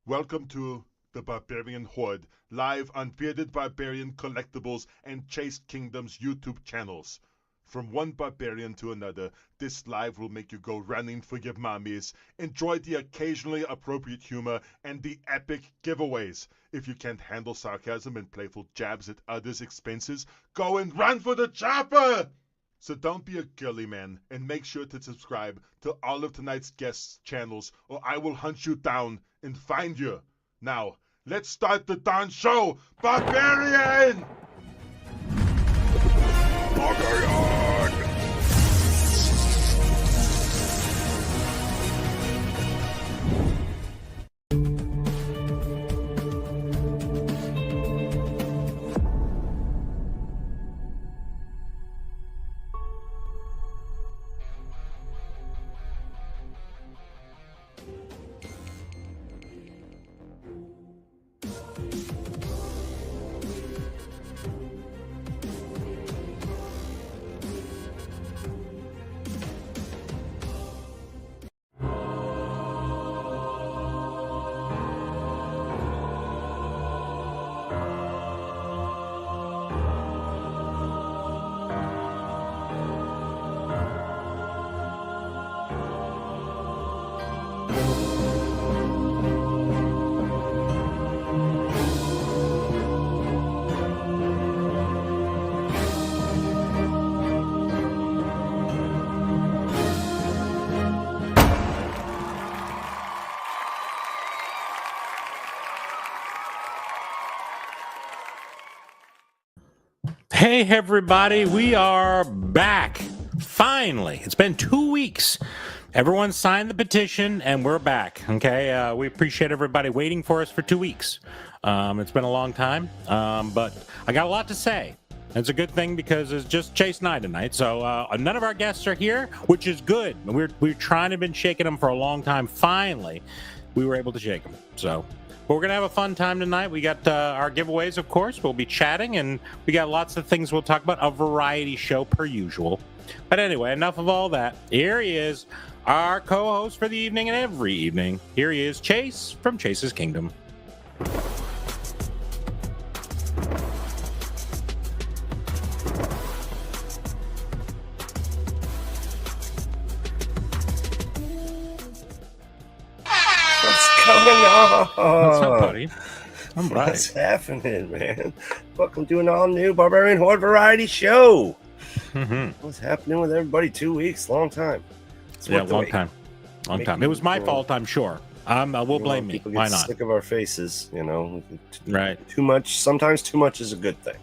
Welcome to the Barbarian Horde, live on Bearded Barbarian Collectibles and Chased Kingdoms YouTube channels. From one barbarian to another, this live will make you go running for your mommies, enjoy the occasionally appropriate humor, and the epic giveaways. If you can't handle sarcasm and playful jabs at others' expenses, go and run for the chopper! So don't be a girly man, and make sure to subscribe to all of tonight's guests' channels, or I will hunt you down and find you. Now, let's start the darn show! Barbarian! Barbarian! Hey everybody, we are back. Finally, it's been 2 weeks. Everyone signed the petition and we're back. Okay, we appreciate everybody waiting for us for 2 weeks. It's been a long time, but I got a lot to say. It's a good thing because it's just Chase and I tonight. So none of our guests are here, which is good. We're trying to been shaking them for a long time. Finally, we were able to shake them. So. But we're going to have a fun time tonight. We got our giveaways, of course. We'll be chatting, and we got lots of things we'll talk about. A variety show, per usual. But anyway, enough of all that. Here he is, our co-host for the evening and every evening. Here he is, Chase from Chase's Kingdom. What's up, buddy? I'm right. What's happening, man? Welcome to an all-new Barbarian Horde Variety Show. What's happening with everybody? 2 weeks, long time. Long time. It was my fault, I'm sure. We'll blame me. Why not? Sick of our faces, you know. Right. Too much. Sometimes too much is a good thing.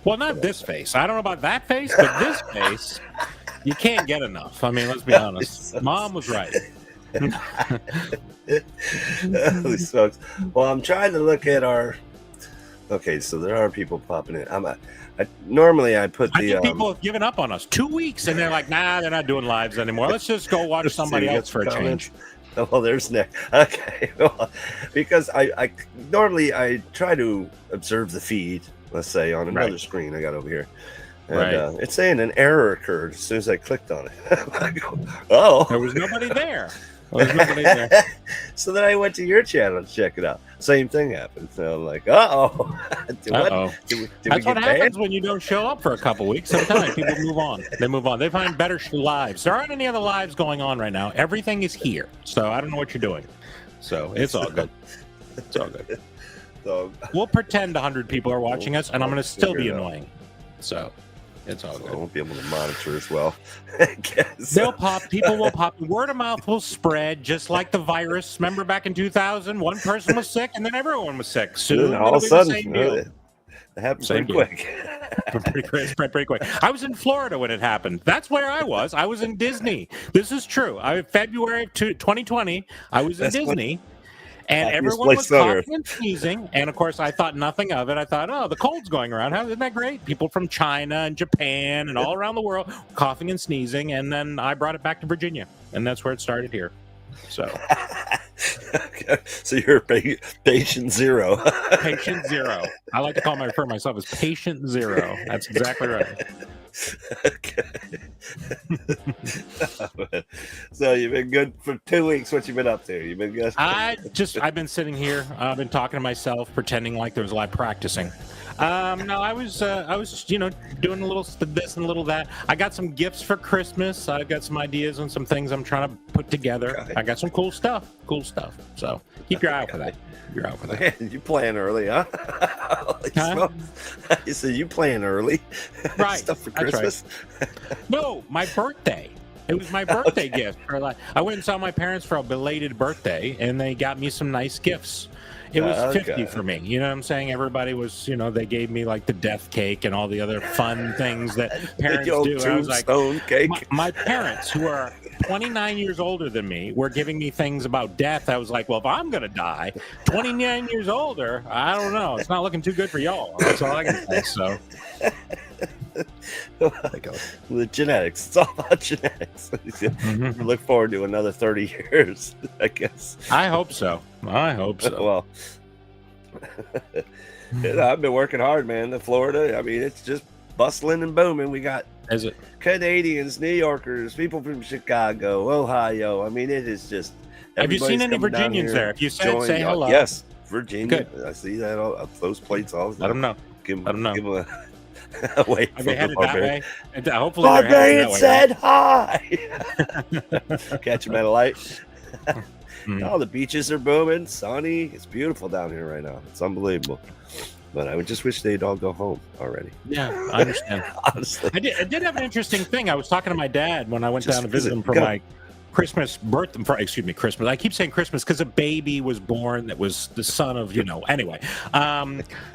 Well, not this face. I don't know about that face, but this face, you can't get enough. I mean, let's be honest. Mom was right. Holy smokes. Well, I'm trying to look at our. Okay, so there are people popping in. Normally I put the. I think people have given up on us 2 weeks, and they're like, "Nah, they're not doing lives anymore. Let's just go watch somebody else for a change." Oh, well, there's Nick. Okay, well, because I normally I try to observe the feed. Let's say on another screen I got over here. And it's saying an error occurred as soon as I clicked on it. I go, oh, there was nobody there. There's nobody there. So then I went to your channel to check it out. Same thing happened. So I'm like, uh-oh. That's what happens when you don't show up for a couple weeks. Sometimes people move on. They move on. They find better lives. There aren't any other lives going on right now. Everything is here. So I don't know what you're doing. So it's all good. It's all good. So we'll pretend 100 people are watching us, and I'm going to still be annoying. So it's all good. I won't be able to monitor as well. I guess. They'll pop. People will pop. Word of mouth will spread, just like the virus. Remember back in 2000, one person was sick, and then everyone was sick. Soon, all of a sudden, it happened pretty quick. Pretty quick. I was in Florida when it happened. That's where I was. I was in Disney. This is true. February of 2020, I was in Disney. And Happiest everyone place was on earth. coughing and sneezing. And of course, I thought nothing of it. I thought, oh, the cold's going around. Isn't that great? People from China and Japan and all around the world coughing and sneezing. And then I brought it back to Virginia. And that's where it started here. So, Okay. So you're patient zero. patient zero. I like to refer myself as patient zero. That's exactly right. Okay. So you've been good for 2 weeks. What you been up to? You've been good. I've been sitting here. I've been talking to myself, pretending like there was a lot of practicing. No, I was doing a little this and a little that. I got some gifts for Christmas. I've got some ideas on some things I'm trying to put together. Okay. I got some cool stuff. So keep your eye out for that. You're out for that. Man, you playing early, huh? You said you playing early. Right. Stuff for That's Christmas. Right. No, my birthday. It was my birthday gift. I went and saw my parents for a belated birthday, and they got me some nice gifts. It was 50 for me. You know what I'm saying? Everybody was, they gave me like the death cake and all the other fun things that parents do. I was like, cake. My parents, who are 29 years older than me, were giving me things about death. I was like, well, if I'm going to die, 29 years older, I don't know. It's not looking too good for y'all. That's all I can say. So. The genetics. It's all about genetics. Look forward to another 30 years, I guess. I hope so. Well, I've been working hard, man. In Florida, I mean, it's just bustling and booming. We got Canadians, New Yorkers, people from Chicago, Ohio. I mean, it is just. Have you seen any Virginians there? If you said, say hello. Yes, Virginia. Good. I see that those plates all the time. Let them know. Give them a wait. Are they headed that way? Hopefully Barbarian they're headed said hi. Catch them at a light. Oh, the beaches are booming, sunny. It's beautiful down here right now. It's unbelievable. But I would just wish they'd all go home already. Yeah, I understand. Honestly, I did have an interesting thing. I was talking to my dad when I went down to visit him for my Christmas Christmas. I keep saying Christmas because a baby was born that was the son of, anyway.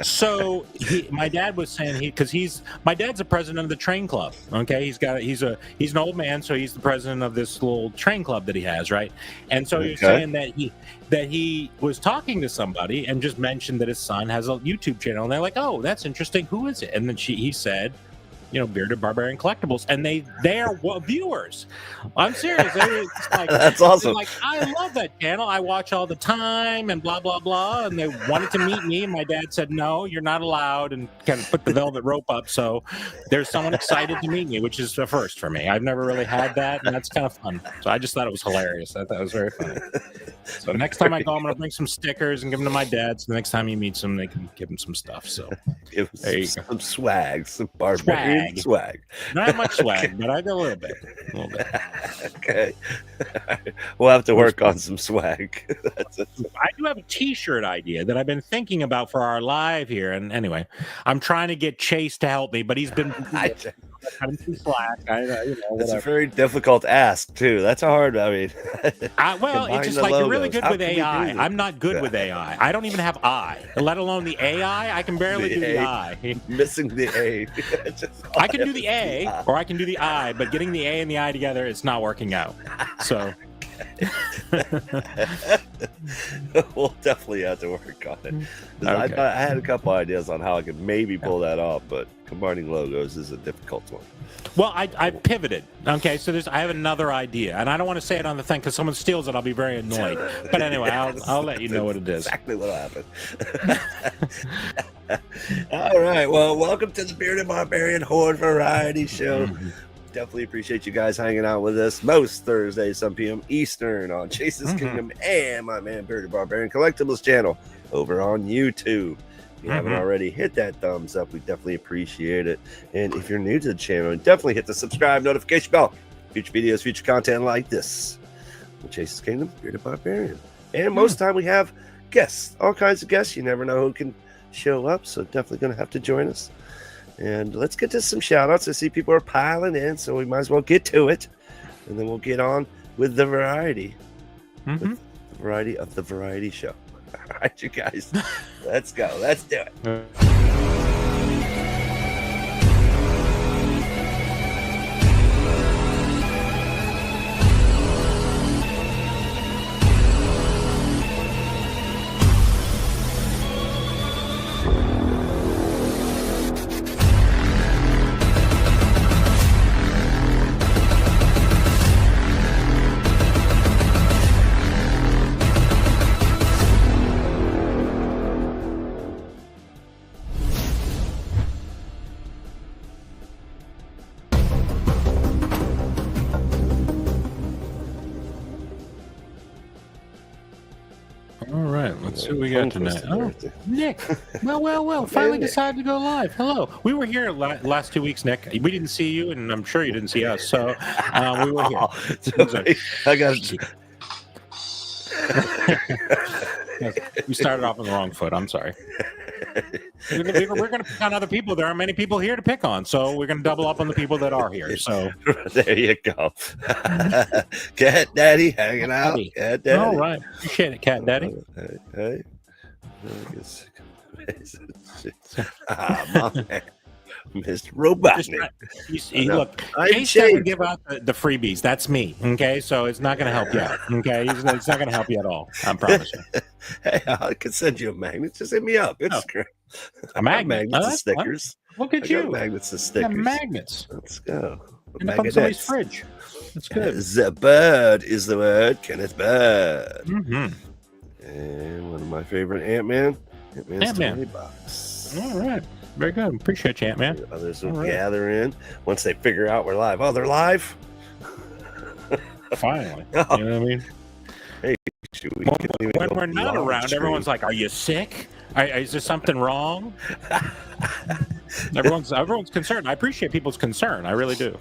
So my dad was saying because my dad's the president of the train club. Okay. He's an old man. So he's the president of this little train club that he has. Right. And so he was saying that he was talking to somebody and just mentioned that his son has a YouTube channel. And they're like, oh, that's interesting. Who is it? And then he said, Bearded Barbarian Collectibles, and they are viewers. I'm serious. That's awesome. Like, I love that channel. I watch all the time, and blah blah blah. And they wanted to meet me, and my dad said, "No, you're not allowed," and kind of put the velvet rope up. So there's someone excited to meet me, which is a first for me. I've never really had that, and that's kind of fun. So I just thought it was hilarious. I thought it was very funny. So next time I go, I'm gonna bring some stickers and give them to my dad. So the next time he meets them, they can give him some stuff. So give him some swag, some barbarian swag. Not much swag, but I got a little bit. Okay. We'll have to work on some swag. I do have a T-shirt idea that I've been thinking about for our live here. And anyway, I'm trying to get Chase to help me, but he's been having some slack. It's a very difficult ask, too. That's a hard, it's just like you're really good with AI. I'm not good with AI. I don't even have I, let alone the AI. I can barely do the I. Missing the A. I can do the A or I can do the I, but getting the A and the I together, it's not working out. So we'll definitely have to work on it. Okay. I had a couple ideas on how I could maybe pull that off, but combining logos is a difficult one. Well, I pivoted. Okay, so I have another idea, and I don't want to say it on the thing because someone steals it. I'll be very annoyed. But anyway, I'll let you know what it is. Exactly what'll happen. All right. Well, welcome to the Bearded Barbarian Horde Variety Show. Definitely appreciate you guys hanging out with us most Thursdays, 7 p.m. Eastern on Chase's Kingdom and my man Bearded Barbarian Collectibles channel over on YouTube. If you haven't already, hit that thumbs up. We definitely appreciate it. And if you're new to the channel, definitely hit the subscribe notification bell. Future videos, future content like this. Chase's Kingdom, Bearded Barbarian. And most of the time we have guests, all kinds of guests. You never know who can show up, so definitely going to have to join us. And let's get to some shout outs. I see people are piling in, so we might as well get to it. And then we'll get on with the variety. With the variety of the variety show. All right, you guys, let's go. Let's do it. So we got tonight. Oh, Nick. Well. Finally decided to go live. Hello. We were here last 2 weeks, Nick. We didn't see you, and I'm sure you didn't see us. So we were here. I got. We started off on the wrong foot. I'm sorry. We're going to pick on other people. There aren't many people here to pick on, so we're going to double up on the people that are here. So there you go. Cat Daddy hanging out. Cat Daddy. All right. Appreciate it, Cat Daddy. Hey. My man. Mr. Robotnik. Look, Chase doesn't give out the freebies. That's me. Okay, so it's not going to help you out. Okay, it's not going to help you at all. I promise you. Hey, I can send you a magnet. Just hit me up. It's great. A magnet. Magnets and stickers. Look at you. Magnets and stickers. Magnets. Let's go. And up on somebody's fridge. That's good. The bird is the word. Kenneth Bird. Mm-hmm. And one of my favorite Ant-Man. Ant-Man's Ant-Man. $20. All right. Very good. Appreciate you, Ant-Man. Others will gather in once they figure out we're live. Oh, they're live? Finally. You know what I mean? Hey, when we're not around, everyone's like, "Are you sick? Is there something wrong?" Everyone's concerned. I appreciate people's concern. I really do.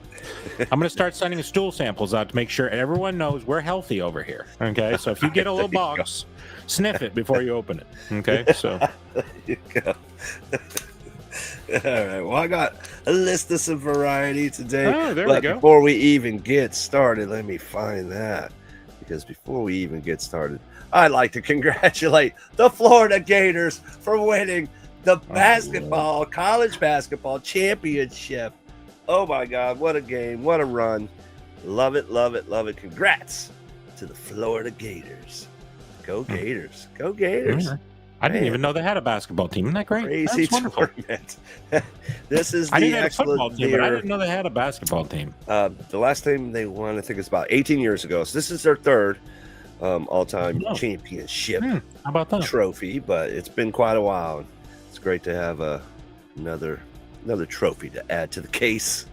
I'm going to start sending stool samples out to make sure everyone knows we're healthy over here. Okay, so if you get a little box, sniff it before you open it. Okay, so. There you go. All right. Well, I got a list of some variety today. Oh, there we go. Before we even get started, let me find that. Because before we even get started, I'd like to congratulate the Florida Gators for winning the college basketball championship. Oh my God, what a game, what a run. Love it. Congrats to the Florida Gators. Go Gators. Go Gators. I didn't even know they had a basketball team. Isn't that great? Crazy tournament. This is I didn't have a football team, but I didn't know they had a basketball team. The last time they won, I think it's about 18 years ago. So this is their third all-time championship How about that? trophy, but it's been quite a while. It's great to have another trophy to add to the case.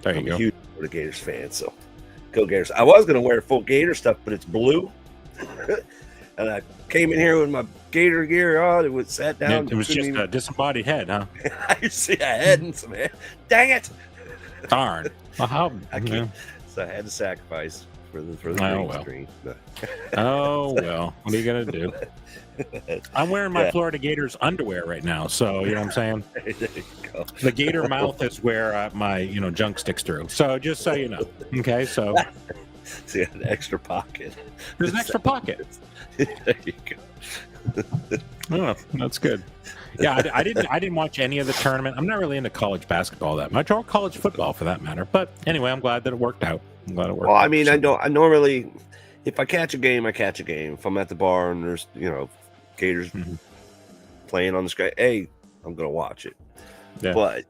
There you I'm go. a huge Florida Gators fan, so go Gators. I was going to wear full Gator stuff, but it's blue. And I came in here with my Gator gear on. It was sat down. It was just a disembodied head, huh? I see a head and some hair. Dang it! Darn. Well, how? I can't. So I had to sacrifice for the green screen. But. Oh well, what are you gonna do? I'm wearing my Florida Gators underwear right now, so you know what I'm saying. There you go. The gator mouth is where my junk sticks through. So just so you know, okay. So see an extra pocket. There's an extra pocket. There you go. Oh, that's good. Yeah, I didn't watch any of the tournament. I'm not really into college basketball that much, or college football for that matter. But anyway, I'm glad that it worked out. Well, I mean, I normally, if I catch a game, I catch a game. If I'm at the bar and there's Gators playing on the screen, hey, I'm gonna watch it. Yeah. But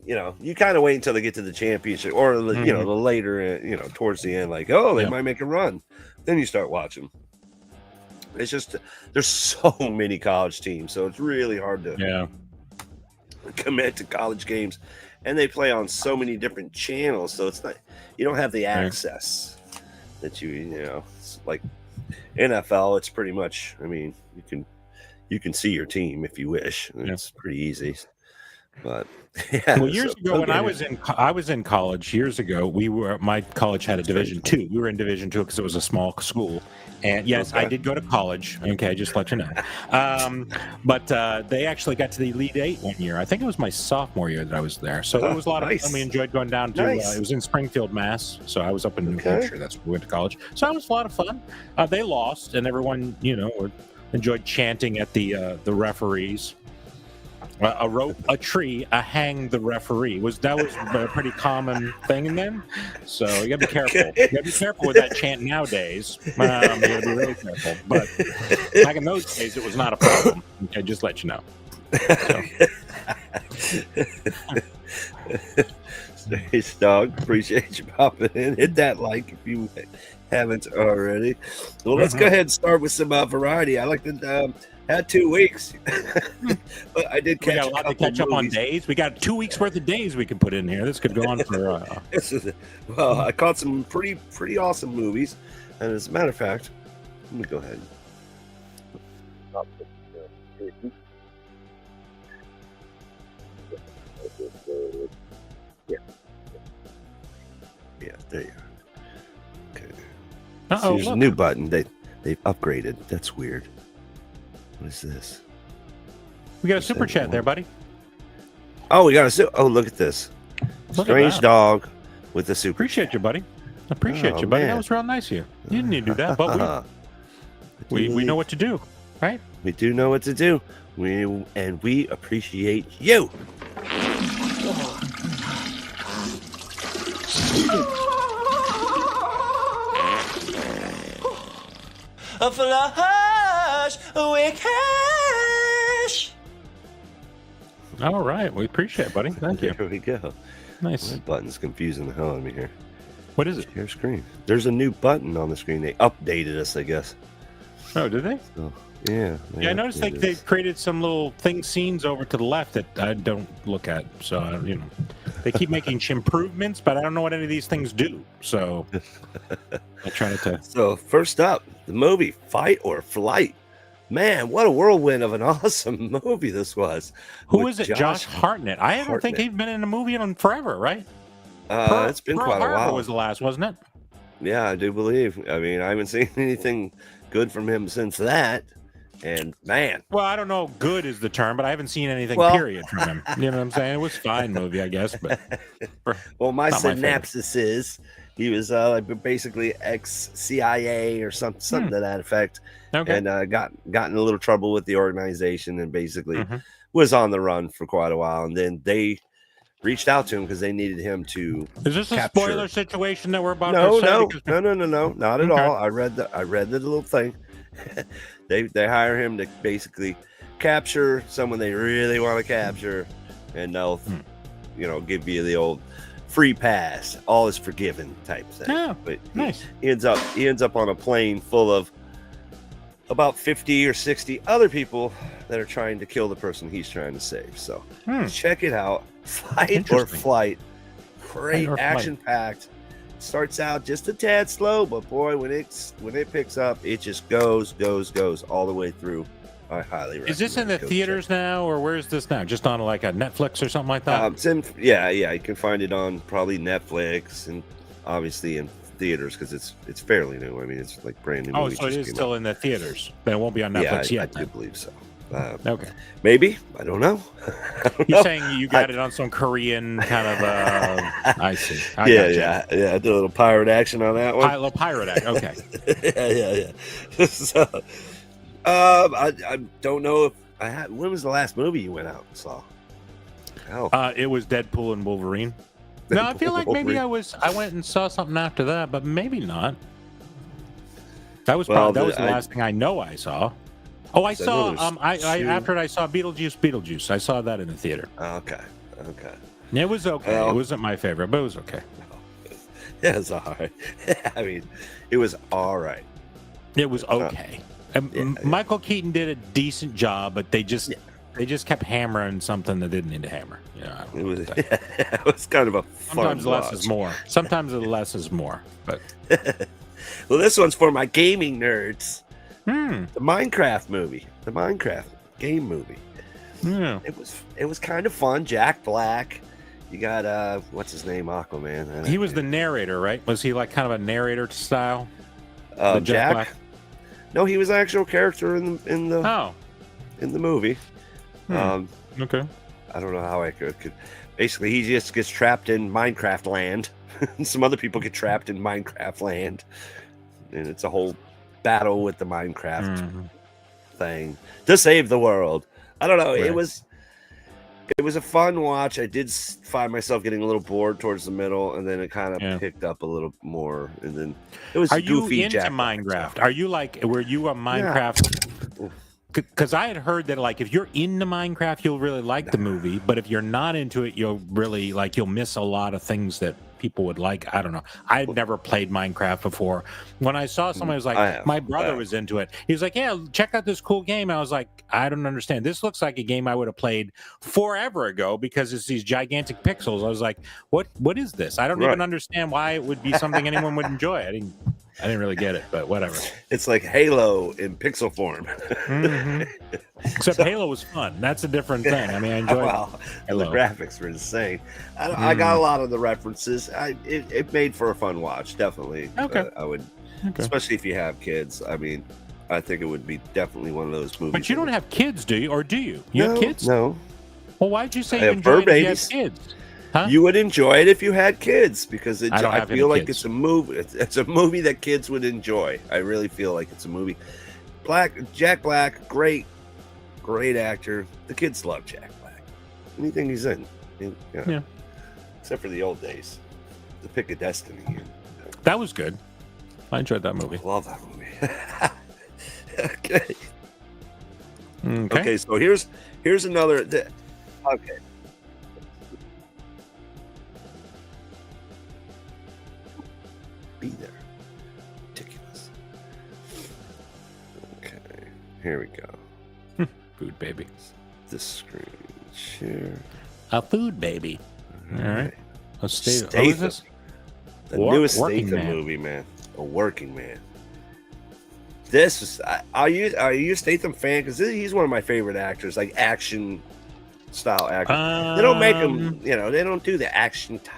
you kind of wait until they get to the championship, or the later, towards the end, like they might make a run. Then you start watching. It's just there's so many college teams, so it's really hard to commit to college games, and they play on so many different channels, so it's not you don't have the access that it's like NFL. It's pretty much, I mean, you can see your team if you wish. It's pretty easy, but years ago when I was in college years ago, my college had a Division II. We were in Division II because it was a small school. And yes, I did go to college. Okay, just to let you know. But they actually got to the Elite Eight one year. I think it was my sophomore year that I was there. So it was a lot of fun. We enjoyed going down to. It was in Springfield, Mass. So I was up in New Hampshire. That's where we went to college. So it was a lot of fun. They lost, and everyone enjoyed chanting at the referees. A rope, a tree, a hang the referee. That was a pretty common thing in them. So you gotta be careful. You gotta be careful with that chant nowadays. You gotta be really careful. But back in those days, it was not a problem. Okay, just let you know. Thanks, dog. Appreciate you popping in. Hit that like if you haven't already. Well, let's go ahead and start with some variety. I like to. Had 2 weeks, but I did catch. We got a lot to catch up on days. We got 2 weeks worth of days we can put in here. This could go on for. Well, I caught some pretty awesome movies, and as a matter of fact, let me go ahead. Yeah, there you go. Okay. Uh-oh, So there's a look. new button. They've upgraded. That's weird. What is this? We got a super chat there, buddy. Oh, we got a oh, look at this. Look at Strange that. dog with a super Appreciate chat. you, buddy. Appreciate Oh, you, buddy. man. That was real nice of you. You didn't need to do that, but we know what to do, right? We do know what to do. We appreciate you. A flush, we cash. All right. We appreciate it, buddy. Thank you. There we go. Nice. That button's confusing the hell out of me here. What is it? Share screen. There's a new button on the screen. They updated us, I guess. Oh, did they? So, yeah. Yeah, I noticed they created some little scenes over to the left that I don't look at. So, they keep making improvements, but I don't know what any of these things do. So I try to. So first up, the movie Fight or Flight. Man, what a whirlwind of an awesome movie this was. Who With is it? Josh Hartnett. I don't think he's been in a movie in forever, right? It's been quite a Pearl Harbor while. was the last, wasn't it? Yeah, I do believe. I mean, I haven't seen anything good from him since that. And man, Well, I don't know. Good is the term, but I haven't seen anything. Well- Period from him. You know what I'm saying? It was a fine movie, I guess. But well, my Not my favorite. synopsis is he was basically ex-CIA or something to that effect, okay. and got in a little trouble with the organization, and basically Mhm. was on the run for quite a while. And then they reached out to him because they needed him to. Is this a capture- spoiler situation that we're about No, to say? no, Because- no, not at Okay. all. I read the little thing. they hire him to basically capture someone they really want to capture, and they'll give you the old free pass, all is forgiven type thing. Oh, But nice. he ends up on a plane full of about 50 or 60 other people that are trying to kill the person he's trying to save. So check it out. Fight or Interesting. Flight. Great, Fight or Flight. action packed. Starts out just a tad slow, but boy, when it picks up, it just goes all the way through. I highly recommend. Is this in the Go theaters check now, or where is this now? Just on like a Netflix or something like it that? out. It's in, yeah, you can find it on probably Netflix and obviously in theaters because it's fairly new. I mean, it's like brand new. Oh, movie so it just is came still out. in the theaters, but it won't be on Yeah, Netflix I yet. do believe so. Okay. Maybe, I don't know. You're saying you got it on some Korean kind of. I see. I Yeah. I did a little pirate action on that one. A little pirate act. Okay. yeah. So, I don't know if I had. When was the last movie you went out and saw? Oh, It was Deadpool and Wolverine. No, I feel like maybe I went and saw something after that, but maybe not. That was probably the last thing I know I saw. Oh, I saw. After I saw Beetlejuice. I saw that in the theater. Okay. It was okay. Well- It wasn't my favorite, but it was okay. Yeah, it's all right. I mean, it was all right. It was okay. And Yeah. Michael Keaton did a decent job, but they just kept hammering something that didn't need to hammer. Yeah, It was. It was kind of a fun sometimes less watch. is more. Sometimes the less is more. But Well, this one's for my gaming nerds. hmm, The Minecraft movie, the Minecraft game movie. yeah. It was kind of fun. Jack Black. You got what's his name? Aquaman. He was the narrator, right? Was he like kind of a narrator style? Jack. Jack Black? No, he was an actual character in the Oh, movie. Hmm. okay. I don't know how I could. Basically, he just gets trapped in Minecraft land. Some other people get trapped in Minecraft land, and it's a whole battle with the Minecraft Mhm. thing to save the world. I don't know. Right. It was a fun watch. I did find myself getting a little bored towards the middle, and then it kind of Yeah. picked up a little more. And then it was Are you goofy. into Jack Black Minecraft? stuff. Are you like? Were you a Minecraft? Because I had heard that like if you're into Minecraft, you'll really like the movie, but if you're not into it, you'll miss a lot of things that people would like. I don't know. I had never played Minecraft before. When I saw somebody was I like, have. my brother was into it. He was like, "Yeah, check out this cool game." I was like, "I don't understand. This looks like a game I would have played forever ago because it's these gigantic pixels." I was like, "What is this? I don't even Right. understand why it would be something anyone would enjoy." I didn't. I didn't really get it, but whatever. It's like Halo in pixel form. Except Halo was fun. That's a different thing. I mean, I enjoyed the graphics were insane. I got a lot of the references. It made for a fun watch, definitely. Okay. I would, especially if you have kids. I mean, I think it would be definitely one of those movies. But you don't have kids, do you? Or do you? You have kids? No. Well, why'd you say you enjoyed it if you have kids? Huh? You would enjoy it if you had kids because I feel like kids. it's a movie. It's a movie that kids would enjoy. I really feel like it's a movie. Jack Black, great actor. The kids love Jack Black. Anything he's in, yeah. Except for the old days, The Pick of Destiny. That was good. I enjoyed that movie. I love that movie. Okay. So here's another. Okay. Be there. Ridiculous. Okay, here we go. Food baby. This screen share. A food baby. All right. Let's stay. Statham. What is this? The newest Working Statham Man. movie, man. A Working Man. This is. Are you a Statham fan? Because he's one of my favorite actors, like action style actors. They don't make them. They don't do the action type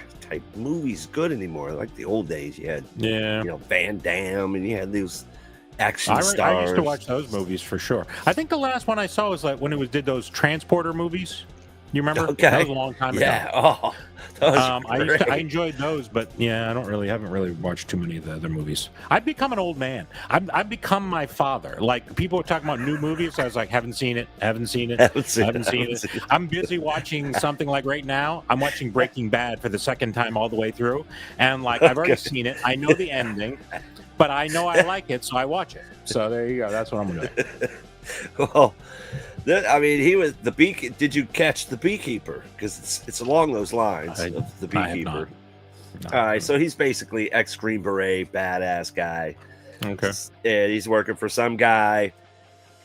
movies good anymore. Like the old days, you had Van Damme, and you had those action stars. I used to watch those movies for sure. I think the last one I saw was like when it did those transporter movies. You remember? Okay. That was a long time ago. Yeah. Oh, I enjoyed those, but yeah, haven't really watched too many of the other movies. I've become an old man. I've become my father. Like people were talking about new movies, I was like, haven't seen it. Haven't seen it. I'm busy watching something like right now. I'm watching Breaking Bad for the second time all the way through, and like I've already seen it. I know the ending, but I know I like it, so I watch it. So there you go. That's what I'm doing. Well, I mean, he was the beekeeper. Did you catch The Beekeeper? Because it's along those lines of The Beekeeper. All right, so he's basically ex-Green Beret, badass guy. Okay. And he's working for some guy.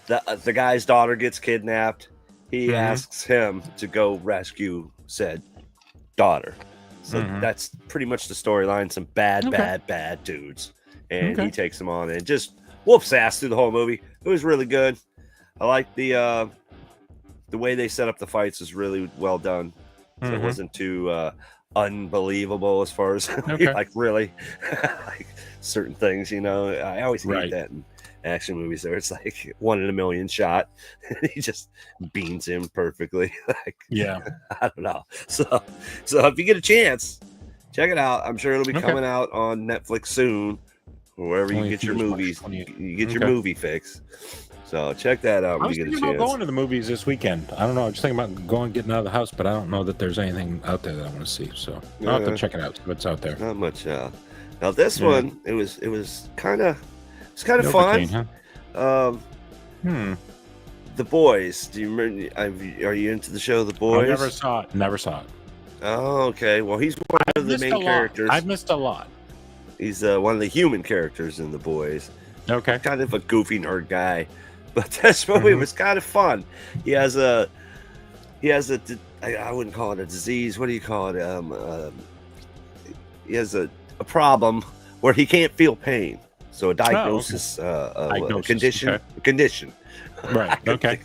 The guy's daughter gets kidnapped. He asks him to go rescue said daughter. So that's pretty much the storyline. Some bad dudes. And he takes them on and just whoops ass through the whole movie. It was really good. I like the way they set up the fights is really well done. So it wasn't too unbelievable as far as like really like certain things, I always hate that in action movies where it's like 1 in a million shot and he just beans him perfectly. Like I don't know. So if you get a chance, check it out. I'm sure it'll be coming out on Netflix soon. Wherever you get your movies, you get your movie fix. So check that out when you get a chance. I was thinking about going to the movies this weekend. I don't know. I'm just thinking about getting out of the house, but I don't know that there's anything out there that I want to see. So I'll have to check it out. See what's out there. Not much. Now this one, it was kind of fun. Huh? The Boys. Do you remember? Are you into the show The Boys? I never saw it. Oh, okay. Well, he's one of the main characters. I've missed a lot. He's one of the human characters in The Boys. Okay. Kind of a goofy nerd guy. But this movie was kind of fun. He has a I wouldn't call it a disease. What do you call it? He has a problem where he can't feel pain. So a diagnosis, a condition. Okay. A condition. Right. Okay.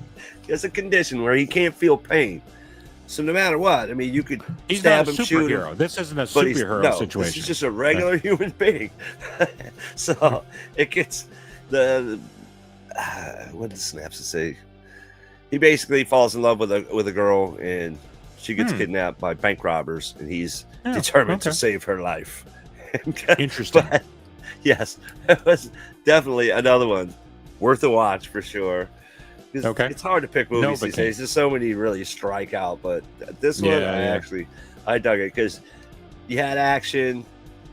He has a condition where he can't feel pain. So no matter what, I mean, you could stab him, shoot him. This isn't a superhero situation. This is just a regular human being. So it gets what did Snaps say? He basically falls in love with a girl, and she gets kidnapped by bank robbers, and he's determined to save her life. Interesting. But, yes, it was definitely another one worth a watch for sure. It's hard to pick movies these days. There's so many really strike out, but this one I dug it because you had action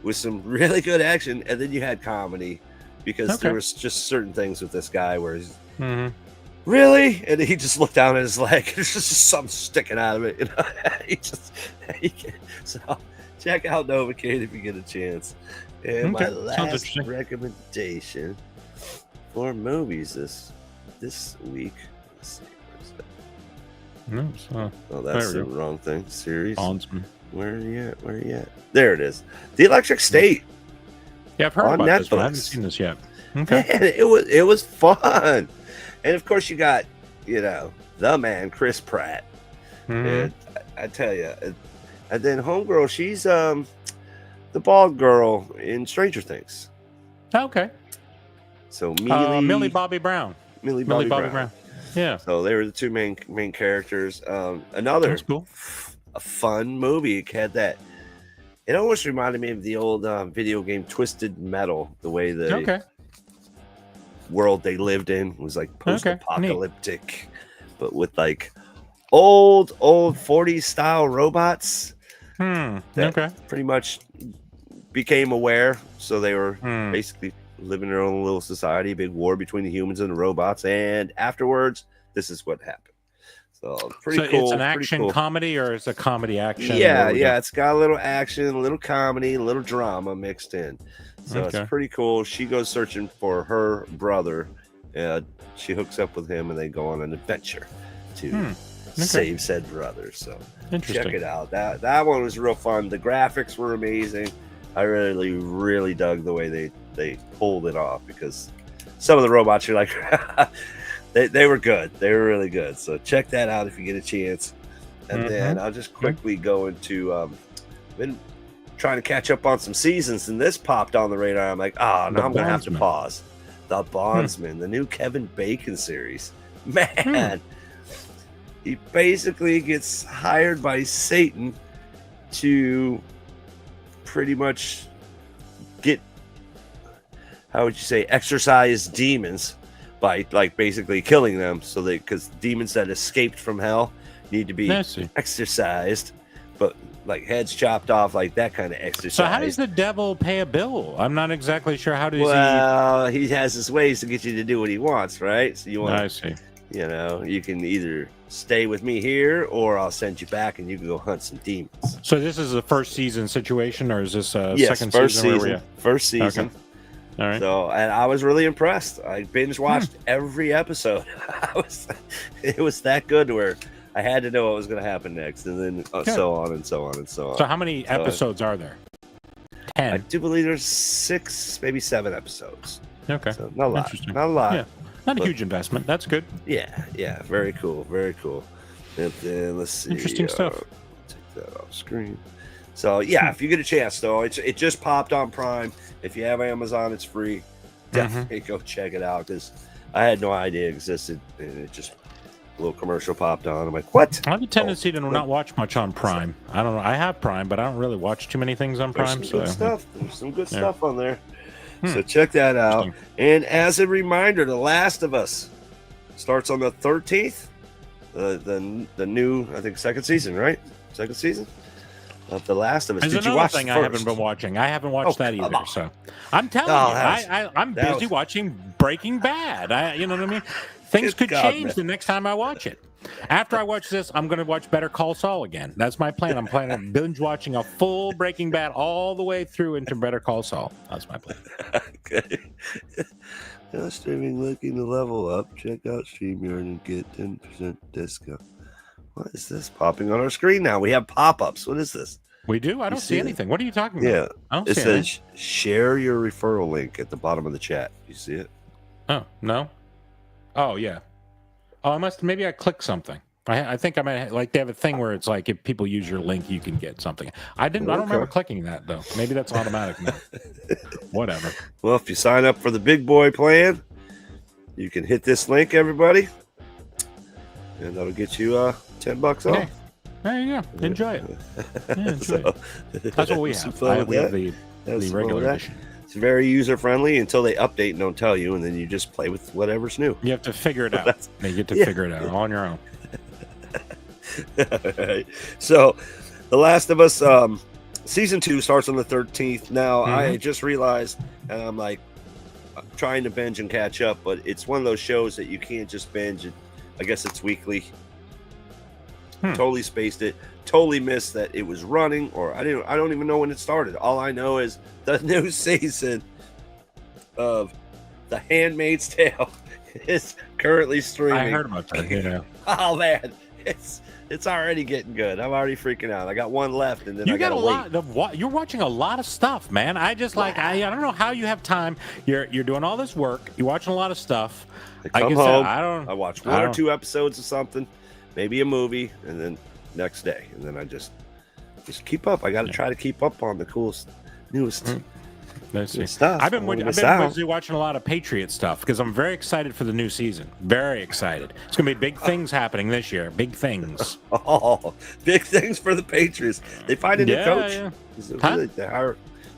with some really good action, and then you had comedy. Because there was just certain things with this guy where he's really, and he just looked down at his leg. There's just something sticking out of it. So check out Novocaine if you get a chance. And my last recommendation for movies this week. Let's see, where's that? Oh, that's the wrong thing. Series. Where are you at? There it is. The Electric State. Yeah, I've heard on about Netflix. this one. I haven't seen this yet. Okay. Man, it was fun. And of course, you got, the man, Chris Pratt. And I tell you, and then homegirl, she's the bald girl in Stranger Things. Okay. So Millie Bobby Brown. Millie Bobby Brown. Yeah. So they were the two main characters. Another cool. A fun movie. It had that. It almost reminded me of the old video game Twisted Metal. The way the world they lived in was like post-apocalyptic, but with like old 40s style robots. That pretty much became aware. So they were basically living their own little society, big war between the humans and the robots, and afterwards this is what happened. So pretty cool. It's an action comedy, or it's a comedy action? Yeah, it's got a little action, a little comedy, a little drama mixed in. So it's pretty cool. She goes searching for her brother. She hooks up with him, and they go on an adventure to save said brother. So check it out. That one was real fun. The graphics were amazing. I really dug the way they pulled it off, because some of the robots, you're like, they were good. They were really good. So check that out if you get a chance. And then I'll just quickly go into been trying to catch up on some seasons, and this popped on the radar. I'm like, now I'm gonna have to pause. The Bondsman, the new Kevin Bacon series. Man, he basically gets hired by Satan to pretty much get, how would you say, exorcise demons by like basically killing them. So because demons that escaped from hell need to be exorcised, but like heads chopped off, like that kind of exercise. So how does the devil pay a bill? I'm not exactly sure. How does he has his ways to get you to do what he wants, right? So you want, I see. You can either stay with me here, or I'll send you back and you can go hunt some demons. So this is a first season situation, or is this a second first season? First season. Okay. All right. So, and I was really impressed. I binge watched every episode. It was that good where I had to know what was going to happen next, and then so on and so on and so on. So how many episodes are there? 10. I do believe there's 6, maybe 7 episomes. Okay. So not a lot. Not a lot. Yeah. Not a huge investment. That's good. Yeah. Very cool. Very cool. And then let's see. Interesting stuff. Take that off screen. So yeah, if you get a chance though, it just popped on Prime. If you have Amazon, it's free. Definitely go check it out, because I had no idea it existed, and it just a little commercial popped on. I'm like, what? I have a tendency to not watch much on Prime. I don't know. I have Prime, but I don't really watch too many things on Prime. There's some good stuff. There's some good stuff on there. So check that out. And as a reminder, The Last of Us starts on the 13th. The new, I think, second season, right? Second season of The Last of Us. There's Did you another watch thing first? I haven't been watching. I haven't watched that either. So I'm telling you, I'm busy watching Breaking Bad. You know what I mean? Things could change the next time I watch it. After I watch this, I'm going to watch Better Call Saul again. That's my plan. I'm planning on binge watching a full Breaking Bad all the way through into Better Call Saul. That's my plan. Okay. Now streaming, looking to level up. Check out StreamYard and get 10% discount. What is this popping on our screen now? We have pop-ups. What is this? We do? I don't see anything. What are you talking about? Yeah. I don't it see says anything. share your referral link at the bottom of the chat. You see it? Oh, no? Oh, yeah. Oh, maybe I clicked something. I think I might, like, they have a thing where it's like, if people use your link, you can get something. I don't remember clicking that, though. Maybe that's automatic now. Whatever. Well, if you sign up for the big boy plan, you can hit this link, everybody, and that'll get you $10 off. Hey, there you go. Enjoy it. Yeah, enjoy it. That's what we have. We have the regular edition. It's very user-friendly until they update and don't tell you, and then you just play with whatever's new. You have to figure it out. You get to figure it out on your own. Right. So, The Last of Us season 2 starts on the 13th. Now, I just realized, and I'm like trying to binge and catch up, but it's one of those shows that you can't just binge. I guess it's weekly. Totally spaced it. Totally missed that it was running, or I don't even know when it started. All I know is the new season of The Handmaid's Tale is currently streaming. I heard about that. Oh man, It's already getting good. I'm already freaking out. I got one left, and then You I got gotta a lot wait. of you're watching a lot of stuff, man. I just like I don't know how you have time. You're doing all this work. You're watching a lot of stuff. I come guess home. I watch I one or don't- two episodes of something, maybe a movie, and then next day, and then I just keep up. I got to try to keep up on the coolest, newest Let's see. stuff. I've been I wanna miss busy watching a lot of Patriot stuff because I'm very excited for the new season. Very excited. It's gonna be big things happening this year. Big things. Oh, big things for the Patriots. They find a new coach. Yeah. Is it Huh? really,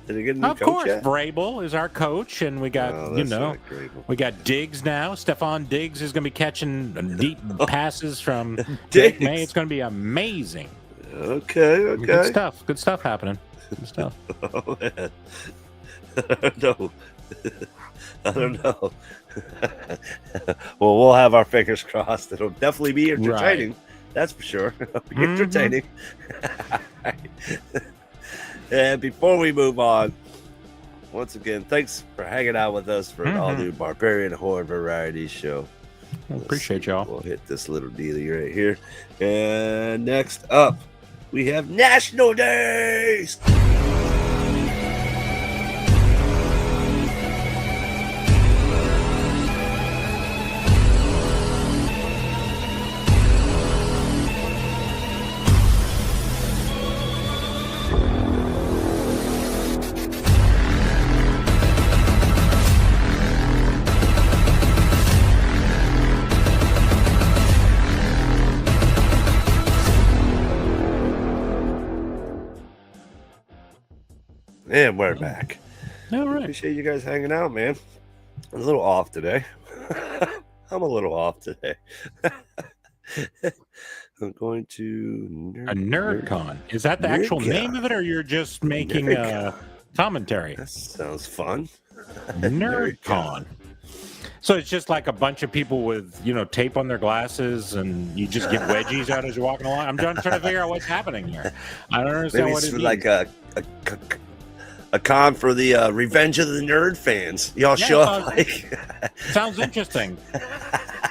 did they get a new Of coach course, yet? Vrabel is our coach, and we got Oh, that's right, Vrabel. we got Diggs now. Stephon Diggs is going to be catching deep passes from Diggs. Drake May. It's going to be amazing. Okay. Good stuff. Good stuff happening. Good stuff. Oh, man. I don't know. Well, we'll have our fingers crossed. It'll definitely be entertaining. That's for sure. It'll be entertaining. And before we move on, once again, thanks for hanging out with us for an all-new Barbarian Horde Variety Show. Appreciate y'all. We'll hit this little dealie right here. And next up, we have National Days. And we're back. All right. Appreciate you guys hanging out, man. I'm a little off today. I'm a little off today. I'm going to A NerdCon. Is that the actual NerdCon. name of it, or you're just making NerdCon. commentary? That sounds fun. NerdCon. So it's just like a bunch of people with, tape on their glasses, and you just give wedgies out as you're walking along. I'm trying to figure out what's happening here. I don't understand Maybe what it's it like means. a con for the Revenge of the Nerd fans. Y'all Yeah, show up like Sounds interesting.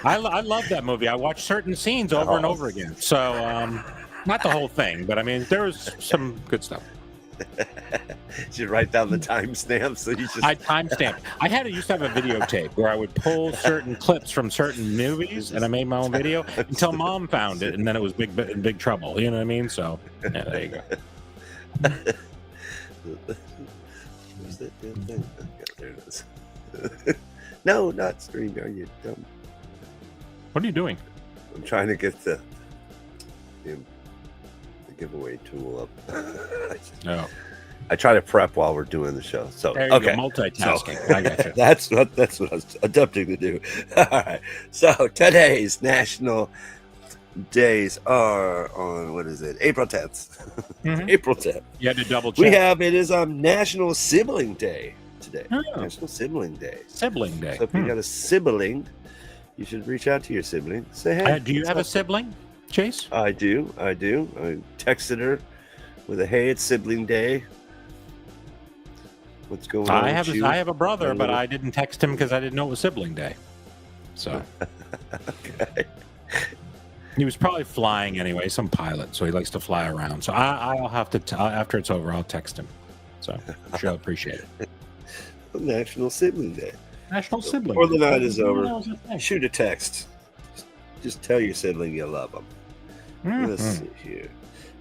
I love that movie. I watch certain scenes over and over again. So, not the whole thing, but I mean, there was some good stuff. you write down the timestamp, so you just I timestamped. I used to have a videotape where I would pull certain clips from certain movies, and I made my own video until Mom found it, and then it was big trouble. You know what I mean? So, yeah, there you go. Where's that damn thing? Okay, there it is. No, not StreamYard, you dumb. What are you doing? I'm trying to get the giveaway tool up. No. I try to prep while we're doing the show. So There you okay, go. Multitasking. I got you. that's what I was attempting to do. All right. So today's national days are on what is it? April 10th. Mhm. April 10th. You had to double check. We have it is National Sibling Day today. Oh. National Sibling Day. Sibling Day. So if you got a sibling, you should reach out to your sibling. Say hey. Do you have a sibling, Chase? I do. I texted her with a hey, it's sibling day. What's going on? I have a brother, My but little- I didn't text him because I didn't know it was sibling day. So Okay. he was probably flying anyway, some pilot, so he likes to fly around. So I'll have to after it's over, I'll text him. So I'm sure I'll appreciate it. National Sibling Day. National sibling. Before the Day. night is That over, was a thing. shoot a text. Just tell your sibling you love them. Let's Mhm. see here.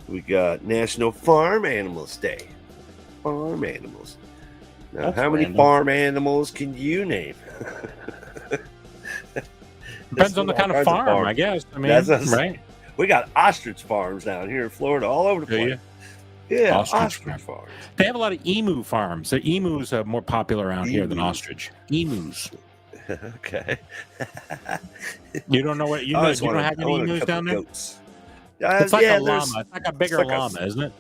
We got National Farm Animals Day. Farm animals. Now, That's how many random. farm animals can you name? Depends on the kind of farm, I guess. I mean, That's us. right? We got ostrich farms down here in Florida, all over the Do place. you? Yeah, Ostrich ostrich farms. They have a lot of emu farms. The emus are more popular around here than Emu. ostrich. Emus. Okay. You don't know what you I know? always You don't wanted- have I any wanted a emus couple down there? goats. It's like yeah, a there's- llama. It's like a bigger like a- llama, isn't it?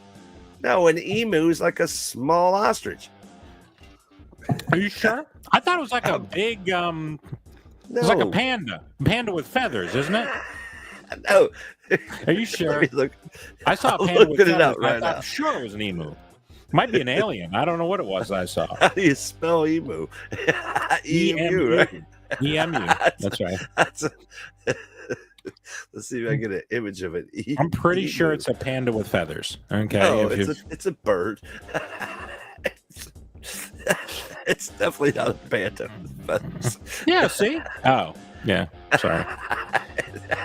No, an emu is like a small ostrich. Are you sure? I thought it was like a big No, it's like a panda. Panda with feathers, isn't it? no. Are you sure? Let me look. I saw a I'm panda with looking it feathers. up right now. I'm sure it was an emu. Might be an alien. I don't know what it was I saw. How do you spell emu? EMU, right? EMU. That's right. That's Let's see if I can get an image of it. I'm pretty sure it's a panda with feathers. Okay. No, it's a bird. It's definitely not a panda with feathers. Yeah, see? Oh, yeah. Sorry.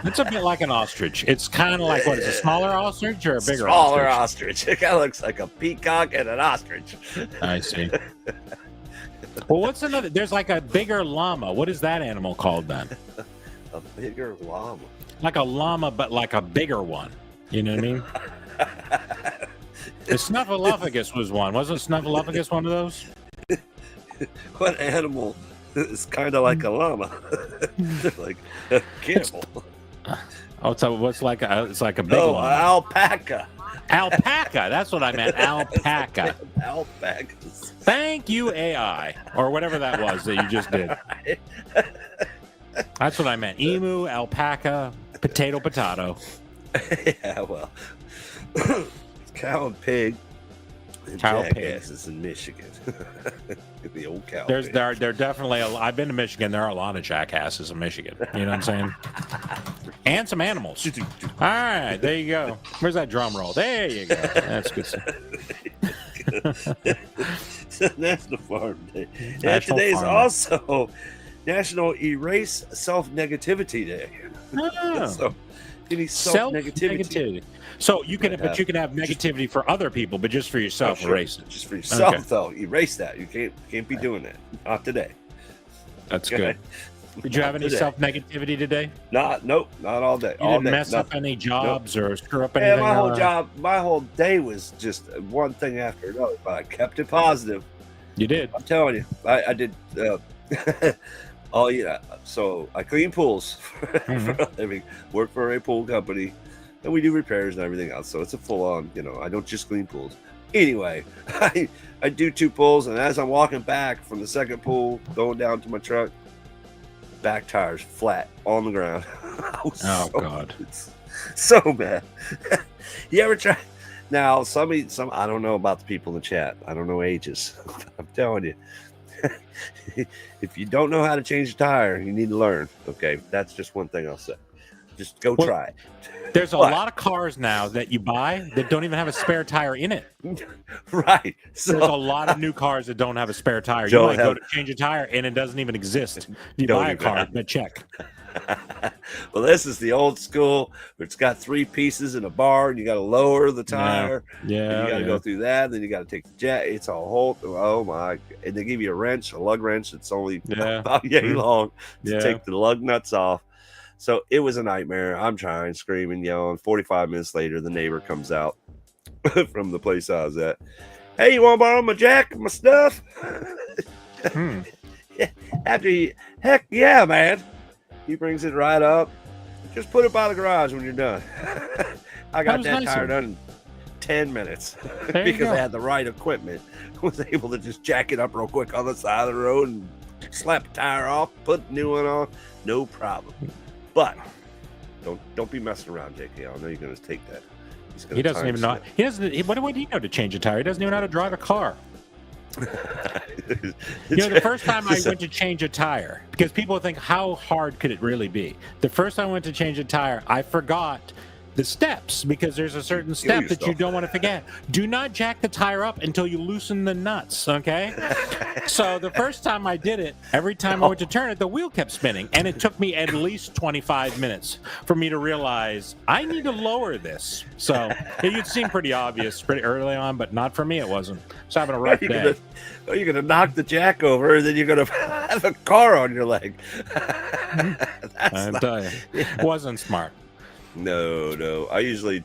It's a bit like an ostrich. It's kind of like, what is it, a smaller ostrich or a bigger Smaller ostrich. It kind of looks like a peacock and an ostrich. I see. Well, what's another? There's like a bigger llama. What is that animal called then? A bigger llama. Like a llama, but like a bigger one. You know what I mean? The Snuffleupagus was one. Wasn't Snuffleupagus one of those? What animal is kind of like a llama? Like a camel. Oh, so what's like it's like a big llama. Alpaca. Alpaca. That's what I meant. Alpaca. Alpacas. Thank you, AI, or whatever that was that you just did. That's what I meant. Emu, alpaca, potato. Yeah, well, cow and pig. And Cow jackasses in Michigan. The old cow. There definitely. I've been to Michigan. There are a lot of jackasses in Michigan. You know what I'm saying? And some animals. All right, there you go. Where's that drum roll? There you go. That's good stuff. National Farm Day. And today's also National Erase Self-Negativity Day. Oh. So, any self-negativity. So you can, but you can have negativity for other people, but just for yourself, sure. erase it. Just for yourself, though. Erase that. You can't be doing that. Not today. That's good. Did you have any self-negativity today? Nope, not all day. You didn't mess up any jobs or screw up anything? Yeah, my whole day was just one thing after another, but I kept it positive. You did. I'm telling you, I did. Oh yeah, so I clean pools for a living. Work for a pool company, and we do repairs and everything else. So it's a full-on. I don't just clean pools. Anyway, I do 2 pools, and as I'm walking back from the second pool, going down to my truck, back tires flat on the ground. God, it's so bad. You ever try? Now, some I don't know about the people in the chat. I don't know ages. I'm telling you, if you don't know how to change a tire, you need to learn. Okay, that's just one thing I'll say. Just go try it. There's a lot of cars now that you buy that don't even have a spare tire in it. Right. So, there's a lot of new cars that don't have a spare tire. You might go to change a tire and it doesn't even exist. You buy a car, but check. Well, this is the old school. It's got 3 pieces in a bar, and you got to lower the tire. Yeah. You got to go through that. Then you got to take the jack. It's a whole. Oh my! And they give you a lug wrench. It's only about yay long to take the lug nuts off. So it was a nightmare. I'm trying, screaming, yelling. 45 minutes later, the neighbor comes out from the place I was at. Hey, you want to borrow my jack and my stuff? Heck yeah, man. He brings it right up. Just put it by the garage when you're done. I got that tire done in 10 minutes because I had the right equipment. Was able to just jack it up real quick on the side of the road and slap a tire off, put a new one on, no problem. But don't be messing around, JK. I know you're going to take that. He doesn't even know. He doesn't. What would he know to change a tire? He doesn't even know how to drive a car. The first time I went to change a tire, because people think, how hard could it really be? The first time I went to change a tire, I forgot the steps, because there's a certain step that you don't want to forget. Do not jack the tire up until you loosen the nuts, okay? So the first time I did it, every time I went to turn it, the wheel kept spinning, and it took me at least 25 minutes for me to realize I need to lower this. So it seemed pretty obvious pretty early on, but not for me, it wasn't. So having a rough day. You're going to knock the jack over, and then you're going to have a car on your leg. I tell you, it wasn't smart. No. I usually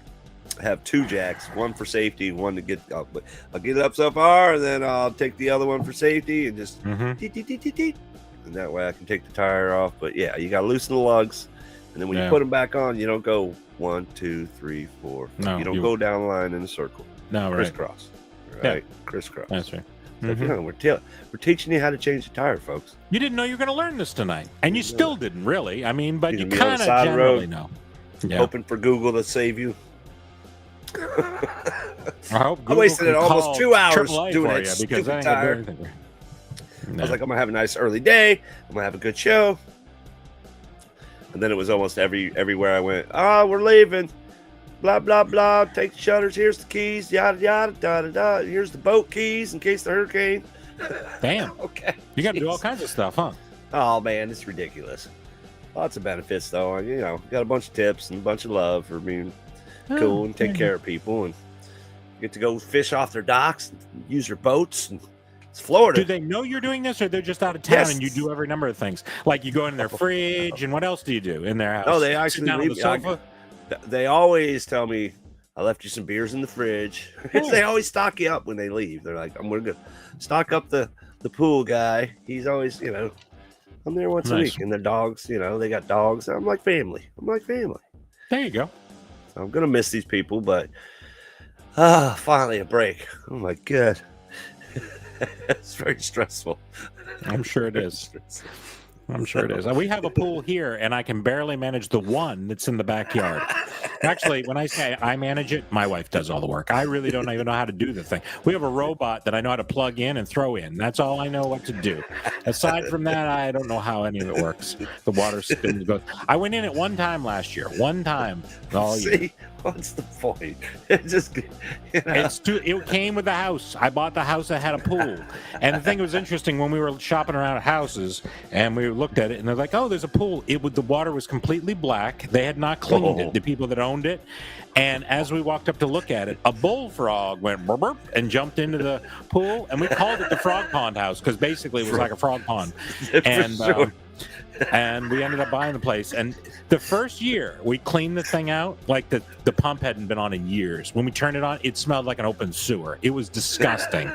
have 2 jacks, one for safety, one to get up. But I'll get it up so far, and then I'll take the other one for safety, and just and that way I can take the tire off. But yeah, you got to loosen the lugs, and then when you put them back on, you don't go 1, 2, 3, 4. No, you don't go down the line in a circle. No, crisscross. Right, crisscross. That's right. So, we're teaching you how to change the tire, folks. You didn't know you were going to learn this tonight, and you still didn't really. I mean, but you kind of generally know. Yeah. Hoping for Google to save you. I hope Google I wasted almost 2 hours doing that because stupid tire. I was like, I'm gonna have a nice early day. I'm gonna have a good show. And then it was almost everywhere I went, we're leaving. Blah, blah, blah. Take the shutters. Here's the keys. Yada, yada, da, da, da. Here's the boat keys in case the hurricane. Damn. Okay. You got to do all kinds of stuff, huh? Oh, man, it's ridiculous. Lots of benefits, though. You know, got a bunch of tips and a bunch of love for being cool and take care of people. And get to go fish off their docks and use your boats. And it's Florida. Do they know you're doing this, or they're just out of town and you do every number of things? Like you go in their fridge, and what else do you do in their house? No, they actually sit down on the sofa? They always tell me, I left you some beers in the fridge. They always stock you up when they leave. They're like, we're going to stock up the pool guy. He's always, you know, I'm there once a week. And their dogs, you know, they got dogs. I'm like family. There you go. So I'm going to miss these people, but finally a break. Oh, my God. It's very stressful. I'm sure it is. I'm sure it is. We have a pool here, and I can barely manage the one that's in the backyard. Actually, when I say I manage it, my wife does all the work. I really don't even know how to do the thing. We have a robot that I know how to plug in and throw in. That's all I know what to do. Aside from that, I don't know how any of it works. The water spins. Goes. I went in it one time last year. One time all year. See, what's the point? It just, you know. It came with the house. I bought the house that had a pool. And the thing was interesting, when we were shopping around houses and we looked at it, and they're like, oh, there's a pool. The water was completely black. They had not cleaned it, the people that owned it. And as we walked up to look at it, a bullfrog went burp, burp, and jumped into the pool. And we called it the Frog Pond House because basically it was like a frog pond. And we ended up buying the place. And the first year we cleaned the thing out, like the pump hadn't been on in years. When we turned it on, it smelled like an open sewer. It was disgusting.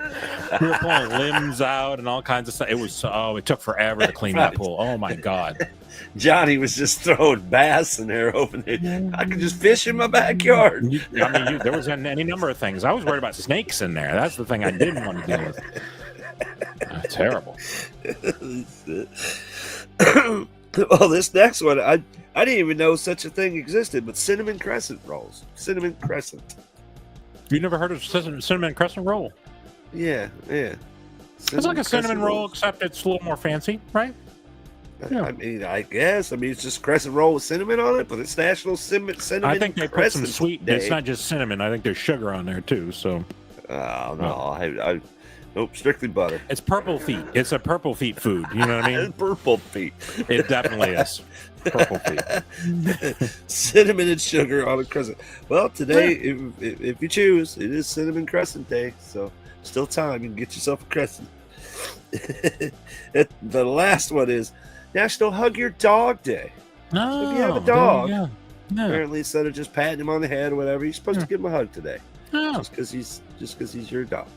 We were pulling limbs out and all kinds of stuff. It took forever to clean that pool. Oh my God. Johnny was just throwing bass in there, hoping I could just fish in my backyard. There was any number of things. I was worried about snakes in there. That's the thing I didn't want to deal with. Terrible. Well, this next one, I didn't even know such a thing existed, but cinnamon crescent rolls. Cinnamon crescent. You never heard of cinnamon crescent roll? Yeah. It's like a cinnamon roll, except it's a little more fancy, right? Yeah. I mean, I guess. It's just crescent roll with cinnamon on it, but it's National Cinnamon I think they put some sweet. Day. It's not just cinnamon. I think there's sugar on there too. So. Oh no! Nope, strictly butter. It's purple feet. It's a purple feet food. You know what I mean? Purple feet. It definitely is. Purple feet. Cinnamon and sugar on a crescent. Well, today, if you choose, it is Cinnamon Crescent Day, so still time. You can get yourself a crescent. The last one is National Hug Your Dog Day. So if you have a dog, apparently instead of just patting him on the head or whatever, you're supposed to give him a hug today. Just because he's your dog.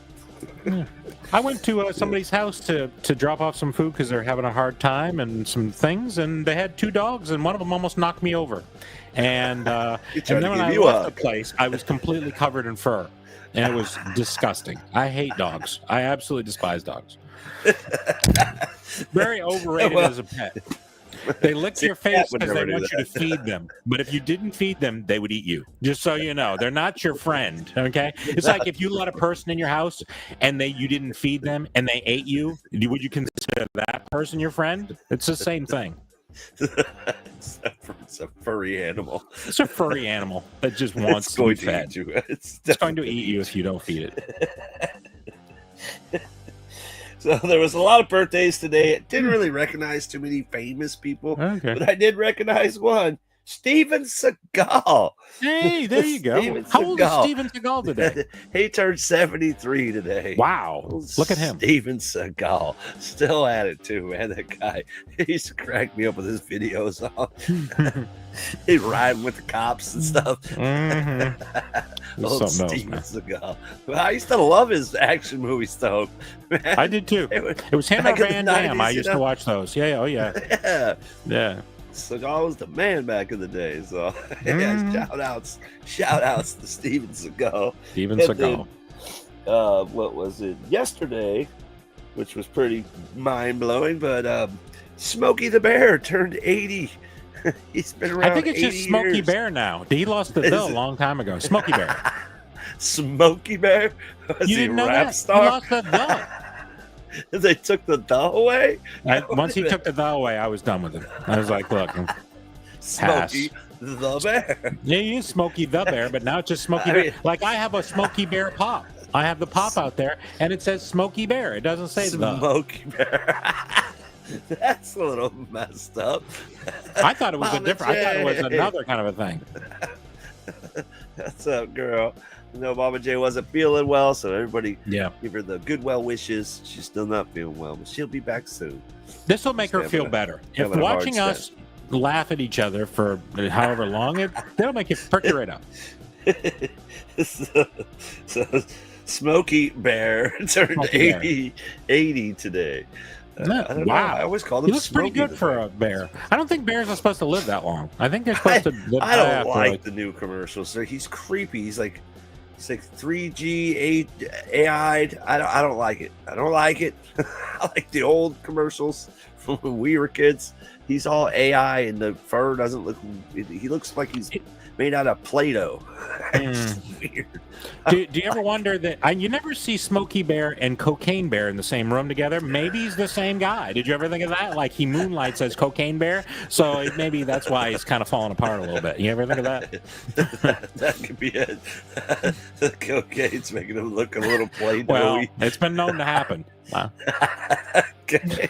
I went to somebody's house to drop off some food because they're having a hard time and some things, and they had two dogs, and one of them almost knocked me over. And then when I left the place, I was completely covered in fur, and it was disgusting. I hate dogs. I absolutely despise dogs. Very overrated as a pet. They lick your face because they want you to feed them. But if you didn't feed them, they would eat you. Just so you know, they're not your friend. Okay, it's like if you let a person in your house and you didn't feed them and they ate you, would you consider that person your friend? It's the same thing. It's a furry animal. It's a furry animal that just wants to be fed. It's going to eat you if you don't feed it. So there was a lot of birthdays today. I didn't really recognize too many famous people, but I did recognize one. Steven Seagal. Hey, there you go. How old is Steven Seagal today? He turned 73 today. Wow. Look at him. Steven Seagal. Still at it too, man. That guy. He used to crack me up with his videos on. He'd ride with the cops and stuff. Old Steven Seagal. Well, I used to love his action movies though. Man. I did too. It was him or Van Damme. I used to watch those. Yeah, oh yeah. Yeah. Seagal was the man back in the day, so shout outs to Steven Seagal. Steven Seagal. What was it? Yesterday, which was pretty mind blowing, but Smokey the Bear turned 80. He's been around. I think it's just Smokey years. Bear now. He lost the bill a long time ago. Smokey Bear. Smokey Bear? Was you he didn't know rap that? star? He lost the bill. They took the away? Once he took the away, I was done with it. I was like, look, Smokey the Bear. Yeah, you use Smokey the Bear, but now it's just Smokey Bear. Like I have a Smokey Bear pop. I have the pop out there, and it says Smokey Bear. It doesn't say the Smokey Bear. That's a little messed up. I thought it was a different. I thought it was another kind of a thing. What's up, girl? You know, Mama J wasn't feeling well, so everybody give her the good well wishes. She's still not feeling well, but she'll be back soon. This will make her feel better. If watching us laugh at each other for however long, that'll make it perk you right up. so Smokey Bear turned 80 today. I don't know. I always called him. He looks pretty good for a bear. I don't think bears are supposed to live that long. I think they're supposed to. I don't like the new commercials. He's creepy. He's like 3G AI'd. I don't like it. I don't like it. I like the old commercials from when we were kids. He's all AI, and the fur doesn't look. He looks like he's made out of Play-Doh. It's weird. Do you ever wonder that you never see Smokey Bear and Cocaine Bear in the same room together? Maybe he's the same guy. Did you ever think of that? Like he moonlights as Cocaine Bear, so maybe that's why he's kind of falling apart a little bit. You ever think of that? That could be it. The cocaine's making him look a little Play-Doh. Well, it's been known to happen. Wow. Okay.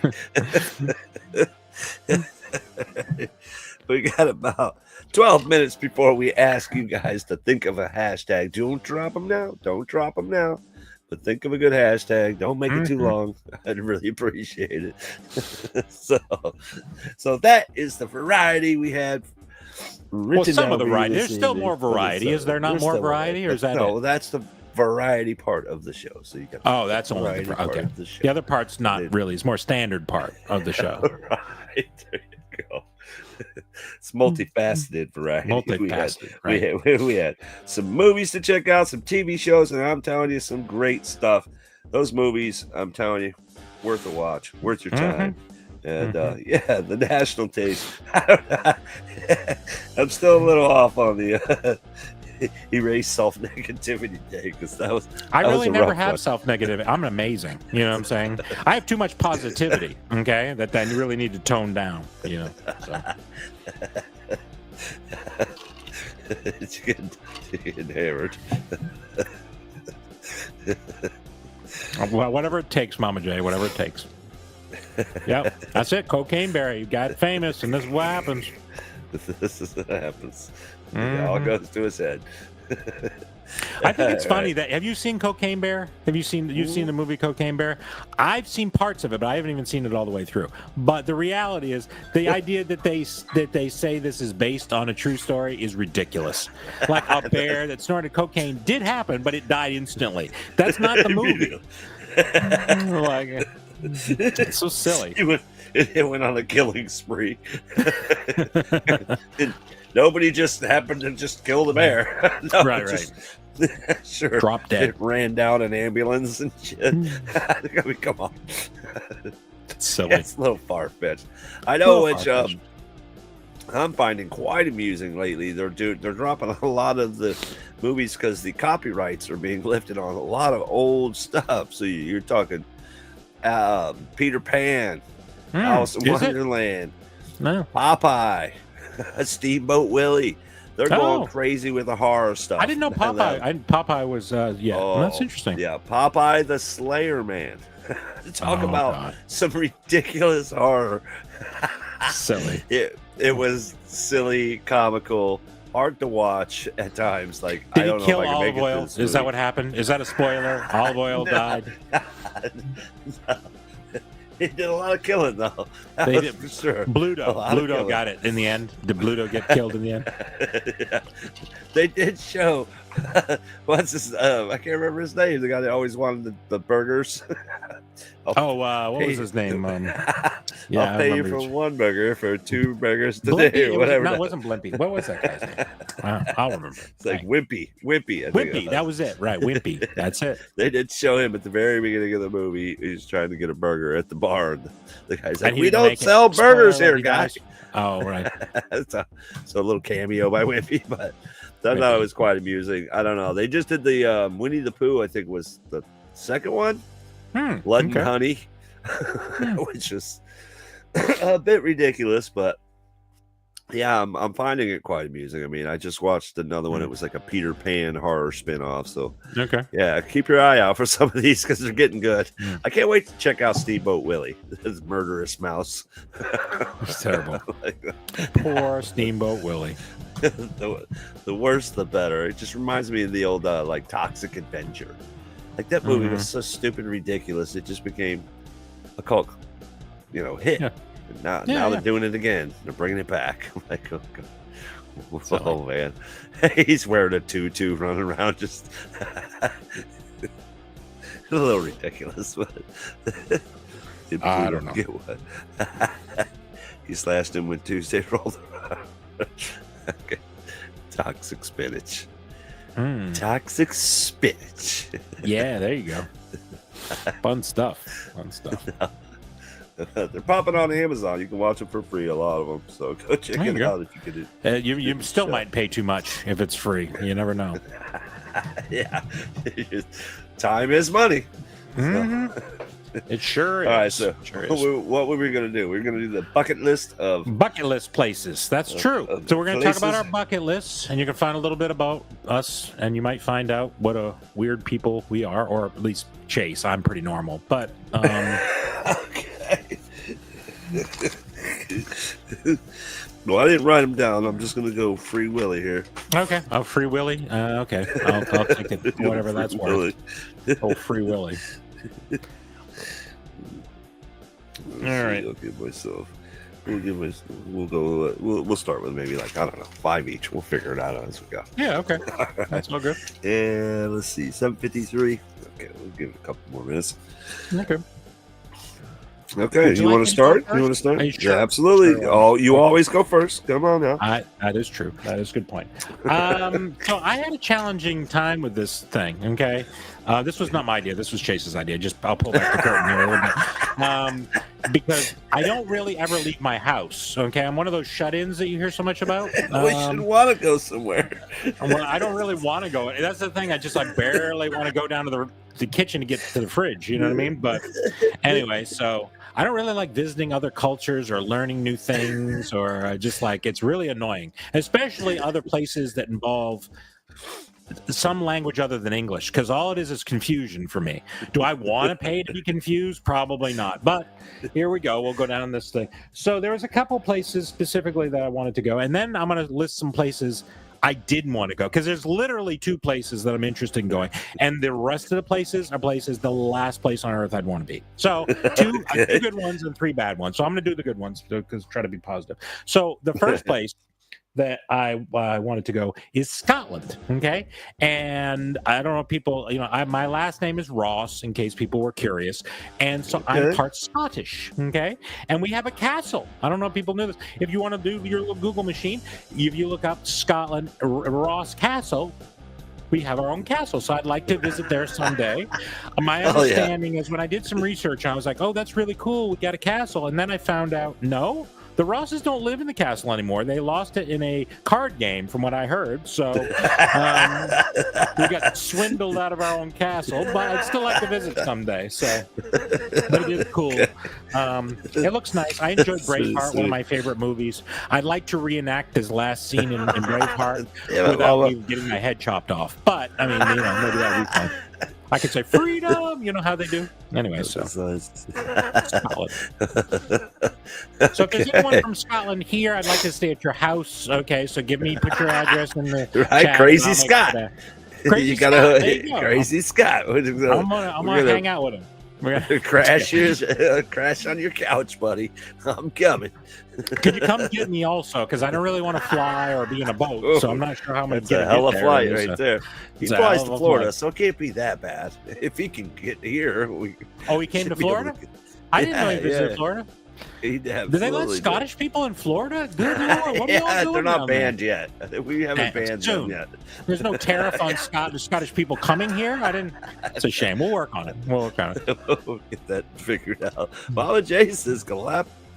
We got about 12 minutes before we ask you guys to think of a hashtag. Don't drop them now. Don't drop them now. But think of a good hashtag. Don't make it too long. I'd really appreciate it. So that is the variety we had. Well, some of the variety. There's still more variety. Is there not more variety, or is that no? That's the variety part of the show. So you got that's only the part of the show. The other part's not really. It's more standard part of the show. Right. There you go. It's multifaceted variety. Multifaceted. We had some movies to check out, some TV shows, and I'm telling you, some great stuff. Those movies, I'm telling you, worth a watch, worth your time. And the national taste. I'm still a little off on the erase self-negativity day because that was. I really never have self-negativity. I'm amazing. You know what I'm saying? I have too much positivity. Okay, that I really need to tone down. You know. So. It's getting hammered. Well, whatever it takes, Mama J. Whatever it takes. Yep, that's it. Cocaine Bear. You got famous, and this is what happens. This is what happens. It all goes to his head. I think it's funny that have you seen Cocaine Bear? You've seen the movie Cocaine Bear? I've seen parts of it, but I haven't even seen it all the way through. But the reality is the idea that they say this is based on a true story is ridiculous. Like a bear that snorted cocaine did happen, but it died instantly. That's not the movie. Like it's so silly. It went on a killing spree. Nobody just happened to just kill the bear. No, right. Sure. Drop dead. It ran down an ambulance and shit. I mean, come on. It's silly. It's a little far-fetched. I know which I'm finding quite amusing lately. They're dropping a lot of the movies because the copyrights are being lifted on a lot of old stuff. So you're talking Peter Pan, Alice in Wonderland, Popeye, Steamboat Willie. They're going crazy with the horror stuff. I didn't know Popeye. Popeye was that's interesting. Yeah, Popeye the Slayer Man. Talk about some ridiculous horror. Silly. It was silly, comical, hard to watch at times. Like did I don't he kill know if I can Olive Oil? Is that what happened? Is that a spoiler? Olive Oil died. No. He did a lot of killing, though. They did for sure. Bluto got it in the end. Did Bluto get killed in the end? Yeah. They did show. What's his? I can't remember his name. The guy that always wanted the burgers. What was his name? I'll pay you for one burger for two burgers today, Blimpy, or whatever. It wasn't Blimpy. What was that guy's name? I'll remember. It's like Wimpy. Wimpy. That was it. Right, Wimpy. That's it. They did show him at the very beginning of the movie. He's trying to get a burger at the bar. And the guy's like, "We don't sell burgers here, guys." Oh, right. So a little cameo by Wimpy, but I thought it was quite amusing. I don't know. They just did the Winnie the Pooh. I think was the second one. Blood and Honey, which was a bit ridiculous, but Yeah, I'm finding it quite amusing. I mean, I just watched another one. It was like a Peter Pan horror spinoff. So, Okay. yeah, keep your eye out for some of these because they're getting good. Mm. I can't wait to check out Steamboat Willie, his murderous mouse. It's terrible. Poor Steamboat Willie. the worse, the better. It just reminds me of the old like Toxic Adventure. Like that movie was so stupid and ridiculous. It just became a cult, hit. Yeah. And now they're doing it again. They're bringing it back. I'm like, oh man, he's wearing a tutu, running around, just a little ridiculous. But I don't know. Get what? He slashed him when Tuesday rolled around. Okay. Toxic spinach. Toxic spinach. Yeah, there you go. Fun stuff. They're popping on Amazon. You can watch them for free, a lot of them. So go check it out if you can. You still might pay too much if it's free. You never know. Yeah. Time is money. It sure is. All right, so sure what were we going to do? We're going to do the bucket list of places. That's true. So we're going to talk about our bucket lists, and you can find a little bit about us, and you might find out what a weird people we are, or at least Chase. I'm pretty normal, but okay. Well, I didn't write them down. I'm just going to go Free Willy here. Okay. Oh, Free Willy. Okay. I'll take it. Whatever that's worth. Oh, Free Willy. All right. I'll give myself. We'll start with maybe like, I don't know, 5 each. We'll figure it out as we go. Yeah. Okay. That's all good. And let's see, 7:53. Okay, we'll give it a couple more minutes. Okay. Okay, you want to start? You want to start? Sure? Yeah, absolutely. Sure. Oh, you always go first. Come on now. That is true. That is a good point. So I had a challenging time with this thing. Okay, this was not my idea. This was Chase's idea. I'll pull back the curtain here a little bit, because I don't really ever leave my house. Okay, I'm one of those shut-ins that you hear so much about. We should want to go somewhere. Well, I don't really want to go. That's the thing. I barely want to go down to the kitchen to get to the fridge. You know what I mean? But anyway, so. I don't really like visiting other cultures or learning new things, or just like it's really annoying, especially other places that involve some language other than English, because all it is confusion for me. Do I want to pay to be confused? Probably not. But here we go. We'll go down this thing. So there was a couple places specifically that I wanted to go, and then I'm going to list some places I didn't want to go, because there's literally 2 places that I'm interested in going, and the rest of the places are places the last place on earth I'd want to be. So 2 good ones and 3 bad ones. So I'm going to do the good ones because try to be positive. So the first place that I wanted to go is Scotland. Okay, and I don't know if people, my last name is Ross, in case people were curious, and so I'm part Scottish. Okay, and we have a castle. I don't know if people knew this. If you want to do your little Google machine, if you look up Scotland Ross Castle, we have our own castle. So I'd like to visit there someday. My understanding is when I did some research, I was like, oh, that's really cool. We got a castle, and then I found out no. The Rosses don't live in the castle anymore. They lost it in a card game, from what I heard. So we got swindled out of our own castle, but I'd still like to visit someday. So but it is cool. It looks nice. I enjoyed Braveheart, one of my favorite movies. I'd like to reenact his last scene in Braveheart without me getting my head chopped off. But, I mean, maybe that would be fun. I could say freedom, you know how they do. Anyway, so Scotland. So if there's anyone from Scotland here, I'd like to stay at your house. Okay, so put your address in the chat. Crazy Scott. Crazy Scott. Crazy Scott. I'm gonna hang out with him. We're gonna crash on your couch, buddy. I'm coming. Could you come get me also? Because I don't really want to fly or be in a boat, so I'm not sure how I'm going to get a hell of a flight right there. there. He flies to Florida, so it can't be that bad. If he can get here, he came to Florida? I didn't know he visited Florida. Do they let Scottish people in Florida? Good Lord, what are y'all doing? They're not banned yet. We haven't banned them yet. There's no tariff on Scottish people coming here? It's a shame. We'll work on it. We'll get that figured out. Mama J says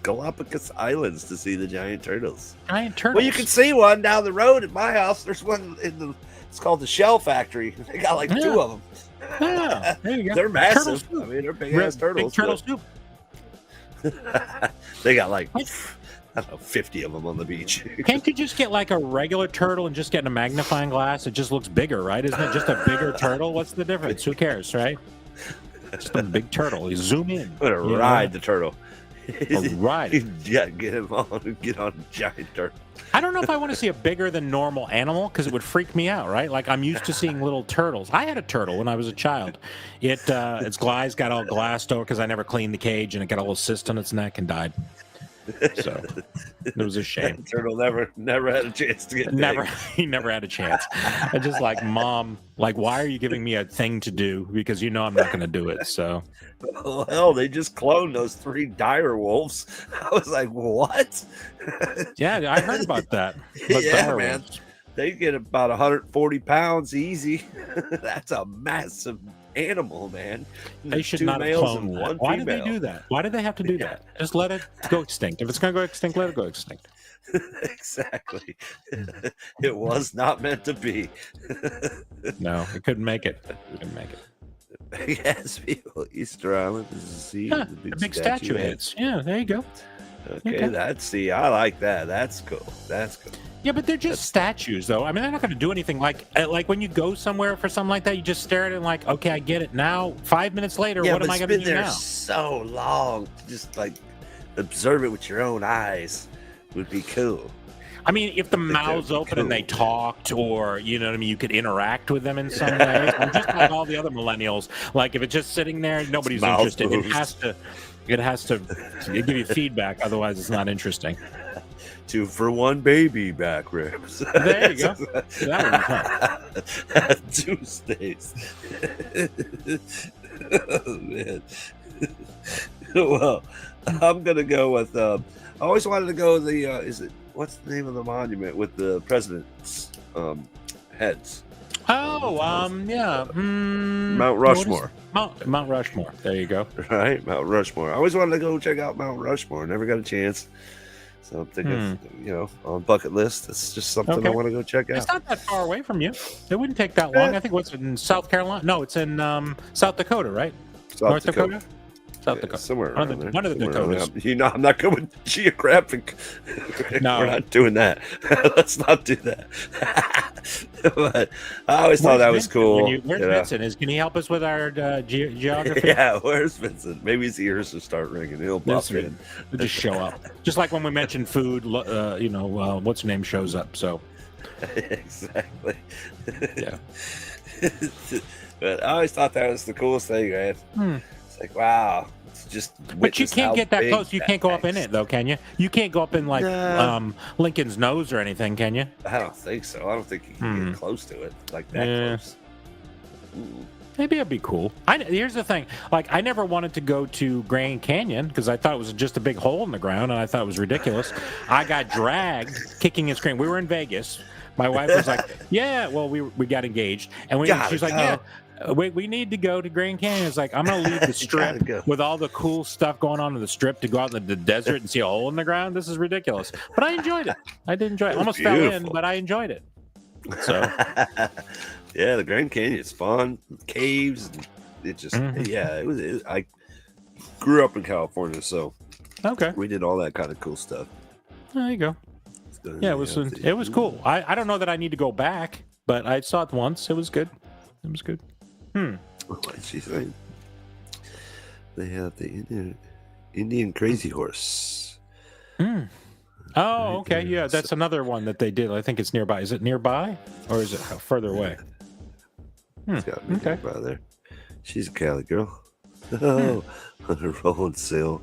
Galapagos Islands to see the giant turtles. Giant turtles? Well, you can see one down the road at my house. There's one it's called the Shell Factory. They got like 2 of them. Yeah, there you go. They're massive. I mean, they're big ass turtles. Big turtle soup. They got like I don't know, 50 of them on the beach. Can't you just get like a regular turtle and just get in a magnifying glass? It just looks bigger, right? Isn't it just a bigger turtle? What's the difference? Who cares, right? Just a big turtle. You zoom in. I'm gonna ride the turtle. Right. Yeah, get on a giant turtle. I don't know if I want to see a bigger than normal animal because it would freak me out, right? Like I'm used to seeing little turtles. I had a turtle when I was a child. Its eyes got all glassed over because I never cleaned the cage, and it got a little cyst on its neck and died. So it was a shame. That turtle never had a chance to get big. He never had a chance. I just like, Mom, like, why are you giving me a thing to do? Because you know I'm not going to do it. So, oh hell, they just cloned those 3 dire wolves. I was like, what? Yeah, I heard about that. But yeah, man, they get about 140 pounds easy. That's a massive animal, man. They should 2 not have males cloned and that. 1 Why female. did they do that? Why did they have to do that? Just let it go extinct. If it's going to go extinct, let it go extinct. Exactly. It was not meant to be. No, it couldn't make it. Couldn't make it. Big ass people. Easter Island is a sea. Huh, The a big statue hits. Yeah, there you go. Okay, I like that. That's cool. That's cool. Yeah, but they're just statues, though. I mean, they're not going to do anything. Like when you go somewhere for something like that, you just stare at it and like, okay, I get it. Now, 5 minutes later, what am I going to do there now? So long, just like observe it with your own eyes would be cool. I mean, if the mouth's open and they talked, or you know what I mean, you could interact with them in some way. I'm just like all the other millennials. Like if it's just sitting there, nobody's interested. It has to give you feedback, otherwise it's not interesting. 2 for 1 baby back ribs. There you go. That would be fun. Tuesdays. Oh, man. Well, I'm gonna go with. I always wanted to go with what's the name of the monument with the president's heads? Oh, yeah. Mount Rushmore. Mount Rushmore. There you go. Right, Mount Rushmore. I always wanted to go check out Mount Rushmore. Never got a chance. So I'm thinking, on bucket list. It's just something I want to go check out. It's not that far away from you. It wouldn't take that long. I think what's in South Carolina? No, it's in South Dakota, right? North Dakota? South Dakota. Somewhere one around there. One of the Dakotas. I'm not good with geographic. No. We're not doing that. Let's not do that. But I always thought that was cool. Where's Vincent? Can he help us with our geography? Yeah, where's Vincent? Maybe his ears will start ringing. He'll buff in. He'll just show up. Just like when we mentioned food, what's her name shows up. So exactly. Yeah. But I always thought that was the coolest thing, man. It's like, wow. It's just. But you can't get that close. You can't go up in it, though, can you? You can't go up in like Lincoln's nose or anything, can you? I don't think so. I don't think you can get close to it like that close. Ooh. Maybe it'd be cool. Here's the thing. Like, I never wanted to go to Grand Canyon because I thought it was just a big hole in the ground, and I thought it was ridiculous. I got dragged kicking and screaming. We were in Vegas. My wife was like, "Yeah, well, we got engaged," and she's like, "Yeah, we need to go to Grand Canyon." It's like, I'm gonna leave the strip with all the cool stuff going on in the strip to go out in the desert and see a hole in the ground. This is ridiculous. But I enjoyed it. I did enjoy it. Almost fell in, but I enjoyed it. So. Yeah, the Grand Canyon's fun. Caves. It just, it was. I grew up in California, so we did all that kind of cool stuff. There you go. Yeah, it was cool. I don't know that I need to go back, but I saw it once. It was good. It was good. What'd she say? They have the Indian Crazy Horse. Oh, okay. Yeah, that's another one that they did. I think it's nearby. Is it nearby, or is it further away? It's got me nearby there. She's a Cali girl. Oh, on a rolling sail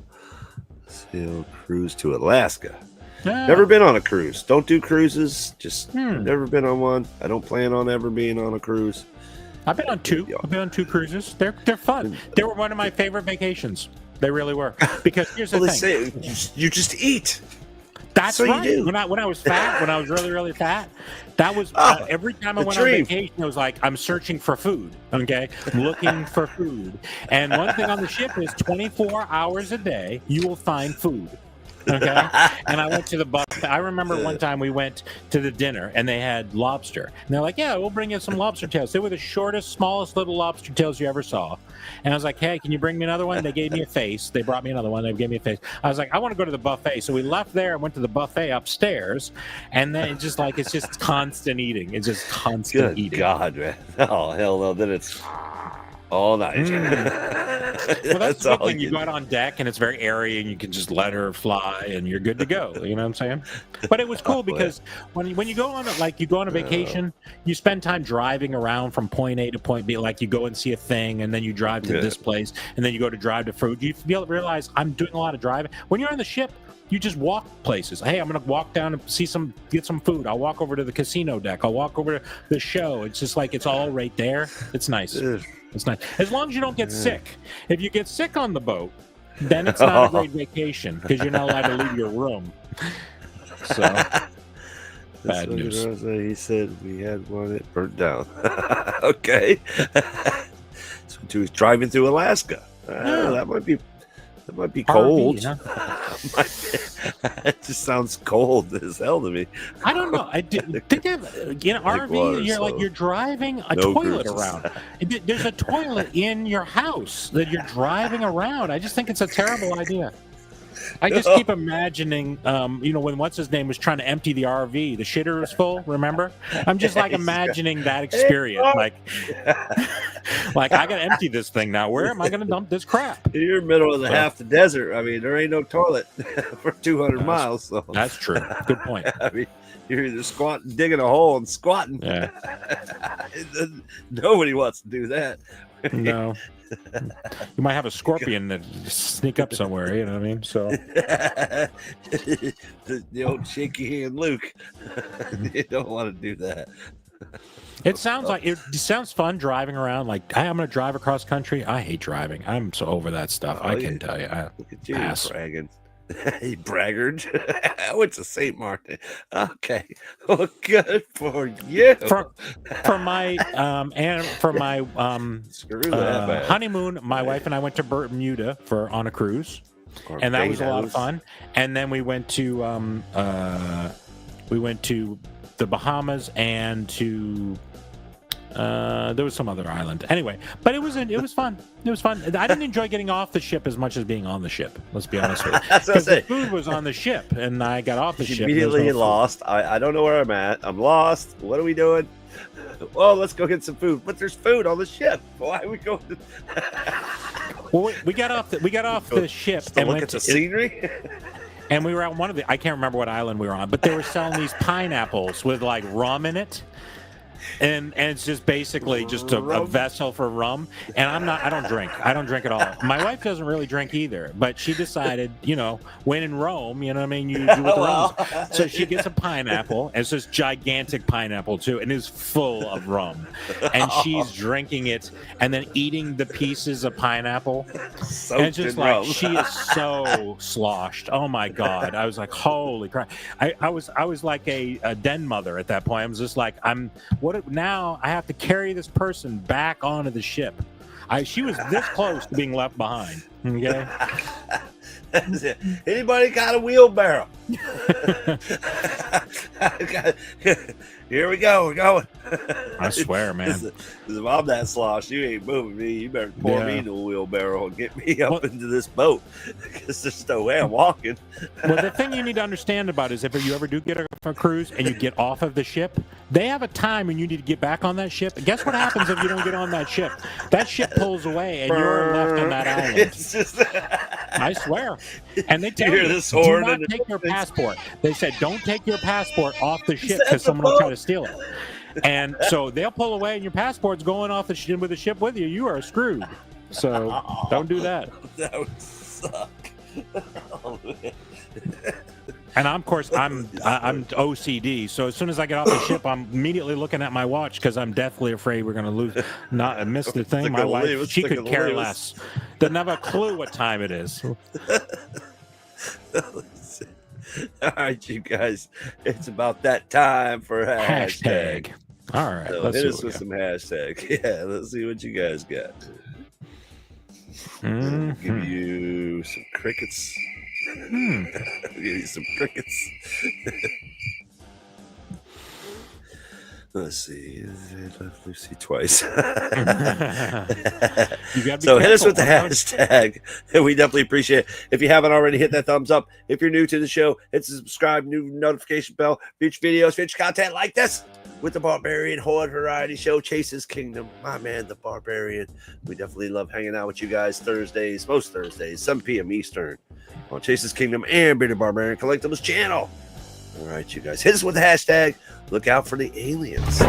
cruise to Alaska. Never been on a cruise. Don't do cruises. Just never been on one. I don't plan on ever being on a cruise. I've been on 2. I've been on 2 cruises. They're fun. They were one of my favorite vacations. They really were. Because here's the thing. They say you just eat. That's right. You do. When I was fat, when I was really, really fat, that was every time I went on vacation, it was like, I'm searching for food, okay? Looking for food. And one thing on the ship is 24 hours a day, you will find food. Okay, and I went to the buffet. I remember one time we went to the dinner and they had lobster, and they're like, "Yeah, we'll bring you some lobster tails." They were the shortest, smallest little lobster tails you ever saw. And I was like, "Hey, can you bring me another one?" They gave me a face. They brought me another one. They gave me a face. I was like, "I want to go to the buffet." So we left there and went to the buffet upstairs, and then it's just constant eating. It's just constant Good eating. God, man! Oh hell no! Then it's all night. Well, that's the good thing. You go out on deck and it's very airy, and you can just let her fly, and you're good to go. You know what I'm saying? But it was cool because when you go on a vacation, you spend time driving around from point A to point B. Like you go and see a thing, and then you drive to this place, and then you go to drive to food. You realize I'm doing a lot of driving. When you're on the ship, you just walk places. Hey, I'm going to walk down and get some food. I'll walk over to the casino deck. I'll walk over to the show. It's just like it's all right there. It's nice. It's nice. As long as you don't get sick. If you get sick on the boat, then it's not a great vacation because you're not allowed to leave your room. So, bad news. He said we had one that burnt down. Okay. So he was driving through Alaska. That might be cold. RV, huh? It just sounds cold as hell to me. I don't know. I think RV. You're driving a toilet around. There's a toilet in your house that you're driving around. I just think it's a terrible idea. I just keep imagining, when what's his name was trying to empty the RV, the shitter was full. Remember? I'm just like imagining that experience. Like I gotta empty this thing now. Where am I gonna dump this crap? You're middle of half the desert. I mean, there ain't no toilet for 200 miles. So. That's true. Good point. I mean, you're either squatting, digging a hole, and squatting. Yeah. Nobody wants to do that. No. You might have a scorpion that sneak up somewhere, you know what I mean? So the old shaky hand Luke. You don't want to do that. It sounds fun driving around. Like, hey, I'm going to drive across country. I hate driving. I'm so over that stuff. I can tell you. Look at you bragging. He braggart. I went to St. Martin. Okay, well, good for you. For my honeymoon, my wife and I went to Bermuda on a cruise, and that was a lot of fun. And then we went to the Bahamas and to there was some other island. Anyway, but it was fun. It was fun. I didn't enjoy getting off the ship as much as being on the ship. Let's be honest with you. Because the food was on the ship, and I got off the ship. Immediately lost. I don't know where I'm at. I'm lost. What are we doing? Well, let's go get some food. But there's food on the ship. Why are we going to... Well, we got off the ship and look at the scenery. And we were on I can't remember what island we were on, but they were selling these pineapples with like rum in it. And it's just basically just a vessel for rum. And I don't drink at all. My wife doesn't really drink either, but she decided, when in Rome, you know what I mean? You do what the Romans. So she gets a pineapple, and it's this gigantic pineapple too, and it's full of rum. And she's drinking it and then eating the pieces of pineapple. And it's just like, she is so sloshed. Oh my God. I was like, holy crap. I was like a den mother at that point. I was just like, now I have to carry this person back onto the ship. She was this close to being left behind. Okay. Anybody got a wheelbarrow? Here we go. We're going. I swear, man. If I'm that slosh, you ain't moving me. You better pour me into a wheelbarrow and get me up into this boat, because there's no way I'm walking. Well, the thing you need to understand about it is, if you ever do get a cruise and you get off of the ship, they have a time when you need to get back on that ship. Guess what happens if you don't get on that ship? That ship pulls away and you're left on that island. It's just... I swear. And they tell you, do not take your passport. They said, don't take your passport off the ship because someone will try to steal it. And so they'll pull away and your passport's going off the ship with you. You are screwed. So don't do that. That would suck. Oh, man. And of course, I'm OCD. So as soon as I get off the ship, I'm immediately looking at my watch because I'm deathly afraid we're going to miss the thing. My wife, she could care less. Doesn't have a clue what time it is. All right, you guys, it's about that time for hashtag. All right, so hit us with some hashtag. Yeah, let's see what you guys got. Mm-hmm. Give you some crickets. Give you some crickets. Let's see. I left Lucy twice. So hit us with the hashtag. We definitely appreciate it. If you haven't already, hit that thumbs up. If you're new to the show, hit the subscribe, new notification bell, future videos, future content like this with the Barbarian Horde Variety Show, Chase's Kingdom. My man, the Barbarian. We definitely love hanging out with you guys most Thursdays, 7 p.m. Eastern on Chase's Kingdom and Bearded Barbarian Collectibles channel. All right, you guys, hit us with the hashtag. Look out for the aliens. All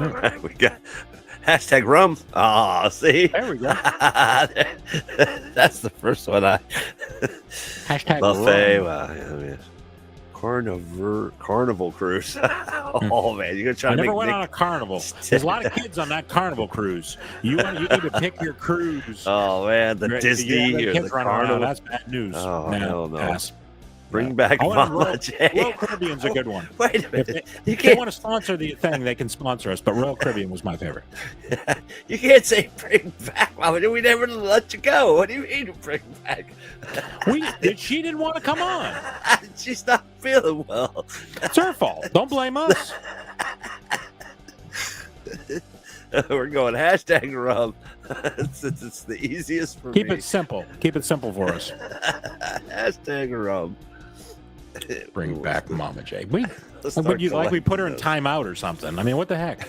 right, we got hashtag rum. Ah, see? There we go. That's the first one Hashtag buffet. rum. Wow, yeah, man. Carnival cruise. Oh man, you're gonna try I to never make went on a carnival. There's a lot of kids on that carnival cruise. You need to pick your cruise. Oh man, the Disney or the carnival. That's bad news. Oh Man, hell no. pass. Bring back Mama J. Royal Caribbean's a good one. Wait a minute. If they want to sponsor the thing, they can sponsor us. But Royal Caribbean was my favorite. You can't say bring back Mama J. We never let you go. What do you mean bring back? She didn't want to come on. She's not feeling well. It's her fault. Don't blame us. We're going hashtag rum. It's the easiest for me. Keep it simple. Keep it simple for us. Hashtag rum. Bring back Mama J. Let's start Like we put her in those. timeout or something. I mean, what the heck?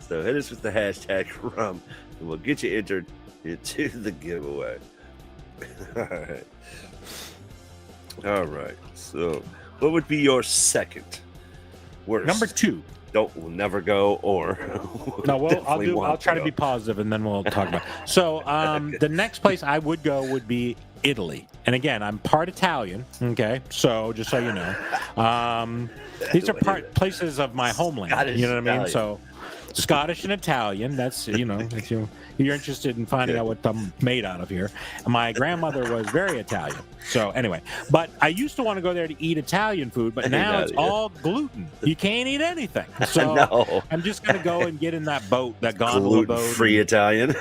So hit us with the hashtag rum, and we'll get you entered into the giveaway. All right. So, what would be your second worst? Number 2. We'll never go, or No, I'll try to be positive, and then we'll talk about it. So, the next place I would go would be Italy. And again, I'm part Italian, okay? So, just so you know. These are places of my homeland. Scottish, you know what I mean? Italian. So, Scottish and Italian, that's, if you're interested in finding out what I'm made out of here. My grandmother was very Italian. So anyway, but I used to want to go there to eat Italian food, but now it's all gluten. You can't eat anything. So No. I'm just going to go and get in that boat, that gondola boat. Gluten-free Italian.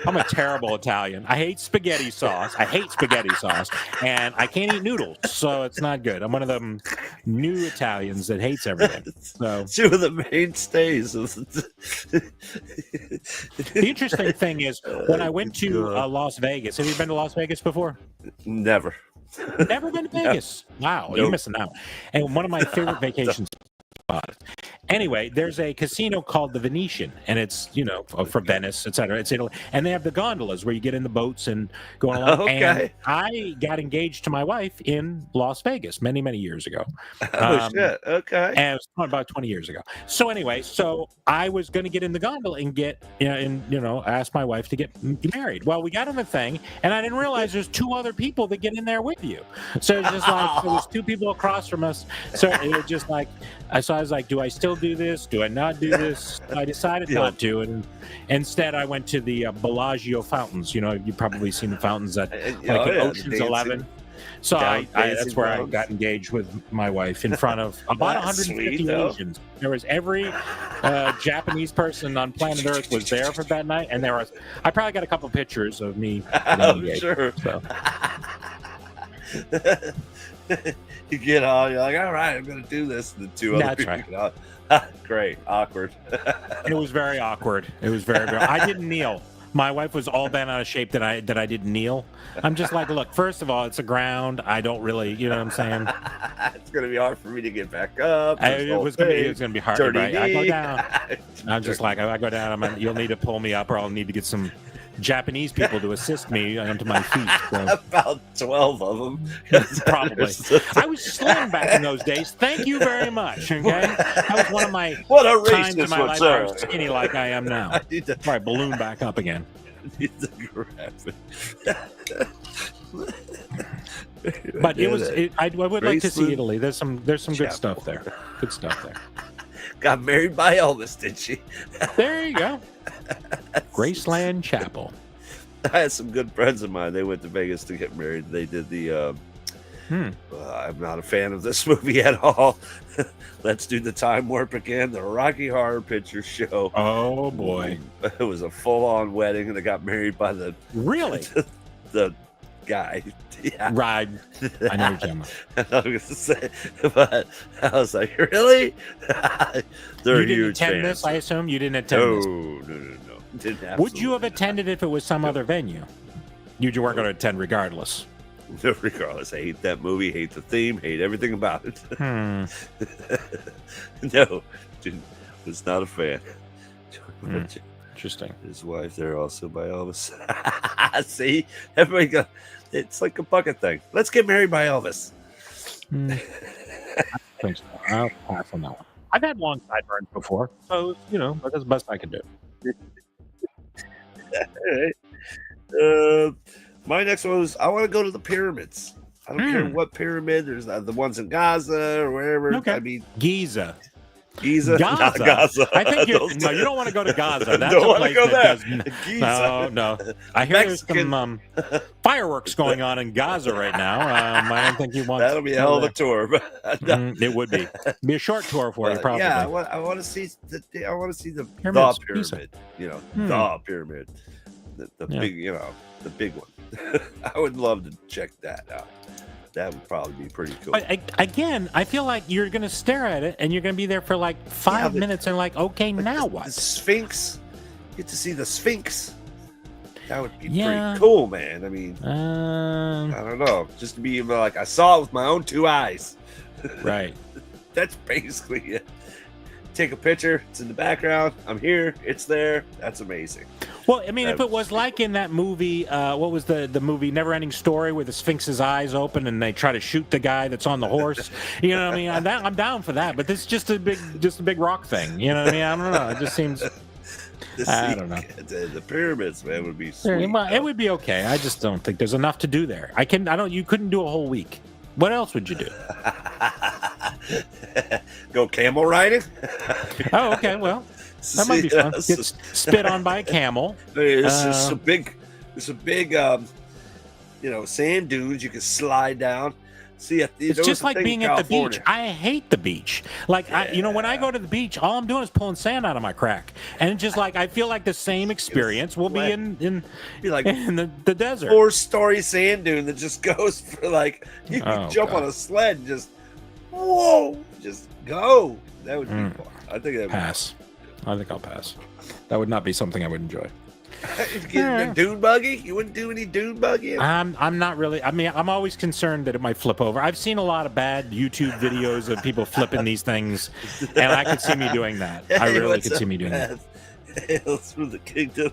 I'm a terrible Italian. I hate spaghetti sauce. And I can't eat noodles, so it's not good. I'm one of them new Italians that hates everything. So Two of the mainstays. the interesting thing is, when I went to Las Vegas, have you been to Las Vegas before? Never. Never been to Vegas. Wow, you're missing out. And one of my favorite vacation spots. Anyway, there's a casino called the Venetian, and it's, for Venice, etc. It's Italy. And they have the gondolas where you get in the boats and go along. Okay. And I got engaged to my wife in Las Vegas many, many years ago. Oh, shit. Okay. And it was about 20 years ago. So anyway, I was going to get in the gondola and ask my wife to get married. Well, we got in the thing, and I didn't realize there's 2 other people that get in there with you. So it's just like, there was 2 people across from us. So it was just like, I was like, do I still do this? Do I not do this? I decided not to, and instead I went to the Bellagio fountains. You've probably seen the fountains at Ocean's 11. So that's where I got engaged with my wife in front of about 150 Asians. There was every Japanese person on planet Earth was there for that night, and I probably got a couple pictures of me. Sure. So. You get on, you're like, all right, I'm going to do this. And the 2 other people get on. Great. Awkward. It was very awkward. It was very, very. I didn't kneel. My wife was all bent out of shape that I didn't kneel. I'm just like, look, first of all, it's a ground. I don't really, you know what I'm saying? It's going to be hard for me to get back up. It was going to be hard. Right? I go down. I'm just like, I go down. You'll need to pull me up, or I'll need to get some Japanese people to assist me onto my feet. So. About 12 of them. Probably. I was slim back in those days. Thank you very much. Okay, that was one of my times in my life I was skinny like I am now. I need to probably balloon back up again. I need to grab it. But I would like to see Italy. There's some good stuff there. Good stuff there. Got married by Elvis, did she? There you go. Graceland Chapel. I had some good friends of mine. They went to Vegas to get married. They did the I'm not a fan of this movie at all. Let's do the time warp again. The Rocky Horror Picture Show. Oh boy, it was a full-on wedding, and they got married by the the guy. Yeah. Right. I know what you're talking about. I was going to say, but I was like, really? They're you didn't huge attend fans. this, I assume? You didn't attend this? No. Didn't Would you have absolutely attended if it was some other venue? You weren't going to attend regardless. not. Regardless, I hate that movie, hate the theme, hate everything about it. No, was not a fan. Interesting. His wife there also by Elvis. See, everybody go. It's like a bucket thing. Let's get married by Elvis. I think so. I'll pass on that one. I've had long sideburns before, so that's the best I can do. All right. My next one was I want to go to the pyramids. I don't care what pyramid. There's the ones in Gaza or wherever. Okay. I mean, Giza. Not Gaza. I think you don't want to go to Gaza. That's don't a want place to go that there. does Giza. No. I hear Mexican. there's some fireworks going on in Gaza right now. I don't think you want. That'll be a hell of a tour. But it would be a short tour for you, probably. Yeah, I want to see the Pyramids, pyramid. The pyramid, the big, the big one. I would love to check that out. That would probably be pretty cool. Again, I feel like you're going to stare at it and you're going to be there for like 5 minutes and okay, now what? The Sphinx. Get to see the Sphinx. That would be Yeah. pretty cool, man. I mean, I don't know. Just to be like, I saw it with my own 2 eyes. Right. That's basically it. Take a picture. It's in the background. I'm here. It's there. That's amazing. Well, I mean, if it was like in that movie, what was the movie Never-Ending Story, where the Sphinx's eyes open and they try to shoot the guy that's on the horse? You know what I mean? I'm down for that, but this is just a big rock thing. You know what I mean? I don't know. It just seems. I don't know. The pyramids, man, would be sweet. It would be okay. I just don't think there's enough to do there. You couldn't do a whole week. What else would you do? Go camel riding? Oh, okay. Well, that might be fun. Get spit on by a camel. There's some big, sand dunes you can slide down. See, it's just like being at the beach. I hate the beach. Like, when I go to the beach, all I'm doing is pulling sand out of my crack, and it's just like I feel like the same experience will be in the desert. 4-story sand dune that just goes for like you can jump on a sled and just go. That would be fun. I think that pass. I think I'll pass. That would not be something I would enjoy. Getting a dune buggy? You wouldn't do any dune buggy? I'm not really. I mean, I'm always concerned that it might flip over. I've seen a lot of bad YouTube videos of people flipping these things, and I could see me doing that. I really could see me doing that. Hails from the kingdom.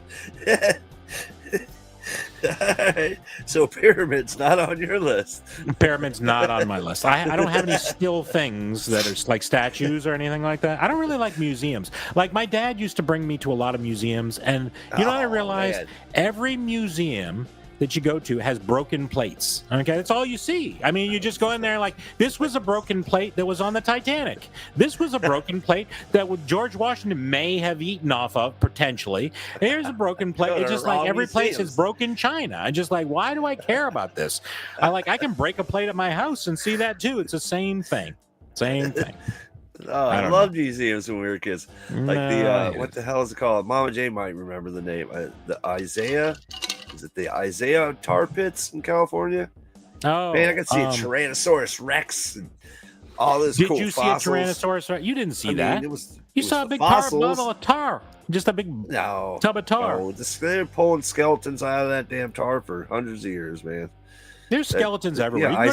Alright. So pyramids not on your list. Pyramids not on my list. I don't have any still things that are like statues or anything like that. I don't really like museums. Like my dad used to bring me to a lot of museums, and what I realized? Man. Every museum that you go to has broken plates. Okay, that's all you see. I mean, you just go in there like, this was a broken plate that was on the Titanic. This was a broken plate that George Washington may have eaten off of, potentially. Here's a broken plate. It's just like every place is broken china. I'm just like, why do I care about this? I can break a plate at my house and see that too. It's the same thing. Same thing. Oh, I loved museums when we were kids. Like what the hell is it called? Mama Jane might remember the name. The Isaiah. Is it the Isaiah tar pits in California? Oh, man, I could see a Tyrannosaurus Rex and all this cool Did you fossils. See a Tyrannosaurus Rex? You didn't see that. You saw a big fossils. bottle of tar. Just a big tub of tar. No, they're pulling skeletons out of that damn tar for hundreds of years, man. There's skeletons everywhere. Yeah,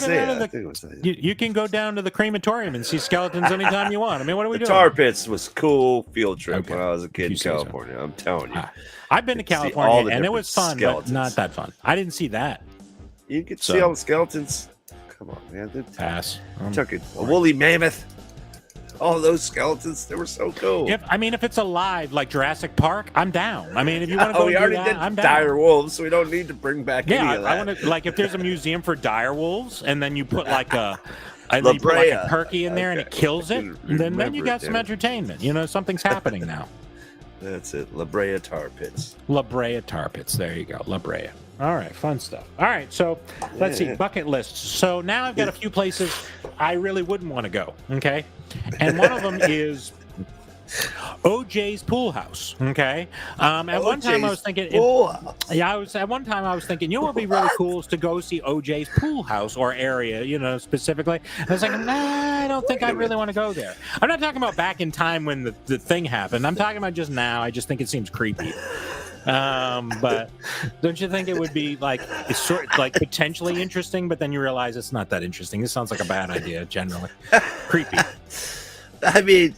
you can go down to the crematorium and see skeletons anytime you want. I mean, what are we doing? The tar pits was a cool field trip when I was a kid in California. I'm telling you. I've been to California, and it was fun, but not that fun. I didn't see that. You could see all the skeletons. Come on, man. Pass. Took it. A woolly mammoth. All those skeletons, they were so cool. If it's alive like Jurassic Park, I'm down. I mean, if you want to go we already did I'm down. dire wolves, so we don't need to bring back any of that. I want to if there's a museum for dire wolves, and then you put like a turkey in there and it kills it, then you got some entertainment. Something's happening now. That's it. La Brea tar pits. La Brea tar pits. There you go. La Brea. All right, fun stuff. All right, so let's see, bucket lists. So now I've got a few places I really wouldn't want to go, okay? And one of them is OJ's Pool House, okay? At one time I was thinking, you know what would be really cool is to go see OJ's Pool House or area, you know, specifically. And I was like, nah, I don't think I'd really want to go there. I'm not talking about back in time when the thing happened. I'm talking about just now. I just think it seems creepy. But don't you think it would be like potentially interesting, but then you realize it's not that interesting? This sounds like a bad idea generally. Creepy. I mean,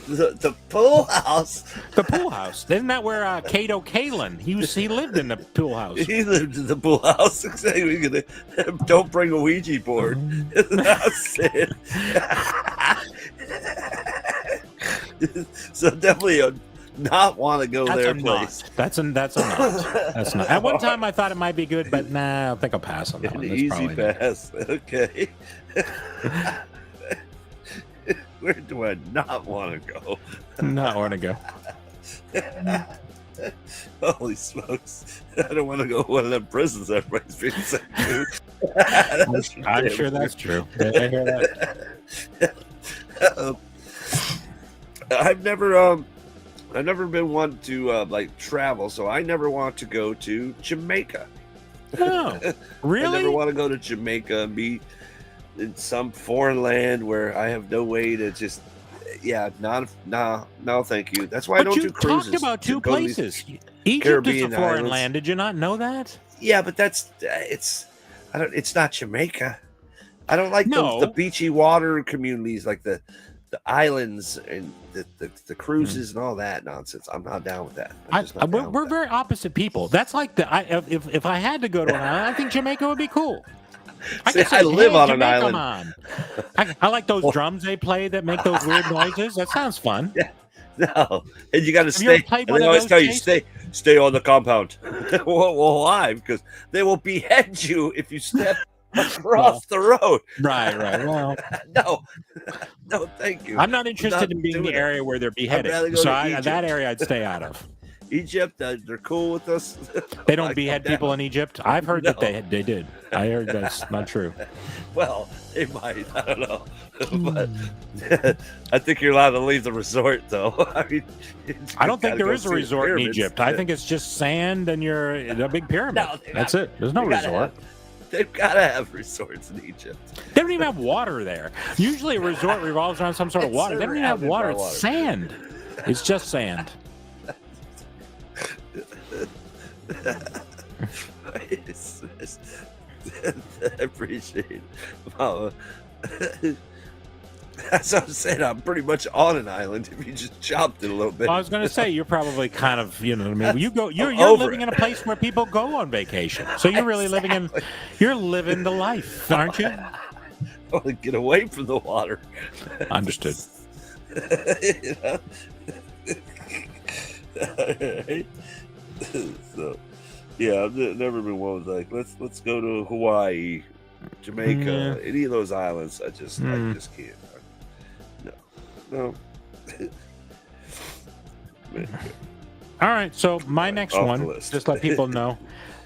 the pool house. The pool house. Isn't that where Kato Kalin? He lived in the pool house. He lived in the pool house. Exactly. Don't bring a Ouija board. That's it. So definitely not want to go there. Place. That's a not. That's not. At one time I thought it might be good, but nah, I don't think I'll pass on that one. Easy pass. Okay. Where do I not want to go? Not want to go. Holy smokes. I don't want to go to one of them prisons everybody's being sent to. I'm sure that's true. I hear that. I've never been one to like travel, so I never want to go to Jamaica. Oh, really? I never want to go to Jamaica and be in some foreign land where I have no way to just, no, thank you. That's why I don't do cruises. You talked about two places. Egypt Caribbean is a foreign islands. land. Did you not know that? Yeah, but it's not Jamaica. I don't like the beachy water communities, like the islands and the cruises and all that nonsense. I'm not down with that. We're very opposite people. That's like if I had to go to an island, I think Jamaica would be cool. I live on an island. I like those drums they play that make those weird noises. That sounds fun. Yeah. No, and you got to stay. And they always tell you stay on the compound. Well, why? Because they will behead you if you step across the road. Right. Well, no, thank you. I'm not interested in being in the area where they're beheaded. So that area I'd stay out of. Egypt, they're cool with us. They don't behead people in Egypt. I've heard that they did. I heard that's not true. Well, they might. I don't know, but I think you're allowed to leave the resort, though. I mean, I don't think there is a resort in Egypt. I think it's just sand and you're in a big pyramid. That's it. There's no resort. They've got to have resorts in Egypt. They don't even have water there. Usually a resort revolves around some sort of water. They don't even have water. It's sand. It's just sand. I appreciate it. Mama. That's what I'm saying. I'm pretty much on an island if you just chopped it a little bit. I was going to say you're probably kind of, you know what I mean. You're living in a place where people go on vacation, so you're really you're living the life, aren't you? I want to get away from the water. Understood. You know? Right? So, yeah, I've never been one like let's go to Hawaii, Jamaica, any of those islands. I just can't. No. All right, so my next one, just let people know.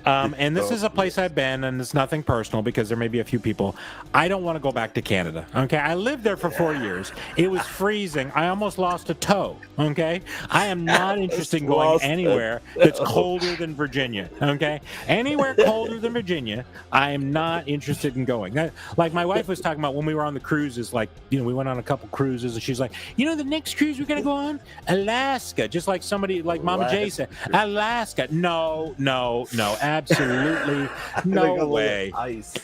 And this is a place I've been, and it's nothing personal because there may be a few people. I don't want to go back to Canada. Okay, I lived there for 4 years. It was freezing. I almost lost a toe. Okay, I am not interested in going anywhere that's colder than Virginia. Okay, anywhere colder than Virginia, I am not interested in going. Like my wife was talking about when we were on the cruises. Like, you know, we went on a couple cruises, and she's like, you know, the next cruise we're gonna go on, Alaska. Just like somebody like Mama J said, Alaska. No. Absolutely no way. Ice.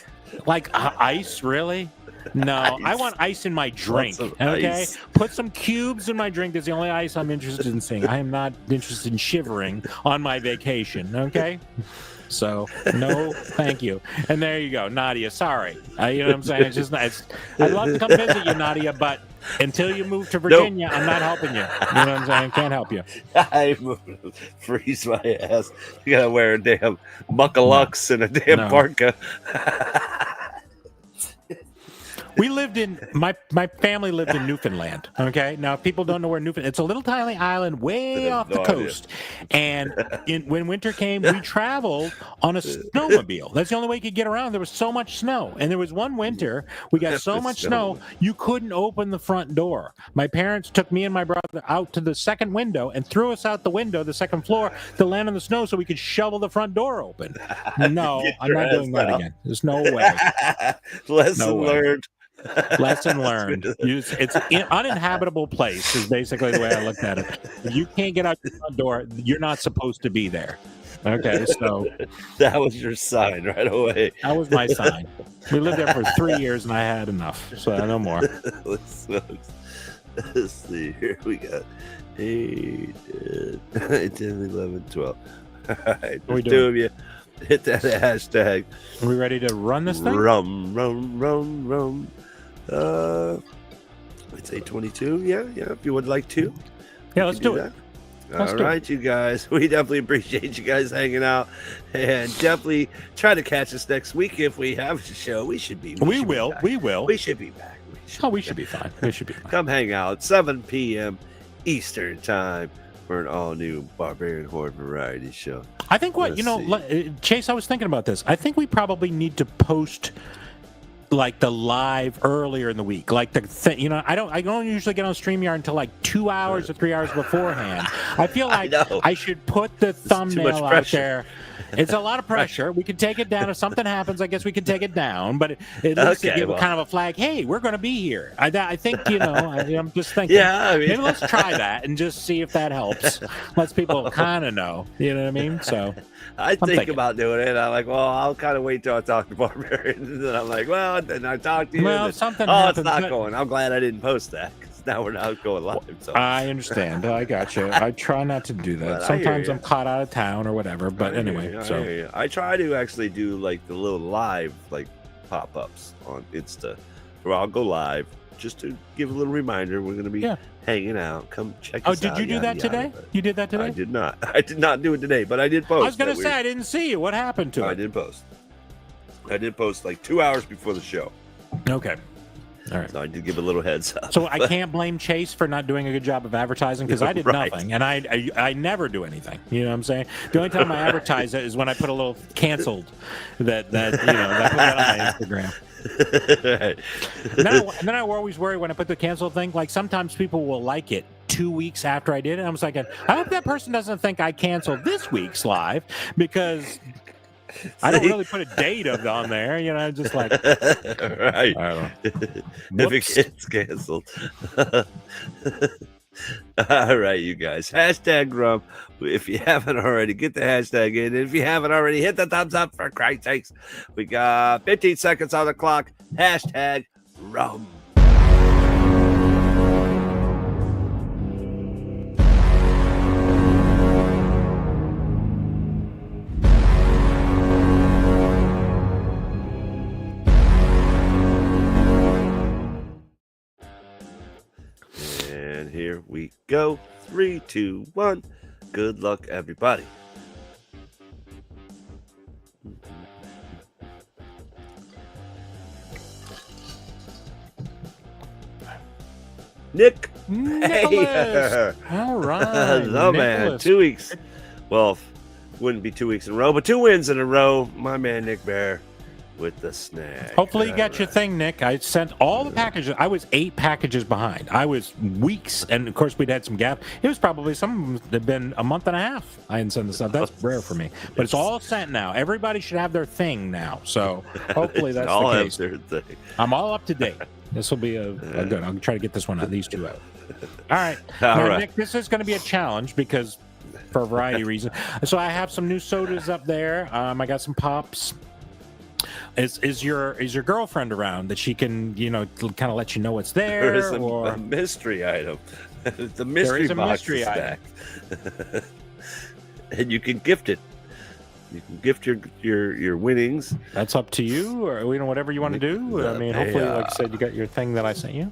Like ice, really? No, ice. I want ice in my drink. Okay, put some cubes in my drink. That's the only ice I'm interested in seeing. I am not interested in shivering on my vacation. Okay, so no, thank you. And there you go, Nadia. Sorry, you know what I'm saying? It's just nice. I'd love to come visit you, Nadia, but until you move to Virginia, I'm not helping you. You know what I'm saying? Can't help you. I freeze my ass. You gotta wear a damn muckalux and a damn parka. We lived in my family lived in Newfoundland. Okay, now if people don't know where Newfoundland, it's a little tiny island way off the coast. And when winter came, we traveled on a snowmobile. That's the only way you could get around. There was so much snow, and there was one winter we got so much snow you couldn't open the front door. My parents took me and my brother out to the second window and threw us out the window, the second floor, to land on the snow so we could shovel the front door open. No, I'm not doing that again. There's no way. Lesson learned. Lesson learned. It's an uninhabitable place is basically the way I looked at it. If you can't get out your front door, you're not supposed to be there. Okay, so that was your sign right away. That was my sign. We lived there for 3 years and I had enough, so no more. Let's see. Here we got 8, 10, 11, 12. All right, there's 2 of you. Hit that hashtag. Are we ready to run this thing? Rum. I'd say 22. Yeah. If you would like to. Yeah, let's do it. All right, you guys. We definitely appreciate you guys hanging out, and definitely try to catch us next week if we have a show. We should be. We will. We should be back. We should be fine. We should be fine. Come hang out 7 p.m. Eastern time for an all-new Barbarian Horde Variety Show. I think Chase, I was thinking about this. I think we probably need to post like the live earlier in the week, like I don't usually get on StreamYard until like 2 hours or 3 hours beforehand. I feel like I should put the thumbnail out there. It's a lot of pressure. We could take it down if something happens. I guess we could take it down, but at least to give kind of a flag. Hey, we're going to be here. I think I'm just thinking. Yeah, maybe let's try that and just see if that helps. Lets people kind of know. You know what I mean? So I think about doing it. I'm like, well, I'll kind of wait till I talk to Barbarian, and then I'm like, well, then I talk to you. Well, something happens. It's not going. I'm glad I didn't post that. Now we're not going live. So. I understand. I got you. I try not to do that. Sometimes I'm caught out of town or whatever. But anyway, I try to actually do like the little live like pop-ups on Insta, where I'll go live just to give a little reminder. We're going to be hanging out. Come check us out. Oh, did you do that today? You did that today? I did not. I did not do it today, but I did post. I was going to say I didn't see you. What happened to it? I did post. I did post like 2 hours before the show. Okay. All right. So I did give a little heads up. So I can't blame Chase for not doing a good job of advertising because I did nothing, and I never do anything. You know what I'm saying? The only time I advertise it is when I put a little canceled that I put that on my Instagram. Right. And then I always worry when I put the cancel thing. Like sometimes people will like it 2 weeks after I did it. I was like, I hope that person doesn't think I canceled this week's live because I don't really put a date on there, just like right. I don't know. If it gets canceled. All right, you guys. Hashtag rum. If you haven't already, get the hashtag in. If you haven't already, hit the thumbs up for Christ's sakes. We got 15 seconds on the clock. Hashtag rum. Here we go. 3, 2, 1. Good luck, everybody. Nick. Nicholas. All right. The man. 2 weeks. Well, wouldn't be 2 weeks in a row, but 2 wins in a row. My man, Nick Bear. With the snag. Hopefully you got your thing, Nick. I sent all the packages. I was 8 packages behind. I was weeks, and of course we'd had some gap. It was probably some of them had been a month and a half. I hadn't sent this out. That's rare for me, but it's all sent now. Everybody should have their thing now. So hopefully that's all the case. Their thing. I'm all up to date. This will be a good. I'll try to get this one out. These 2 out. All right. All right. Nick, this is going to be a challenge because for a variety of reasons. So I have some new sodas up there. I got some pops. Is your girlfriend around that she can kind of let you know what's there? There is a mystery item. It's a mystery box. There is a mystery item, and you can gift it. You can gift your winnings. That's up to you, or whatever you want to do. I mean, hopefully, like I said, you got your thing that I sent you.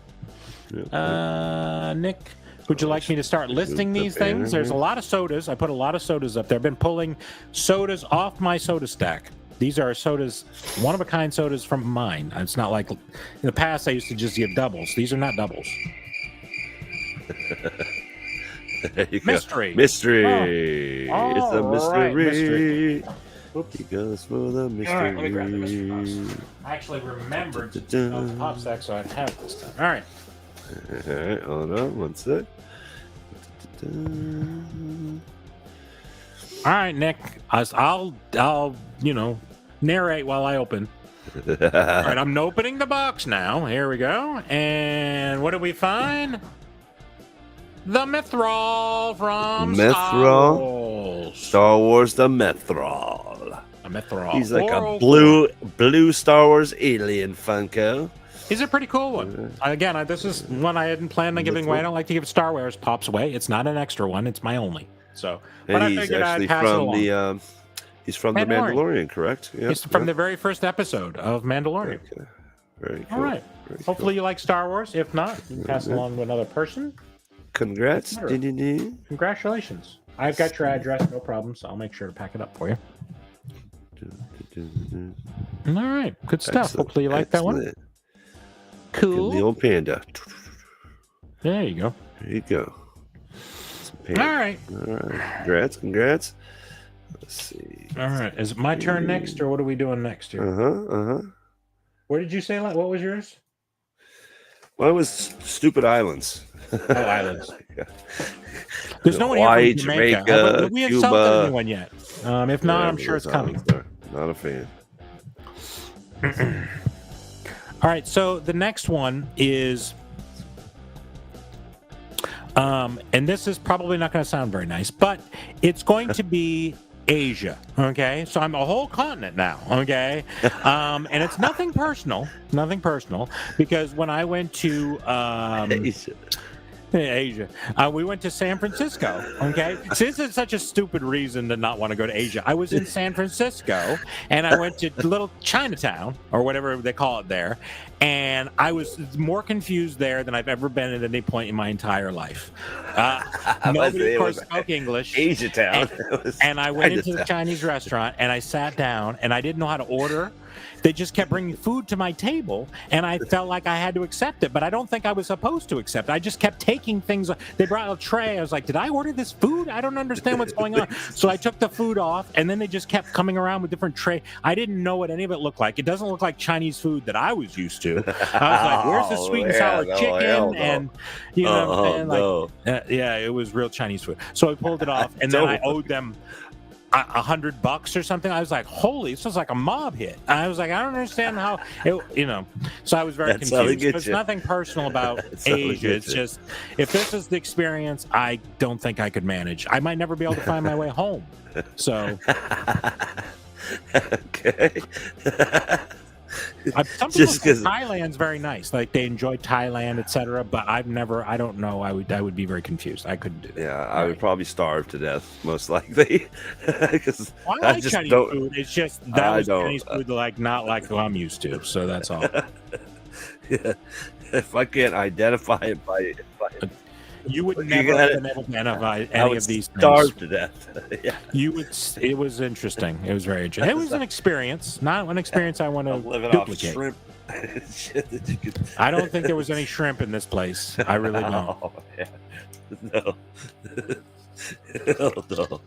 Nick, would you like me to start listing these things? There's a lot of sodas. I put a lot of sodas up there. I've been pulling sodas off my soda stack. These are sodas, one-of-a-kind sodas from mine. It's not like in the past I used to just give doubles. These are not doubles. There you Mystery. Go. Mystery. Oh, It's a mystery. right, mystery. He goes for the mystery. All right, let me grab the mystery box. I actually remembered the pop sack, so I'd have it this time. All right. All right, hold on one sec. All right, Nick. I'll narrate while I open. All right, I'm opening the box now. Here we go. And what do we find? The Mythrol from Star Wars. Star Wars, the Mythrol. A Mythrol. He's like a blue Star Wars alien Funko. He's a pretty cool one. Again, this is one I hadn't planned on giving away. I don't like to give Star Wars pops away. It's not an extra one. It's my only. So, but I figured I'd pass it along. He's from the Mandalorian, correct? Yep. He's from the very first episode of Mandalorian. Okay. Very cool. All right. Hopefully you like Star Wars. If not, you can pass it along to another person. Congrats. Congratulations. I've got your address, no problem, so I'll make sure to pack it up for you. All right. Good stuff. Excellent. Hopefully you like that one. Cool. The old panda. There you go. There you go. All right. Congrats. Let's see. All right. Is it my turn next, or what are we doing next here? Where did you say that? What was yours? Mine was Stupid Islands. Oh, islands. Yeah. There's no one Hawaii, here from Jamaica. Jamaica, we Cuba. insulted anyone yet. If not, I'm sure it's coming. Not a fan. All right, so the next one is, and this is probably not going to sound very nice, but it's going to be Asia. Okay, so I'm a whole continent now. Okay, and it's nothing personal, because when I went to Asia. We went to San Francisco. Okay, so this is such a stupid reason to not want to go to Asia. I was in San Francisco, and I went to little Chinatown or whatever they call it there, and I was more confused there than I've ever been at any point in my entire life. Nobody, of course, spoke English. Asia Town. And I went into the Chinese restaurant, and I sat down, and I didn't know how to order. They just kept bringing food to my table, and I felt like I had to accept it, but I don't think I was supposed to accept it. I just kept taking things. They brought a tray. I was like, did I order this food? I don't understand what's going on. So I took the food off, and then they just kept coming around with different tray. I didn't know what any of it looked like. It doesn't look like Chinese food that I was used to. I was like, where's the sweet and sour chicken? And, you know what I'm saying? Yeah, it was real Chinese food. So I pulled it off, and then I owed them $100 or something. I was like, holy, this was like a mob hit. I was like, I don't understand how it, so I was very confused. There's nothing personal about Asia. It's just, if this is the experience, I don't think I could manage. I might never be able to find my way home. So okay. Some people say Thailand's very nice, like they enjoy Thailand, etc. But I don't know. I would be very confused. I couldn't do that. Yeah, I would probably starve to death, most likely. Because I like Chinese food. It's just that was Chinese food, not like who I'm used to. So that's all. Yeah. If I can't identify it by you would never have been able to identify any of these things. Starve to death. Yeah. You would. It was interesting. It was very interesting. It was an experience, not an experience I want to duplicate. Off shrimp. I don't think there was any shrimp in this place. I really don't. Oh, yeah. No. Oh, no.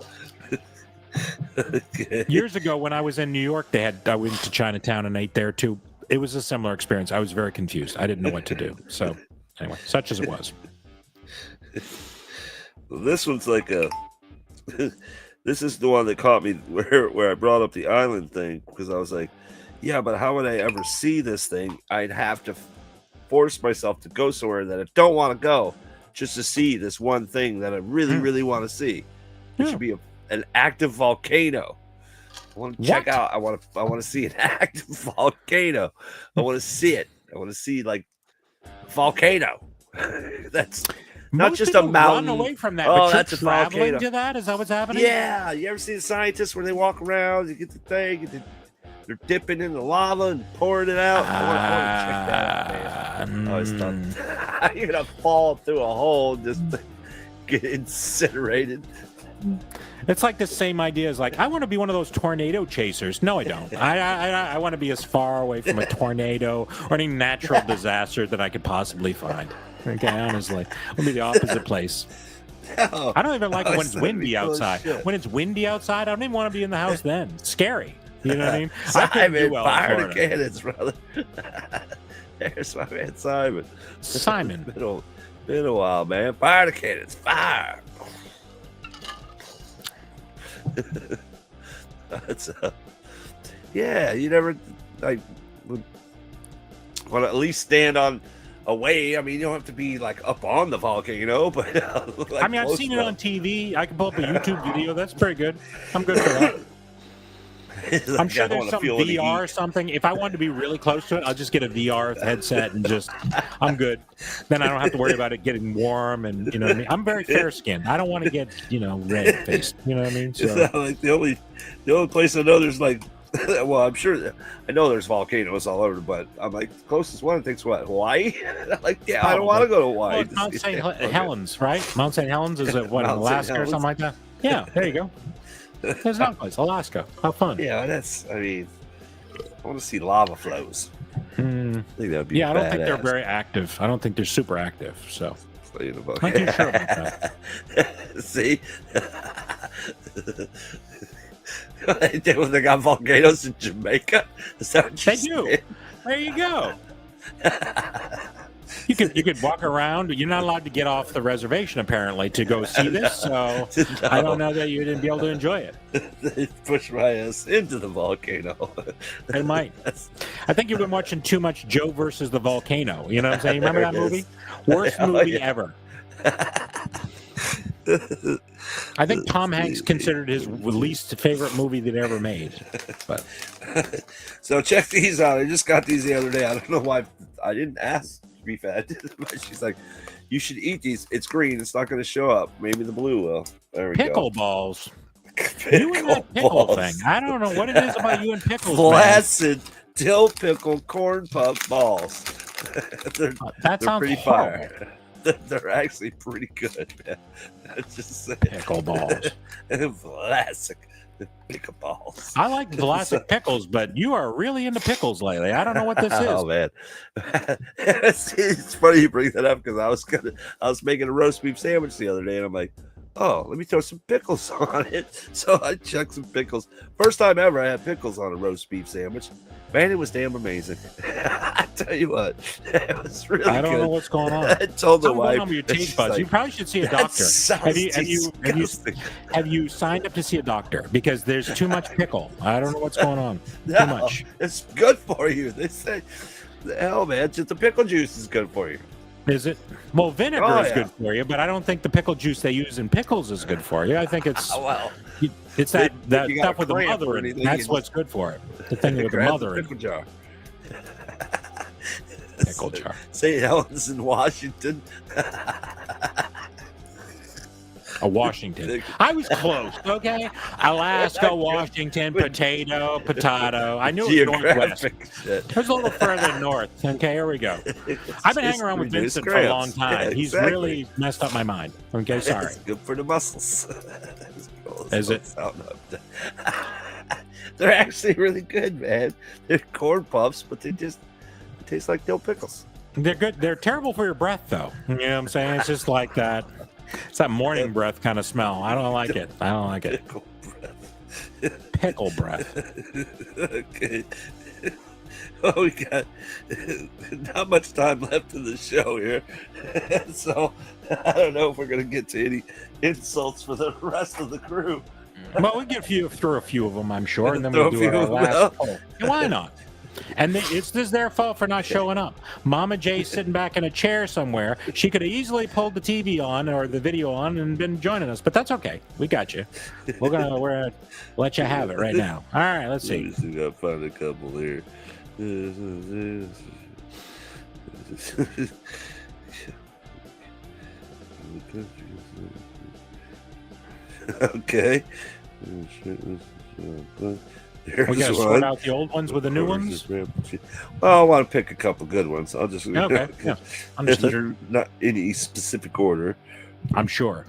Okay. Years ago, when I was in New York, I went to Chinatown and ate there too. It was a similar experience. I was very confused. I didn't know what to do. So, anyway, such as it was. Well, this one's like this is the one that caught me where I brought up the island thing, because I was like, yeah, but how would I ever see this thing? I'd have to force myself to go somewhere that I don't want to go just to see this one thing that I really, really want to see. It should be an active volcano. I want to check out. I want to see an active volcano. I want to see it. I want to see like volcano. That's not just a mountain. Run away from that. Oh, but that's a traveling volcano. To that? Is that what's happening? Yeah. You ever see the scientists when they walk around? You get the thing. They're dipping in the lava and pouring it out. I want to check that out, man. Oh, it's tough. You're gonna fall through a hole and just get incinerated. It's like the same idea as like, I want to be one of those tornado chasers. No, I don't. I want to be as far away from a tornado or any natural disaster that I could possibly find. Okay, honestly. I'll be the opposite place. No, I don't even like it when it's windy cool as outside. shit. When it's windy outside, I don't even want to be in the house then. It's scary. You know what I mean? I couldn't do Simon, well in fire the Florida. cannons, brother. There's my man Simon. Simon. Been a while, man. Fire the cannons, fire. That's yeah. You never like would want to at least stand on a way. I mean, you don't have to be like up on the volcano, but like I mean, I've close seen it enough. on TV. I can pull up a YouTube video. That's pretty good. I'm good for that. Like, I'm sure I don't there's wanna some feel any VR or heat. something. If I wanted to be really close to it, I'll just get a VR headset and just, I'm good. Then I don't have to worry about it getting warm and, you know what I mean? I'm very fair skinned. I don't want to get, red faced. You know what I mean? So, Like the only place I know there's like, well, I'm sure I know there's volcanoes all over, but I'm like the closest one I think's what, Hawaii? Like, yeah, I don't want to go to Hawaii. well, it's Mount St. Helens, right? Mount St. Helens is it what, Mount St. Alaska or Helens. something like that? Yeah, there you go. There's another place, Alaska. How fun. Yeah, I mean, I want to see lava flows. Hmm. I think that'd be Yeah, I don't think they're badass. very active. I don't think they're super active. So, Playing a I'm not too sure about that. See? They do when they got volcanoes in Jamaica. Is that what They you're do. saying? There you go. You could walk around. You're not allowed to get off the reservation apparently to go see this. So I don't know that you didn't be able to enjoy it. They push my ass into the volcano. They might. That's- I think you've been watching too much Joe versus the Volcano. You know what I'm saying? Remember that There it movie? is. Worst Oh, movie yeah. ever. I think Tom Hanks considered his least favorite movie that ever made. But So check these out. I just got these the other day. I don't know why I didn't ask to be fed, but she's like, "You should eat these. It's green. It's not going to show up. Maybe the blue will." There we pickle go. balls. You and that pickle balls. thing. I don't know what it is about you and pickles. man. Flaccid dill pickle corn puff balls. they're That they're sounds pretty horrible. fire. They're actually pretty good, man. I just say Pickle balls. Vlasic pickle balls. I like Vlasic pickles, but you are really into pickles lately. I don't know what this is. Oh man, it's funny you bring that up because I was making a roast beef sandwich the other day, and I'm like, oh, let me throw some pickles on it. So I chucked some pickles. First time ever I had pickles on a roast beef sandwich. Man, it was damn amazing. I tell you what, it was really I don't good. know what's going on. I told the Something going wife, on with your and taste she's buds. like, You probably should see a "That doctor. sounds disgusting." Have you signed up to see a doctor? Because there's too much pickle. I don't know what's going on. No, Too much. It's good for you. They say, the hell, man, just the pickle juice is good for you. Is it? Well, vinegar Oh, is yeah. good for you, but I don't think the pickle juice they use in pickles is good for you. I think it's Well, it's that if you got stuff a with the cramp or mother in it. anything, That's you what's good for it. The thing with the grab mother in pickle it. jar. Pickle jar. St. Helens in Washington. A Washington. I was close, okay? Alaska, Washington, potato. I knew it was northwest. Geographic shit. It was a little further north. Okay, here we go. I've been hanging around with Reduce Vincent for a long grams. time. Yeah, He's exactly. really messed up my mind. Okay, sorry. It's good for the muscles. Is it? They're actually really good, man. They're corn puffs, but they just taste like dill pickles. They're good. They're terrible for your breath, though. You know what I'm saying? It's just like that. It's that morning breath kind of smell. I don't like it. I don't like it. Pickle breath. Pickle breath. Okay. Oh, we got not much time left in the show here. So I don't know if we're going to get to any insults for the rest of the crew. Well, we get through a few of them, I'm sure, and then Throw we'll a do few our of them last out. poll. Why not? And this is their fault for not showing up. Mama Jay's sitting back in a chair somewhere. She could have easily pulled the TV on or the video on and been joining us, but that's okay. We got you. We're gonna let you have it right now. All right, let's see. We got to find a couple here. Okay. Here's We gotta one. sort out the old ones with the new ones. Well, I want to pick a couple good ones. I'll just Okay, yeah, understood. They're not in any specific order. I'm sure.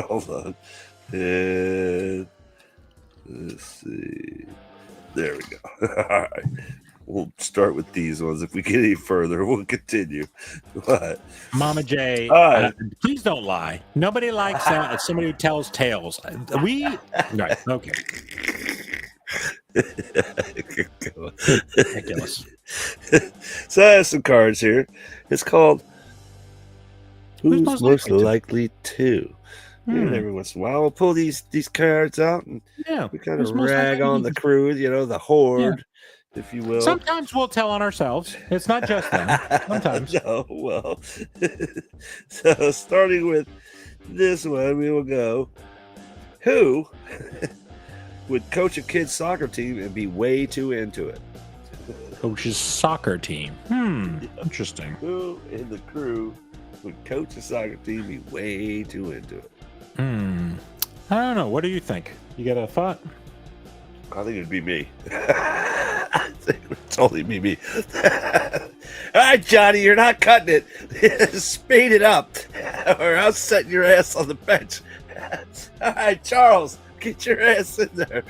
Hold on. And let's see. There we go. All right. We'll start with these ones. If we get any further, we'll continue. But, Mama J, please don't lie. Nobody likes somebody who tells tales. Right? Okay. Ridiculous. So I have some cards here. It's called Who's Most Likely To? And every once in a while, we'll pull these cards out and we kind of rag on the crew, the horde, if you will. Sometimes we'll tell on ourselves. It's not just them. Sometimes. No, well. So starting with this one, we will go, who would coach a kid's soccer team and be way too into it? Coach's soccer team. Interesting. Who in the crew would coach a soccer team and be way too into it? I don't know. What do you think? You got a thought? I think it'd be me. I think it would totally be me. All right, Johnny, you're not cutting it. Speed it up, or I'll set your ass on the bench. All right, Charles, get your ass in there.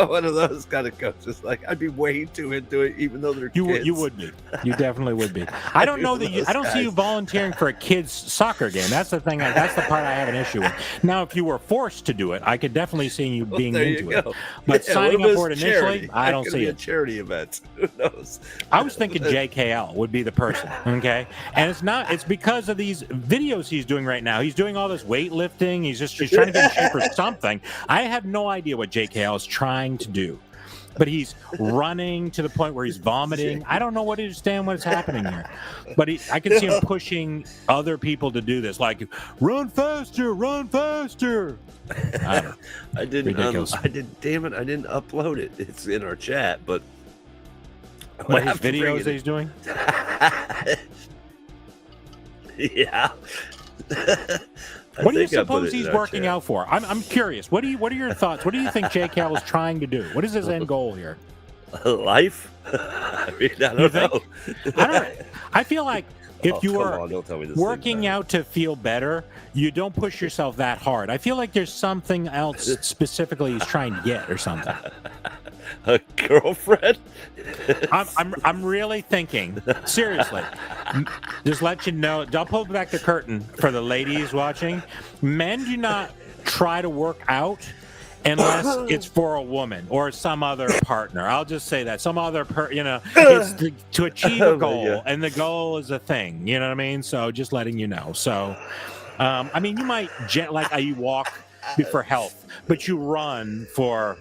One of those kind of coaches. Like, I'd be way too into it, even though they're kids. You would be. You definitely would be. I don't know that you. I don't see you volunteering for a kid's soccer game. That's the thing. That's the part I have an issue with. Now, if you were forced to do it, I could definitely see you being into it. But signing up for it initially, I don't see it. Charity events. Who knows? I was thinking JKL would be the person. Okay, and it's not. It's because of these videos he's doing right now. He's doing all this weightlifting. He's trying to get in shape for something. I have no idea what JKL is trying to do, but he's running to the point where he's vomiting. I don't know what what's happening here, but I can see him pushing other people to do this, like run faster. I didn't. Damn it! I didn't upload it. It's in our chat, but what his videos that he's doing? Yeah. What do you suppose he's working out for? I'm curious. What are your thoughts? What do you think JKL is trying to do? What is his end goal here? Life? I mean, I don't know. I feel like if you are working out to feel better, you don't push yourself that hard. I feel like there's something else specifically he's trying to get or something. A girlfriend? I'm really thinking, seriously, just let you know, I'll pull back the curtain for the ladies watching. Men do not try to work out unless it's for a woman or some other partner. I'll just say that. Some other, it's to achieve a goal, and the goal is a thing, you know what I mean? So just letting you know. So, I mean, you might, you walk for health, but you run for...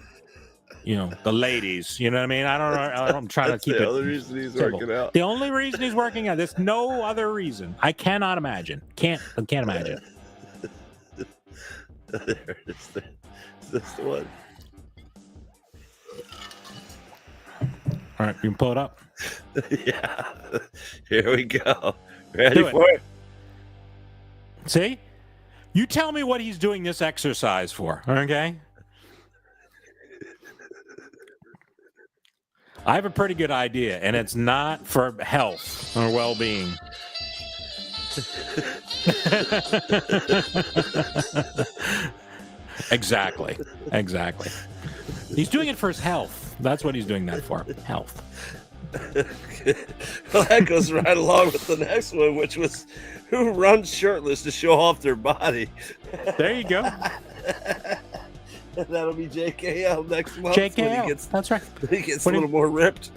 the ladies, you know what I mean? I don't know. I'm trying to keep it. The only reason he's working out. The only reason he's working out. There's no other reason. I cannot imagine. Can't imagine. There it is. Is this the one? All right, you can pull it up. Yeah. Here we go. Ready for it? See? You tell me what he's doing this exercise for, okay? I have a pretty good idea, and it's not for health or well-being. Exactly. He's doing it for his health. That's what he's doing that for. Health. Well, that goes right along with the next one, which was who runs shirtless to show off their body. There you go. And that'll be JKL next month. JKL, that's right. When he gets a little more ripped.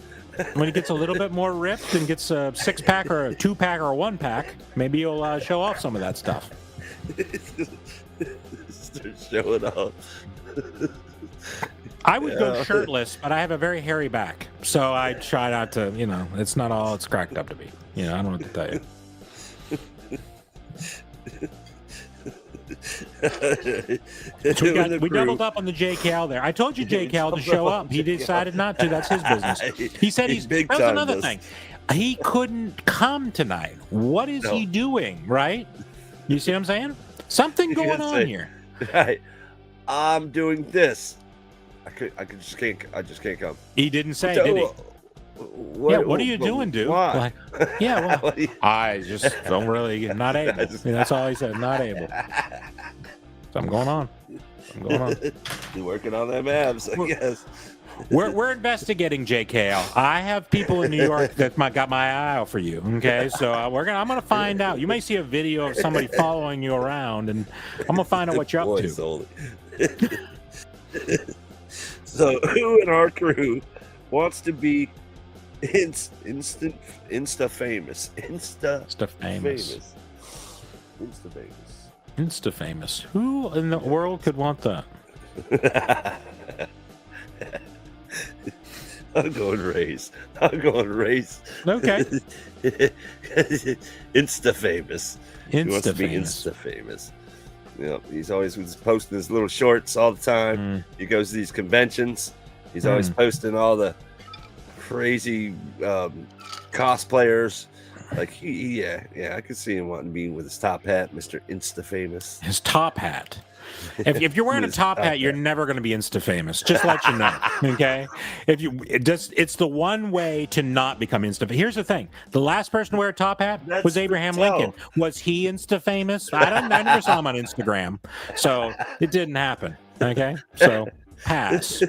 When he gets a little bit more ripped and gets a 6-pack or a 2-pack or a 1-pack, maybe he'll show off some of that stuff. Start showing off. I would go shirtless, but I have a very hairy back. So I try not to, it's not all it's cracked up to be. I don't know what to tell you. So we doubled up on the JKL there. I told you JKL to show up. He decided not to. That's his business. He said that was another thing. He couldn't come tonight. What is he doing, right? You see what I'm saying? Something going on here. Right. I'm doing this. I just can't come. He didn't say, did he? What are you doing, dude? Why? I just don't really, not able. That's all he said, not able. Something going on. You're working on them abs, I guess. We're investigating, JKL. I have people in New York that got my eye out for you. Okay, so I'm gonna find out. You may see a video of somebody following you around, and I'm gonna find out what you're up to. So, who in our crew wants to be Insta famous? Insta famous. Who in the world could want that? I'm going race. Okay. Insta famous. He wants to be famous. Insta famous. Yep. He's always posting his little shorts all the time. He goes to these conventions. He's always posting all the crazy cosplayers. Like I could see him wanting to be with his top hat, Mr. Insta famous. His top hat. If you're wearing a top hat, you're never going to be Insta famous. Just let you know, okay? It's the one way to not become Insta. Here's the thing: the last person to wear a top hat was Abraham Lincoln. Was he Insta famous? I never saw him on Instagram, so it didn't happen. Okay, so pass.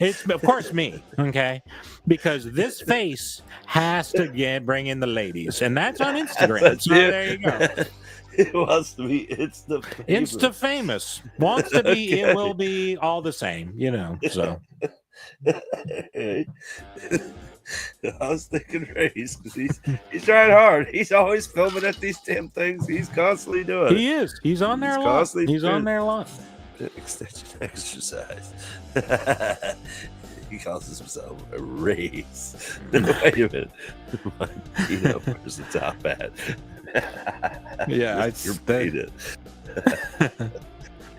It's of course me, okay, because this face has to bring in the ladies, and that's on Instagram. So there you go. It wants to be Insta famous. Insta famous. Wants to be, It will be all the same, so. I was thinking race because he's trying hard. He's always filming at these damn things. He's constantly doing it. He is. He's on there a lot. He's on there a lot. Extension exercise. He calls himself a race. Wait a minute. My peanut wears the top hat. Yeah, Mr. Peanut.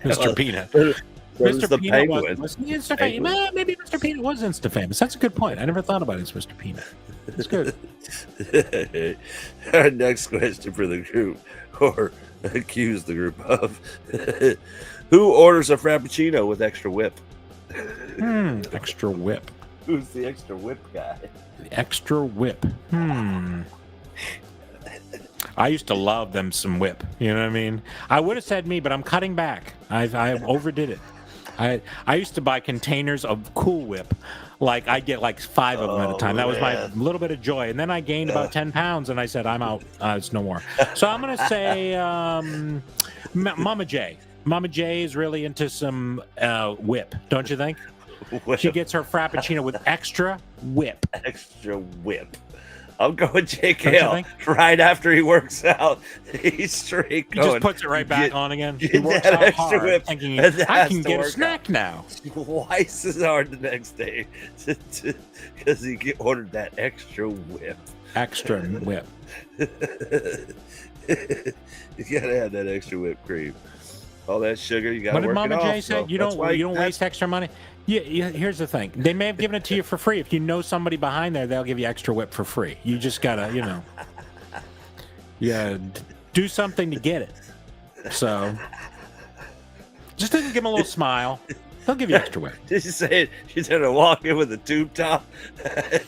Mr. Peanut. Mr. Peanut was Insta famous. Maybe Mr. Peanut was Insta famous. That's a good point. I never thought about it as Mr. Peanut. It's good. Our next question for the group, or accuse the group of, who orders a Frappuccino with extra whip? Extra whip. Who's the extra whip guy? The extra whip. I used to love them some whip. You know what I mean? I would have said me, but I'm cutting back. I overdid it. I used to buy containers of Cool Whip. Like, I'd get like 5 of them at a time. That was my little bit of joy. And then I gained about 10 pounds, and I said, I'm out. It's no more. So I'm going to say Mama J. Mama J is really into some whip, don't you think? Whip. She gets her Frappuccino with extra whip. Extra whip. I'm going JKL right after he works out. He's straight going. He just puts it right back on again. He works out hard, whip, thinking I can get a snack now. Twice as hard the next day because he ordered that extra whip. Extra whip. You gotta have that extra whipped cream. All that sugar, you gotta work it off. What did Mama J say? You don't waste extra money. Yeah, here's the thing. They may have given it to you for free. If you know somebody behind there, they'll give you extra whip for free. You just gotta, do something to get it. So, just give them a little smile. They'll give you extra whip. Did you say you're gonna walk in with a tube top?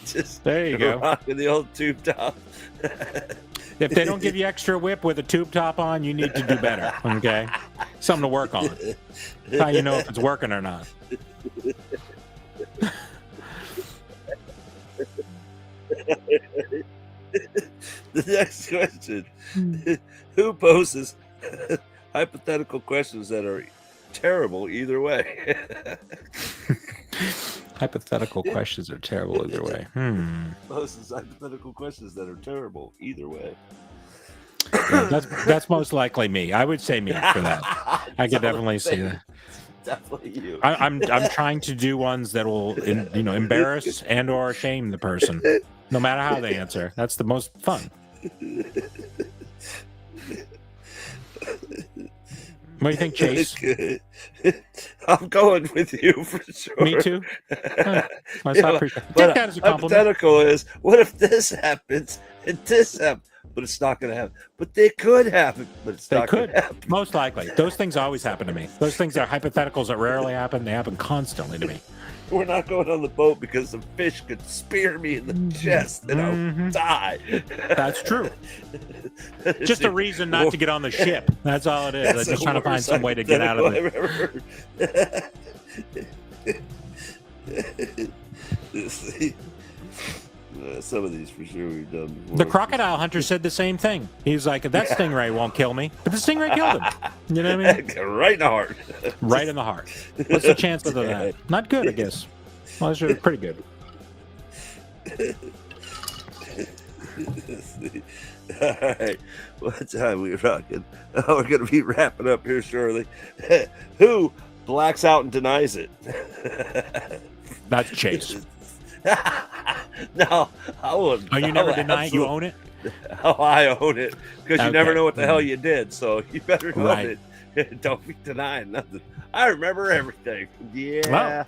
Just there you go. Rocking the old tube top. If they don't give you extra whip with a tube top on, you need to do better. Okay, something to work on. That's how you know if it's working or not. The next question: who poses hypothetical questions that are terrible either way? Hypothetical questions are terrible either way. Poses hypothetical questions that are terrible either way. Yeah, that's most likely me. I would say me for that. I could definitely see that. Definitely you. I'm trying to do ones that will embarrass and or shame the person, no matter how they answer. That's the most fun. What do you think, Chase? I'm going with you for sure. Me too. Take that as a compliment. Hypothetical is, what if this happens and this happens? But it's not going to happen. But they could happen. But it's not going to happen. Most likely. Those things always happen to me. Those things are hypotheticals that rarely happen. They happen constantly to me. We're not going on the boat because the fish could spear me in the chest and I'll die. That's true. Just a reason not to get on the ship. That's all it is. They're just trying to find some way to get out of it. Some of these for sure we've done before. The crocodile hunter said the same thing. He's like, that stingray won't kill me. But the stingray killed him. You know what I mean? Right in the heart. Right in the heart. What's the chances of that? Not good, I guess. Well, it's pretty good. All right. What time we rocking? Oh, we're going to be wrapping up here shortly. Who blacks out and denies it? That's Chase. No, I wouldn't. Oh, you never deny it? You own it? Oh, I own it. Because you never know what the hell you did. So you better own it. Don't be denying nothing. I remember everything. Yeah.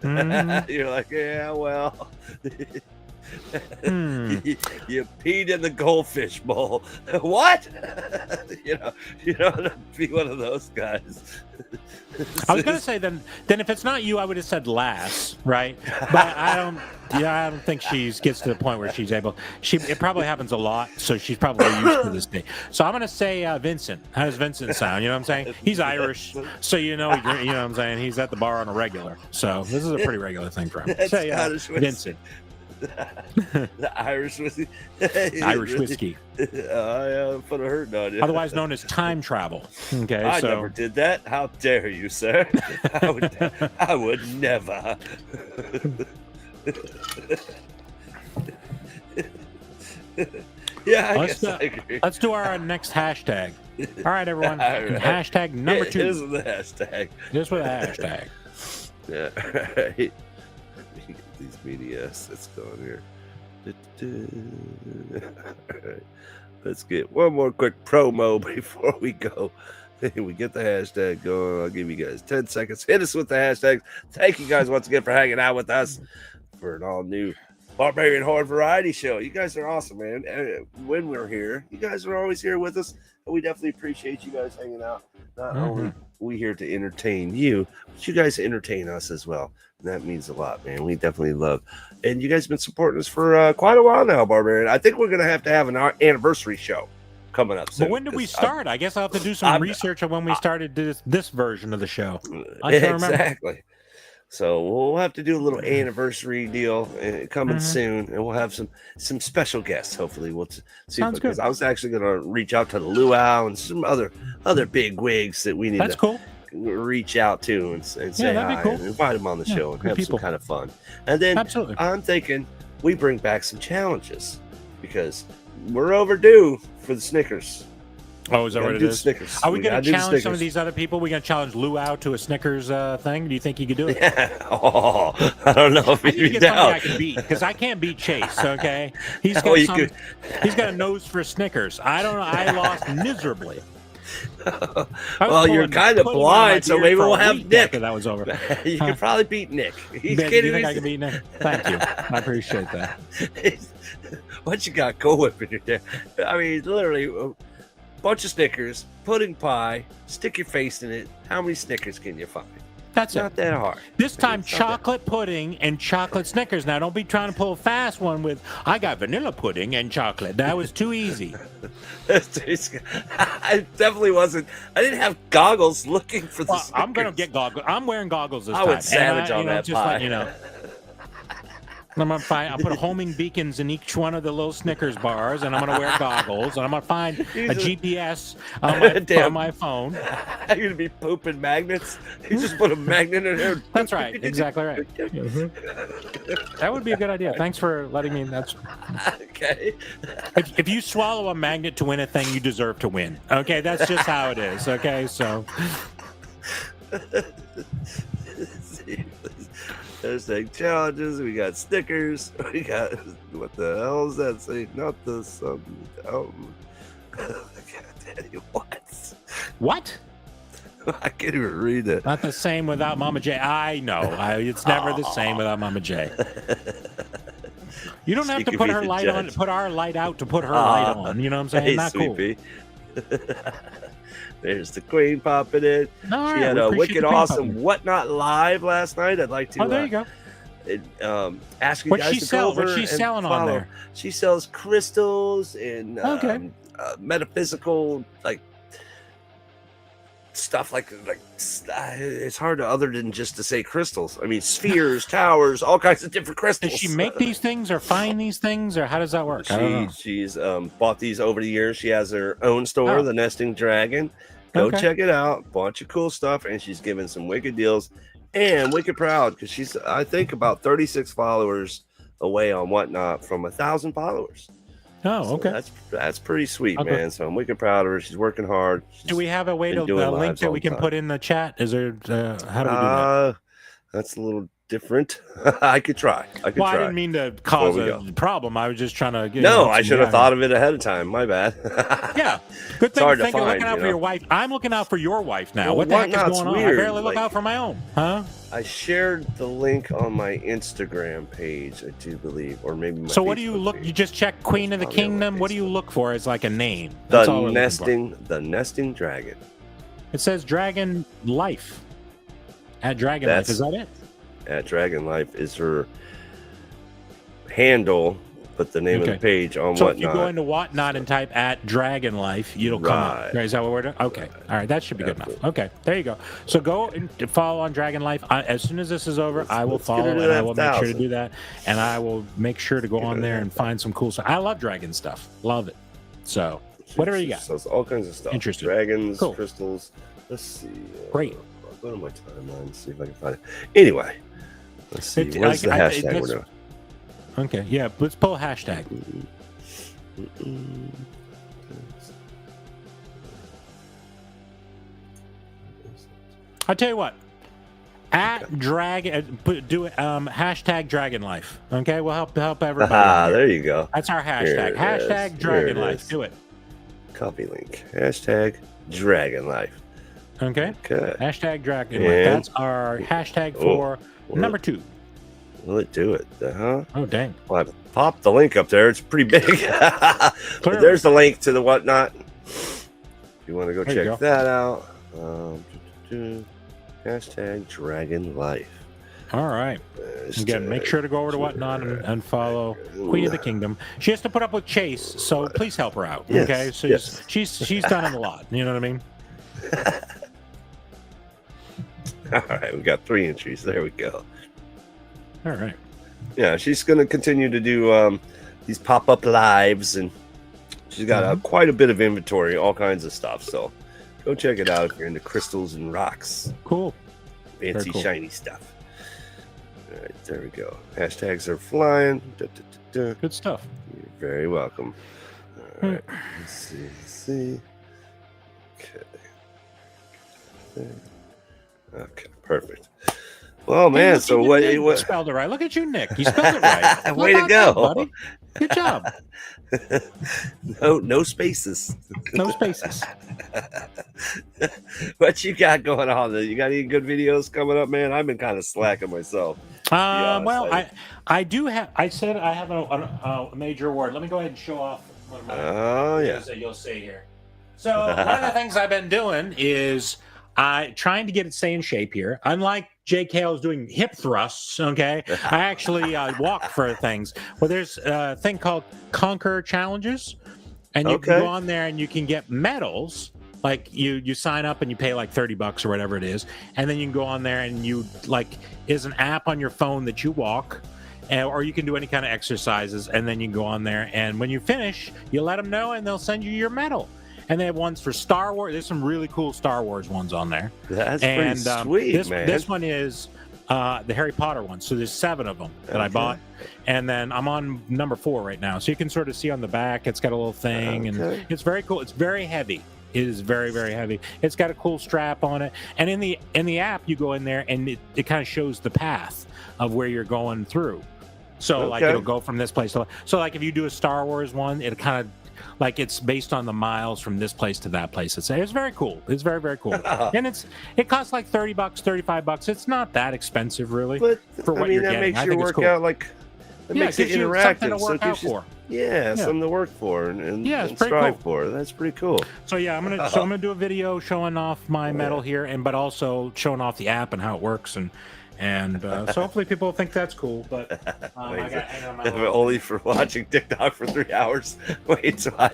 Well, you're like, yeah, well. You peed in the goldfish bowl. What? You know, be one of those guys. I was gonna say then if it's not you, I would have said Lass, right? But I don't think she gets to the point where she's able. It probably happens a lot, so she's probably used to this day. So I'm gonna say Vincent. How does Vincent sound? You know what I'm saying? He's Irish, so you know what I'm saying. He's at the bar on a regular, so this is a pretty regular thing for him. Say Vincent. The Irish whiskey. Irish whiskey. I put a hurt on you. Otherwise known as time travel. Okay, I never did that. How dare you, sir? I would never. Yeah, I guess I agree. Let do our next hashtag. All right, everyone. All right. Hashtag number 2. This is the hashtag. Just with a hashtag. Yeah, all right. These media assets going here. All right. Let's get one more quick promo before we go. We get the hashtag going. I'll give you guys 10 seconds. Hit us with the hashtag. Thank you guys once again for hanging out with us for an all new Barbarian Horde Variety Show. You guys are awesome, man. When we're here, you guys are always here with us. And we definitely appreciate you guys hanging out. Not only we here to entertain you, but you guys entertain us as well. And that means a lot, man. We definitely love. And you guys have been supporting us for quite a while now, Barbarian. I think we're going to have an anniversary show coming up soon. But when did we start? I guess I'll have to do some research on when we started this version of the show. Exactly. So we'll have to do a little anniversary deal coming soon, and we'll have some special guests. Hopefully, we'll see. Sounds good. I was actually going to reach out to the luau and some other big wigs that we need to reach out to and say hi, and invite them on the show and have some kind of fun. And then I'm thinking we bring back some challenges because we're overdue for the Snickers. Oh, is that what it is? Snickers. Are we going to challenge some of these other people? We're going to challenge Luau to a Snickers thing? Do you think he could do it? Yeah. Oh, I don't know if I need to get somebody I can beat because I can't beat Chase. Okay, he's got he's got a nose for Snickers. I don't know. I lost miserably. Well, you're kind of blind, so maybe we'll have Nick. That was over. You could probably beat Nick. You think I can beat Nick? Thank you. I appreciate that. What you got going in there? I mean, literally. Bunch of Snickers, pudding pie, stick your face in it. How many Snickers can you find? That's not that hard. This time, chocolate pudding and chocolate Snickers. Now, don't be trying to pull a fast one with, I got vanilla pudding and chocolate. That was too easy. I definitely wasn't. I didn't have goggles looking for the Snickers. I'm going to get goggles. I'm wearing goggles this time. I would savage on that pie. Like, I'm gonna find. I'll put homing beacons in each one of the little Snickers bars, and I'm gonna wear goggles, and I'm gonna find a GPS on my phone. You're gonna be pooping magnets. You just put a magnet in there. That's right. Exactly right. That would be a good idea. Thanks for letting me. That's okay. If you swallow a magnet to win a thing, you deserve to win. Okay, that's just how it is. Okay, so. Hashtag challenges. We got Snickers. We got what the hell is that? Say not the sun. What? I can't even read it. Not the same without Mama J. I know. It's never the same without Mama J. You don't have to put her light on. Put our light out to put her light on. You know what I'm saying? Hey, not cool. There's the Queen popping in. No, She had a wicked awesome Whatnot live last night. I'd like to. Oh, there you go. Ask you What's guys she to sell? go over What's she and selling on follow. there? She sells crystals and metaphysical stuff like it's hard to other than just to say crystals. I mean spheres, towers, all kinds of different crystals. Does she make these things or find these things or how does that work? She's bought these over the years. She has her own store, the Nesting Dragon. Go check it out. Bunch of cool stuff, and she's giving some wicked deals and wicked proud because she's I think about 36 followers away on Whatnot from 1,000 followers. Oh, okay. So that's pretty sweet, man. So I'm wicked proud of her. She's working hard. Do we have a way to link that we can put in the chat? Is there? How do we do that? That's a little different. I could try. I didn't mean to cause a problem. I was just trying to get. No, I should have thought of it ahead of time. My bad. Yeah, good thing. Hard to find, looking out for your wife. I'm looking out for your wife now. Well, what the heck is going on? Weird. I barely look out for my own. Huh? I shared the link on my Instagram page, I do believe, or maybe. So what do you look? You just check Queen of the Kingdom. What do you look for as like a name? The Nesting Dragon. It says Dragon Life. At Dragon Life, is that it? At Dragon Life is her handle, but the name of the page on Whatnot. So if you go into Whatnot and type at Dragon Life, it'll come up. Is that what we're doing? Okay. All right. That should be good enough. Okay. There you go. So go and follow on Dragon Life. As soon as this is over, I will follow and I will make sure to do that. And I will make sure to go on there and find some cool stuff. I love dragon stuff. Love it. So whatever you got. So it's all kinds of stuff. Interesting. Dragons, crystals. Let's see. Great. I'll go to my timeline and see if I can find it. Anyway. Let's see. What's the hashtag we're doing? Okay, yeah, let's pull a hashtag. I'll tell you what. At Dragon, do it. Hashtag Dragon Life. Okay, we'll help everybody. There you go. That's our hashtag. Hashtag Dragon Life. Do it. Copy link. Hashtag Dragon Life. Okay. Hashtag Dragon Life. That's our hashtag for number 2. Will it do it? Oh, dang. Well, I popped the link up there. It's pretty big. But there's the link to the Whatnot. If you want to go check that out. Hashtag Dragon Life. All right. Again, make sure to go over to Whatnot and follow Queen of the Kingdom. She has to put up with Chase, so please help her out. Okay? So she's done it a lot. You know what I mean? All right, we got 3 entries. There we go. All right. Yeah, she's going to continue to do these pop-up lives, and she's got quite a bit of inventory, all kinds of stuff. So go check it out if you're into crystals and rocks. Cool. Fancy, shiny stuff. All right, there we go. Hashtags are flying. Good stuff. You're very welcome. All right, let's see. Okay, perfect. Well, man, hey, so what? You spelled it right. Look at you, Nick. You spelled it right. Way to go, buddy. Good job. No spaces. No spaces. What you got going on? You got any good videos coming up, man? I've been kind of slacking myself. Well, I do have. I said I have a major award. Let me go ahead and show off one of my videos that you'll see here. So one of the things I've been doing is trying to get it stay in shape here. Unlike Jake Hale's doing hip thrusts, okay? I actually walk for things. Well, there's a thing called Conquer Challenges, and you can go on there and you can get medals. Like you sign up and you pay like $30 or whatever it is, and then you can go on there and you is an app on your phone that you walk, or you can do any kind of exercises, and then you can go on there, and when you finish, you let them know, and they'll send you your medal. And they have ones for Star Wars. There's some really cool Star Wars ones on there. That's pretty sweet, man. This one is the Harry Potter one. So there's 7 of them that I bought. And then I'm on number 4 right now. So you can sort of see on the back, it's got a little thing. And it's very cool. It's very heavy. It is very, very heavy. It's got a cool strap on it. And in the app, you go in there, and it kind of shows the path of where you're going through. So, like, it'll go from this place to... So, like, if you do a Star Wars one, it kind of... Like, it's based on the miles from this place to that place. It's very cool. It's very, very cool. And it costs like $30, $35. It's not that expensive, really. But for what you're that getting. makes your workout cool. It makes it interactive. To work out for. Yeah, something to work for and strive for. That's pretty cool. So yeah, I'm gonna do a video showing off my metal here, but also showing off the app and how it works, and so hopefully people will think that's cool. But only for watching TikTok for 3 hours. Wait, so I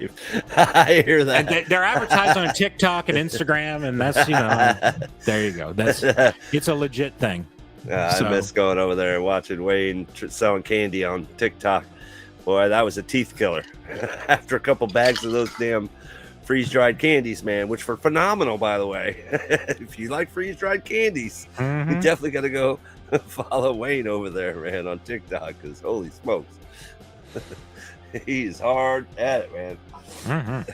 hear that. And they're advertised on TikTok and Instagram, and that's there you go. It's a legit thing. I miss going over there and watching Wayne selling candy on TikTok. Boy, that was a teeth killer. After a couple bags of those damn freeze-dried candies, man, which were phenomenal, by the way. If you like freeze-dried candies, you definitely got to go follow Wayne over there, man, on TikTok, because holy smokes. He's hard at it, man.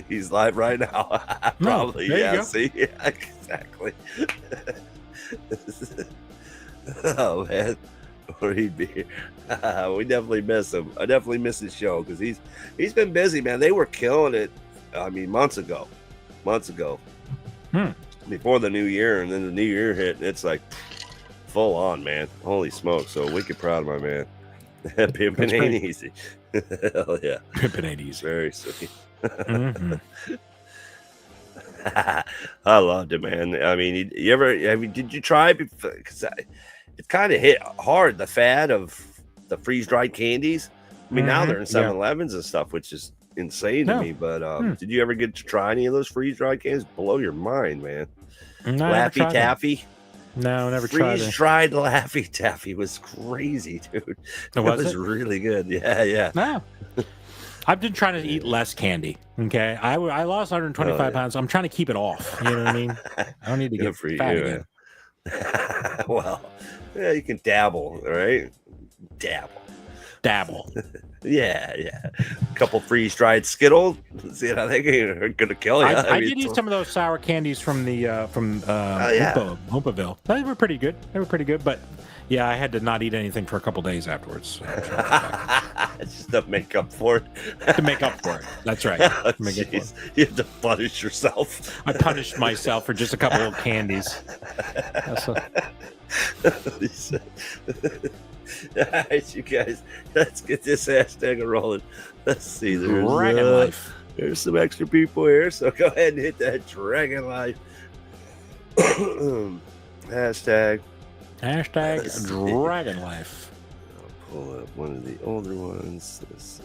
He's live right now. Probably, see? Yeah, exactly. Oh, man. Or he'd be here. We definitely miss him. I definitely miss his show because he's been busy, man. They were killing it. I mean, months ago, before the new year, and then the new year hit, and it's like full on, man. Holy smokes! So wicked proud of my man. Pimpin' ain't easy. Hell yeah, pimpin' ain't easy. Very sweet. I loved it, man. I mean, did you try? Because it kind of hit hard, the fad of the freeze-dried candies. I mean, now they're in 7-Elevens and stuff, which is insane to me. But did you ever get to try any of those freeze-dried candies? Blow your mind, man. No, Laffy Taffy? No, never tried it. Freeze-dried Laffy Taffy was crazy, dude. It was really good. Yeah. No. I've been trying to eat less candy. Okay, I lost 125 pounds. I'm trying to keep it off. You know what I mean? I don't need to get fat again. Well, yeah, you can dabble, right? Dabble. Yeah. A couple freeze-dried Skittles. See how they are gonna kill you. I did eat some of those sour candies from Hoopaville. They were pretty good. But yeah, I had to not eat anything for a couple days afterwards. Just to make up for it. To make up for it. That's right. Oh, you have to punish yourself. I punished myself for just a couple of candies. All right, you guys, let's get this hashtag rolling. Let's see. Dragon Life. There's some extra people here, so go ahead and hit that Dragon Life. Hashtag Dragon Life. I'll pull up one of the older ones. Let's see.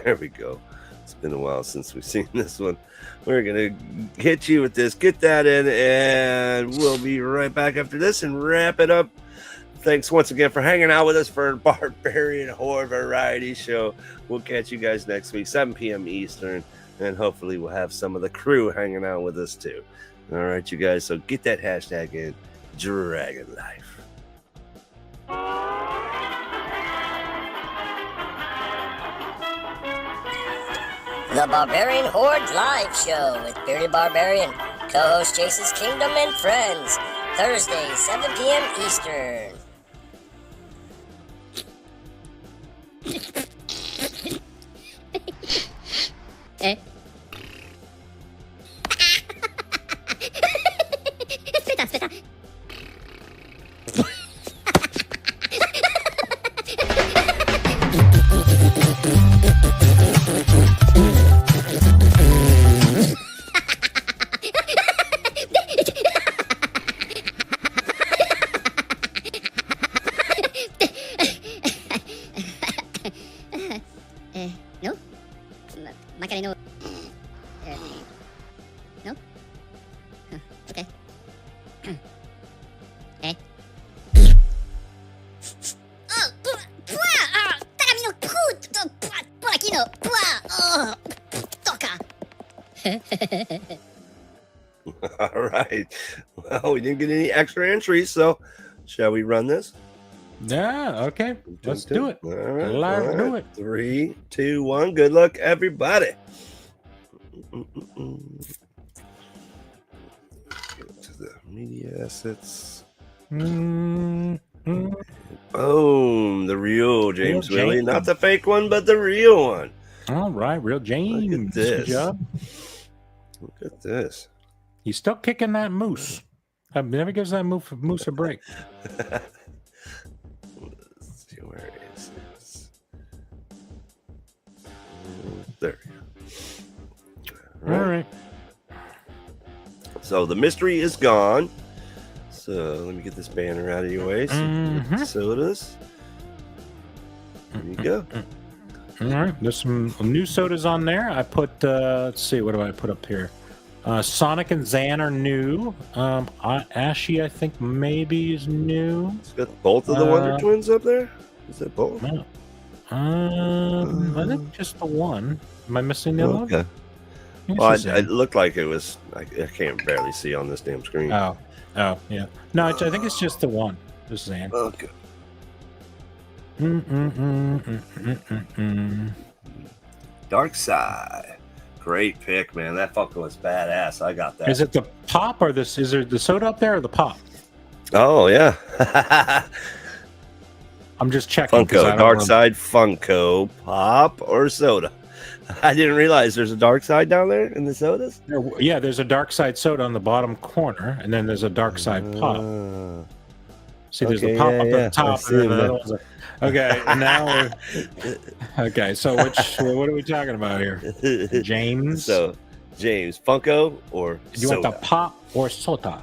There we go. It's been a while since we've seen this one. We're going to hit you with this. Get that in, and we'll be right back after this and wrap it up. Thanks once again for hanging out with us for Barbarian Horde Variety Show. We'll catch you guys next week, 7 p.m. Eastern, and hopefully we'll have some of the crew hanging out with us too. All right, you guys, so get that hashtag in, Dragon Life. The Barbarian Horde Live Show with Bearded Barbarian, co-host Chase's Kingdom and Friends, Thursday, 7 p.m. Eastern. Aspetta. No? Magari no. No? Okay. Tagamino puto! Porachino! Oh! Toca! All right. Well, we didn't get any extra entries, so shall we run this? Yeah, okay. Let's do it. All right. Let's do it. 3, 2, 1. Good luck, everybody. Go to the media assets. Boom. The real James Willie. Not the fake one, but the real one. All right, real James. Look at this. Good job. Look at this. He's still kicking that moose. Never gives that moose a break. Let's see, where is this? So the mystery is gone. So let me get this banner out of your way. So sodas. There you go. All right, there's some new sodas on there. I put, let's see, what do I put up here? Sonic and Zan are new. Ashy, I think maybe is new. It's got both of the Wonder Twins up there. Is that both? No. I think just the one. Am I missing the other one? Okay. Well, it looked like it was. I can't barely see on this damn screen. Oh, yeah. No, I think it's just the one. Just Zan. Okay. Dark Side. Great pick, man. That fucker was badass. I got that. Is it the pop or this? Is there the soda up there or the pop? Oh yeah. I'm just checking. Funko, Dark Side, Funko, pop or soda. I didn't realize there's a Dark Side down there in the sodas. Yeah, there's a Dark Side soda on the bottom corner, and then there's a Dark Side pop. See, there's the pop up at the top, and then the other one's okay, and now okay. So what are we talking about here, James? So, James, Funko or do you want the pop or soda?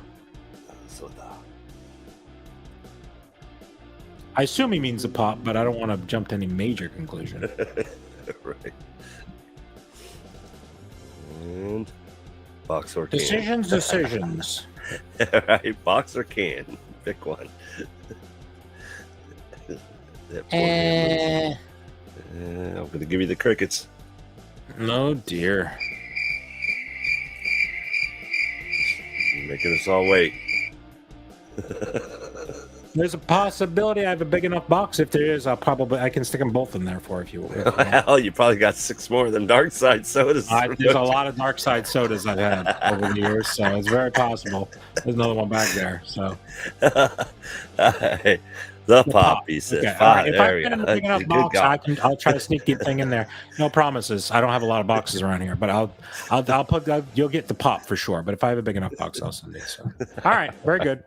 Soda. I assume he means the pop, but I don't want to jump to any major conclusion. Right. And box or can. Decisions. All right, box or can. Pick one. I'm going to give you the crickets. No, dear. You're making us all wait. There's a possibility I have a big enough box. If there is, I can stick them both in there for if you will. Hell, you probably got 6 more of them Dark Side sodas. There's a lot of Dark Side sodas I've had over the years, so it's very possible. There's another one back there. So, the pop, he says. Okay. Right, if I get a big enough box, I'll try to sneak the thing in there. No promises. I don't have a lot of boxes around here, but I'll put. You'll get the pop for sure. But if I have a big enough box, I'll send it. So, all right, very good.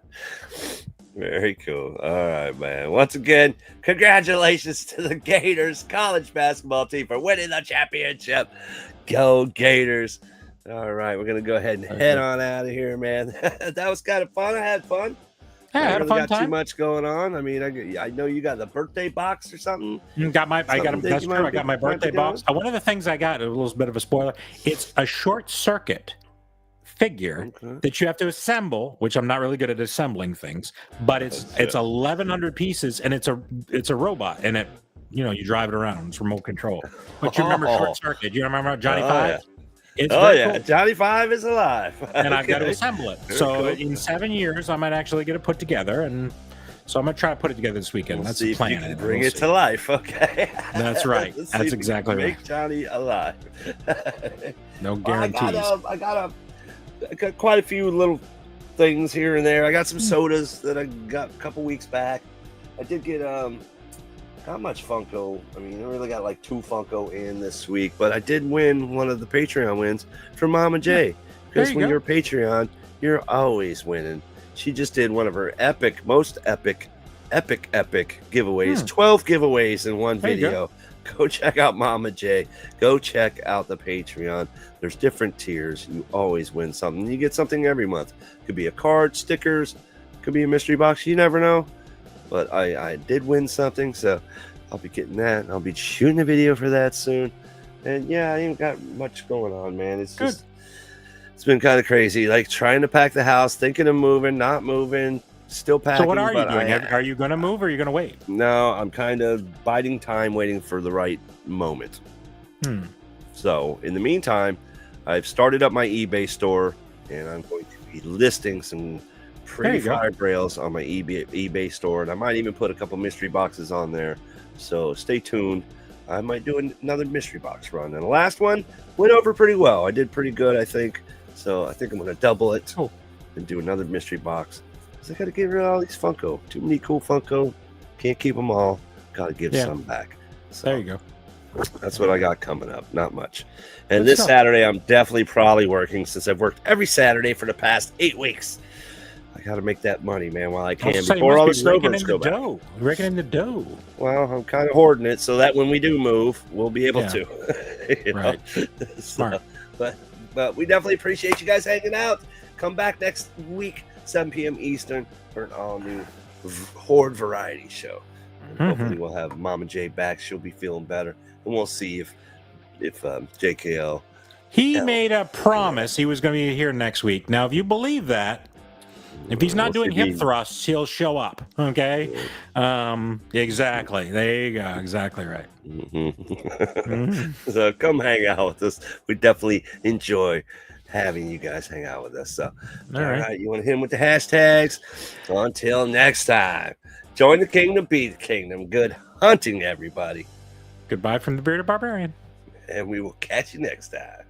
Very cool. All right, man. Once again, congratulations to the Gators college basketball team for winning the championship. Go Gators. All right, we're going to go ahead and head on out of here, man. That was kind of fun. I had fun. Yeah, I had a fun time. Too much going on. I mean, I know you got the birthday box or something. I got my birthday box. One of the things I got, a little bit of a spoiler, it's a short circuit figure that you have to assemble, which I'm not really good at assembling things, but it's 1,100 pieces, and it's a robot, and it, you drive it around. It's remote control. But you remember Short Circuit? Do you remember Johnny Five? Yeah. Cool. Johnny Five is alive. And I've got to assemble it. So in 7 years, I might actually get it put together, and so I'm gonna try to put it together this weekend. That's the plan. If you can bring it to life, okay? That's right. That's exactly right. Make Johnny alive. No guarantees. I got quite a few little things here and there. I got some sodas that I got a couple weeks back. I did get not much Funko. I mean, I really got like 2 Funko in this week, but I did win one of the Patreon wins from Mama J. Because when you're a Patreon, you're always winning. She just did one of her most epic giveaways. 12 giveaways in one video. Go check out Mama J. Go check out the Patreon. There's different tiers. You always win something. You get something every month. Could be a card, stickers, could be a mystery box. You never know. But I did win something, so I'll be getting that. I'll be shooting a video for that soon. And yeah, I ain't got much going on, man. It's just, it's been kind of crazy. Like trying to pack the house, thinking of moving, not moving. Still packing. So what are you doing? Are you going to move or are you going to wait? No, I'm kind of biding time, waiting for the right moment. So in the meantime, I've started up my eBay store, and I'm going to be listing some pretty fire rails on my eBay store, and I might even put a couple mystery boxes on there. So stay tuned. I might do another mystery box run. And the last one went over pretty well. I did pretty good, I think. So I think I'm going to double it and do another mystery box. I got to get rid of all these Funko. Too many cool Funko. Can't keep them all. Got to give some back. So there you go. That's what I got coming up. Not much. And this Saturday, I'm definitely probably working, since I've worked every Saturday for the past 8 weeks. I got to make that money, man, while I can before all the snowbirds go back. Raking in the dough. Well, I'm kind of hoarding it so that when we do move, we'll be able to. Right. Smart. But we definitely appreciate you guys hanging out. Come back next week, 7 p.m. Eastern, for an all-new Horde Variety Show. And hopefully we'll have Mama J back. She'll be feeling better. And we'll see if JKL... He made a promise he was going to be here next week. Now, if you believe that, if he's not doing hip thrusts, he'll show up. Okay? Exactly. There you go. Exactly right. So come hang out with us. We definitely enjoy having you guys hang out with us. So, all right. You want to hit him with the hashtags? Until next time, join the kingdom, be the kingdom. Good hunting, everybody. Goodbye from the Bearded Barbarian. And we will catch you next time.